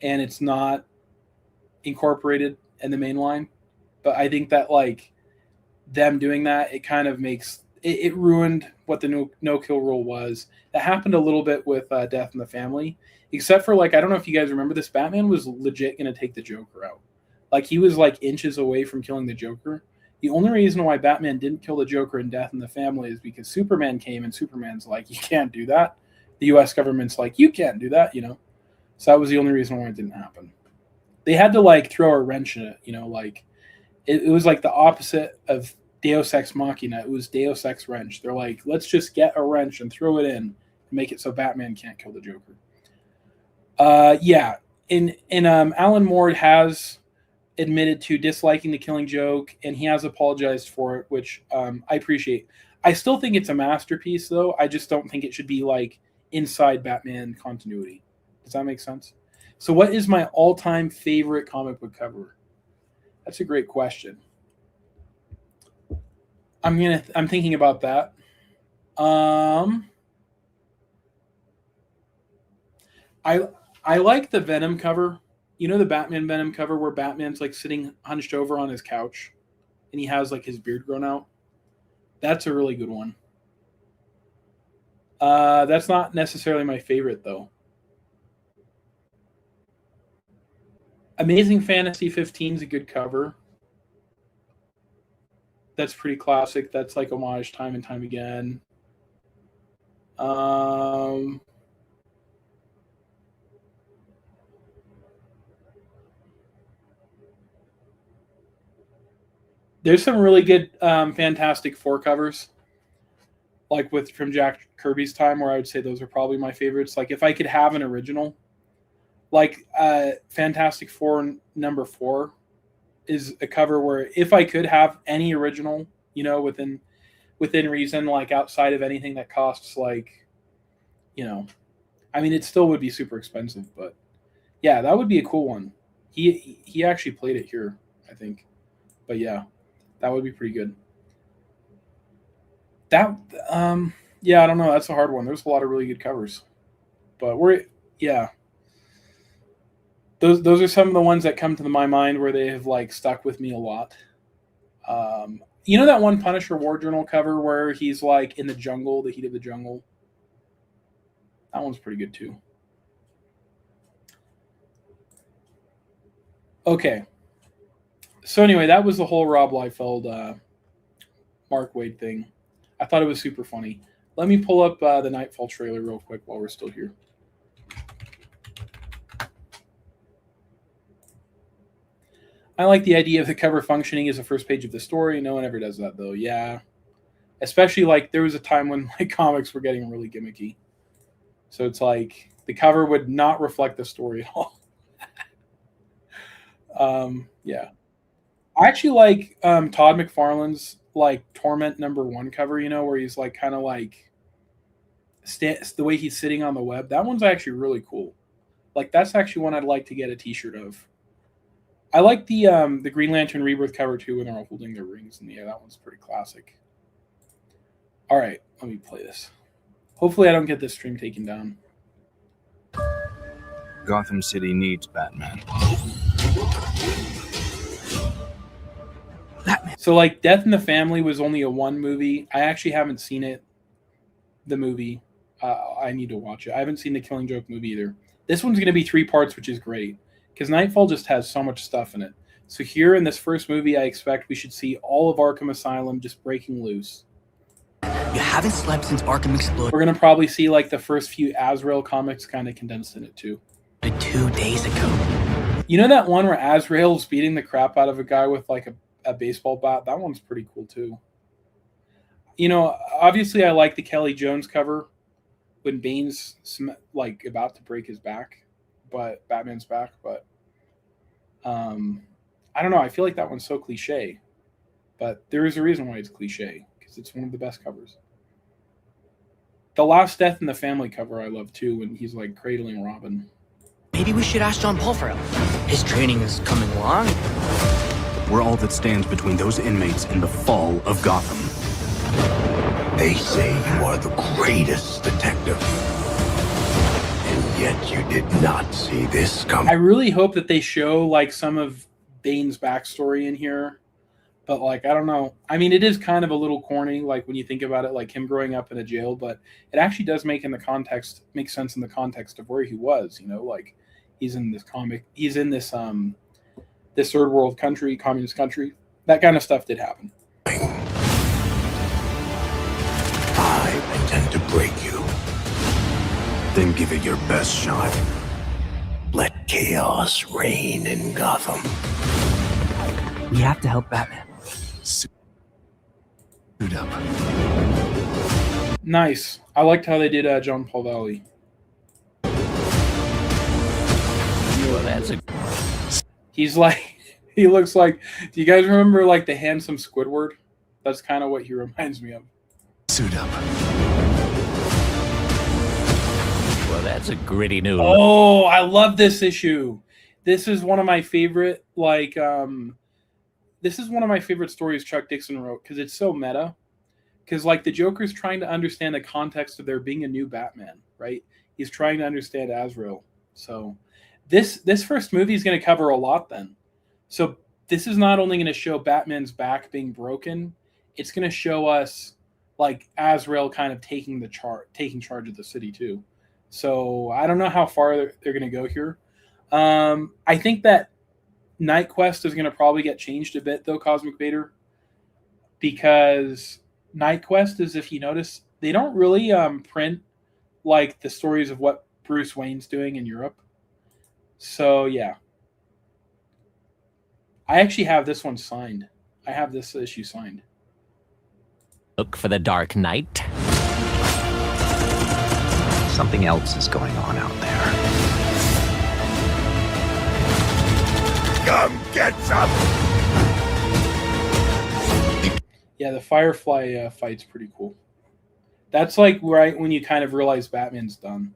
and it's not incorporated in the main line. But I think that like them doing that, it kind of makes it ruined what the no kill rule was. That happened a little bit with Death in the Family, except for like, I don't know if you guys remember this, Batman was legit going to take the Joker out. Like, he was like inches away from killing the Joker. The only reason why Batman didn't kill the Joker in Death in the Family is because Superman came and Superman's like, you can't do that. The US government's like, you can't do that, you know? So that was the only reason why it didn't happen. They had to like throw a wrench in it, you know, like it was like the opposite of Deus Ex Machina. It was Deus Ex Wrench. They're like, let's just get a wrench and throw it in and make it so Batman can't kill the Joker. Yeah. Alan Moore has admitted to disliking the Killing Joke, and he has apologized for it, which I appreciate. I still think it's a masterpiece, though. I just don't think it should be like inside Batman continuity. Does that make sense? So what is my all-time favorite comic book cover? That's a great question. I'm thinking about that. I like the Venom cover. You know, the Batman Venom cover where Batman's like sitting hunched over on his couch and he has like his beard grown out. That's a really good one. That's not necessarily my favorite though. Amazing Fantasy 15 is a good cover. That's pretty classic. That's like homage time and time again. There's some really good Fantastic Four covers, like from Jack Kirby's time, where I would say those are probably my favorites. Like, if I could have an original, like Fantastic Four #4 is a cover where if I could have any original, you know, within reason, like outside of anything that costs like, you know, I mean, it still would be super expensive, but yeah, that would be a cool one. He actually played it here, I think, but yeah, that would be pretty good. That yeah, I don't know. That's a hard one. There's a lot of really good covers, but Those are some of the ones that come to my mind where they have like stuck with me a lot. You know that one Punisher War Journal cover where he's like in the jungle, the heat of the jungle? That one's pretty good too. Okay. So anyway, that was the whole Rob Liefeld, Mark Waid thing. I thought it was super funny. Let me pull up the Nightfall trailer real quick while we're still here. I like the idea of the cover functioning as the first page of the story. No one ever does that, though. Yeah. Especially, like, there was a time when like comics were getting really gimmicky. So it's like the cover would not reflect the story at all. Yeah. I actually like Todd McFarlane's like Torment #1 cover, where he's like kind of like the way he's sitting on the web. That one's actually really cool. Like that's actually one I'd like to get a T-shirt of. I like the Green Lantern Rebirth cover too when they're all holding their rings, and yeah, that one's pretty classic. All right, let me play this. Hopefully, I don't get this stream taken down. Gotham City needs Batman. So, like, Death in the Family was only a 1 movie. I actually haven't seen it, the movie. I need to watch it. I haven't seen the Killing Joke movie either. This one's going to be 3 parts, which is great, because Nightfall just has so much stuff in it. So here in this first movie, I expect we should see all of Arkham Asylum just breaking loose. You haven't slept since Arkham exploded. We're going to probably see, like, the first few Azrael comics kind of condensed in it, too. 2 days ago. You know that one where Azrael's beating the crap out of a guy with, like, a baseball bat? That one's pretty cool, too. Obviously, I like the Kelly Jones cover when Bane's, like, about to break his back, but Batman's back, but I don't know. I feel like that one's so cliche, but there is a reason why it's cliche, because it's one of the best covers. The last Death in the Family cover I love, too, when he's, like, cradling Robin. Maybe we should ask John Paul for help. His training is coming along. We're all that stands between those inmates and the fall of Gotham. They say you are the greatest detective. And yet you did not see this coming. I really hope that they show, like, some of Bane's backstory in here. But, like, I don't know. I mean, it is kind of a little corny, like, when you think about it, like him growing up in a jail. But it actually does make sense in the context of where he was, like, he's in this comic. He's in this this third world country, communist country. That kind of stuff did happen. I intend to break you. Then give it your best shot. Let chaos reign in Gotham. We have to help Batman. Suit up. Nice. I liked how they did John Paul Valley. Well, that's a... He's like, he looks like, do you guys remember like the handsome Squidward? That's kind of what he reminds me of. Suit up. Well, that's a gritty noodle. Oh, I love this issue. This is one of my favorite, this is one of my favorite stories Chuck Dixon wrote because it's so meta. Because, like, the Joker's trying to understand the context of there being a new Batman, right? He's trying to understand Azrael. So this first movie is going to cover a lot then. So this is not only going to show Batman's back being broken, it's going to show us, like, Azrael kind of taking charge of the city, too. So I don't know how far they're going to go here. I think that Night Quest is going to probably get changed a bit, though, Cosmic Vader, because Night Quest is, if you notice, they don't really print like the stories of what Bruce Wayne's doing in Europe. So yeah, I actually have this one signed. I have this issue signed. Look for the Dark Knight. Something else is going on out there. Come get some! Yeah, the Firefly fight's pretty cool. That's like right when you kind of realize Batman's done.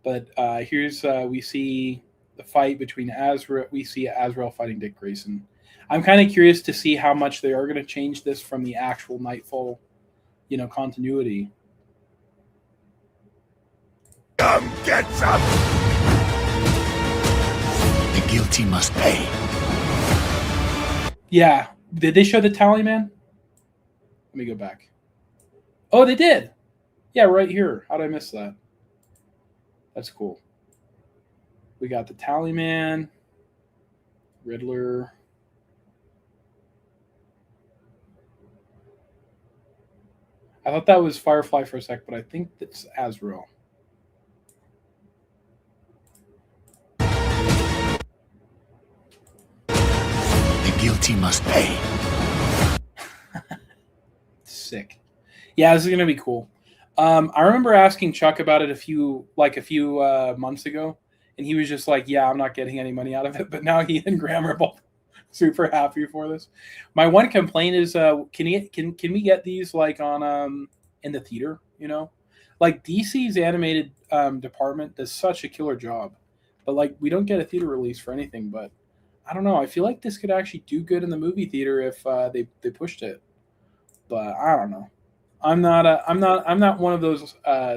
But here's we see the fight between Azrael. We see Azrael fighting Dick Grayson. I'm kind of curious to see how much they are going to change this from the actual Nightfall, continuity. Come get some! The guilty must pay. Yeah. Did they show the tally, man? Let me go back. Oh, they did. Yeah, right here. How did I miss that? That's cool. We got the tally man, Riddler. I thought that was Firefly for a sec, but I think that's Azrael. Guilty must pay. Sick. Yeah, this is gonna be cool. I remember asking Chuck about it a few months ago, and he was just like, "Yeah, I'm not getting any money out of it." But now he and Graham are both super happy for this. My one complaint is, can we get these like on in the theater? You know, like DC's animated department does such a killer job, but like we don't get a theater release for anything. But I don't know. I feel like this could actually do good in the movie theater if they pushed it. But I don't know. I'm not one of those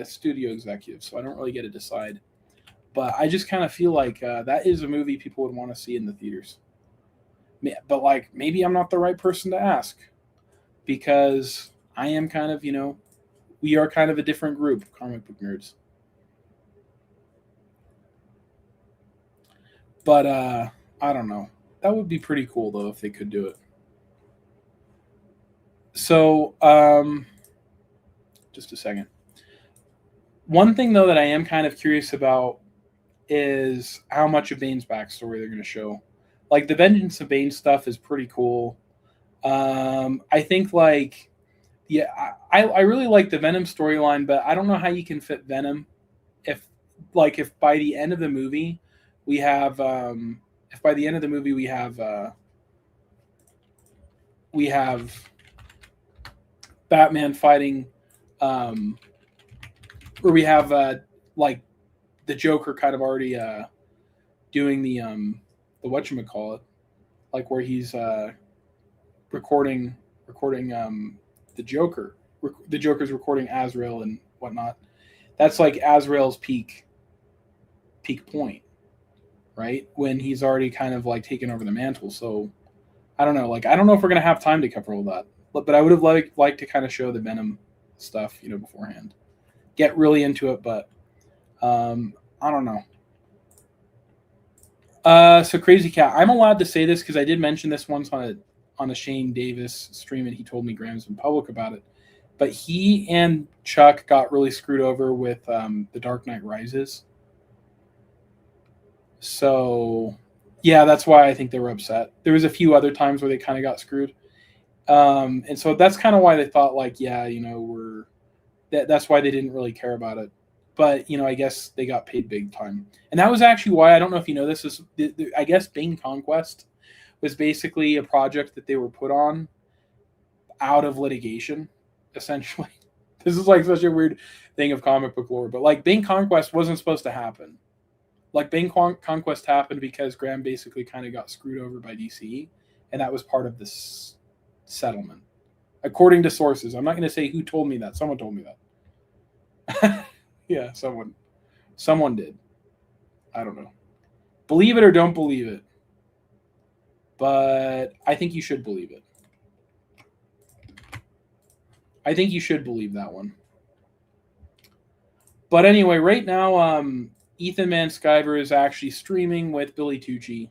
studio executives, so I don't really get to decide. But I just kind of feel like that is a movie people would want to see in the theaters. But like maybe I'm not the right person to ask, because I am kind of, we are kind of a different group of comic book nerds. But I don't know. That would be pretty cool though if they could do it. So just a second. One thing though that I am kind of curious about is how much of Bane's backstory they're going to show. Like the Vengeance of Bane stuff is pretty cool. I think like, yeah, I really like the Venom storyline, but I don't know how you can fit Venom if by the end of the movie we have we have Batman fighting, or we have like the Joker kind of already doing the whatchamacallit, like where he's recording the Joker. The Joker's recording Azrael and whatnot. That's like Azrael's peak point, right? When he's already kind of like taken over the mantle. So I don't know. Like I don't know if we're gonna have time to cover all that. But I would have liked to kind of show the Venom stuff, beforehand. Get really into it, but I don't know. So Crazy Cat, I'm allowed to say this because I did mention this once on a Shane Davis stream, and he told me Graham's in public about it. But he and Chuck got really screwed over with The Dark Knight Rises. So yeah, that's why I think they were upset. There was a few other times where they kind of got screwed. And so that's kind of why they thought like, yeah, that's why they didn't really care about it. But, I guess they got paid big time. And that was actually why, I don't know if you know this, is I guess Bane Conquest was basically a project that they were put on out of litigation, essentially. This is like such a weird thing of comic book lore. But like Bane Conquest wasn't supposed to happen. Like Bane Conquest happened because Graham basically kind of got screwed over by DC. And that was part of this settlement, according to sources. I'm not going to say who told me that. Someone told me that. Yeah, someone did. I don't know. Believe it or don't believe it, but I think you should believe it. I think you should believe that one. But anyway, right now, Ethan Van Sciver is actually streaming with Billy Tucci.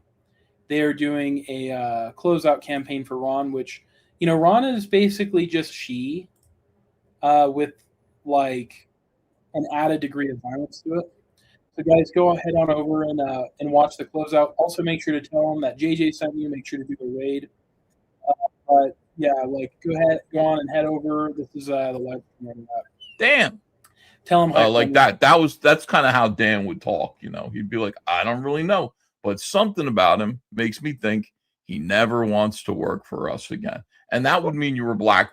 They are doing a closeout campaign for Ron, which, Ron is basically just she, with like an added degree of violence to it. So guys, go ahead on over and watch the closeout. Also, make sure to tell them that JJ sent you. Make sure to do the raid. But yeah, like go on and head over. This is the live stream. Damn. Tell him how like that. That's kind of how Dan would talk. He'd be like, I don't really know, but something about him makes me think he never wants to work for us again. And that would mean you were black.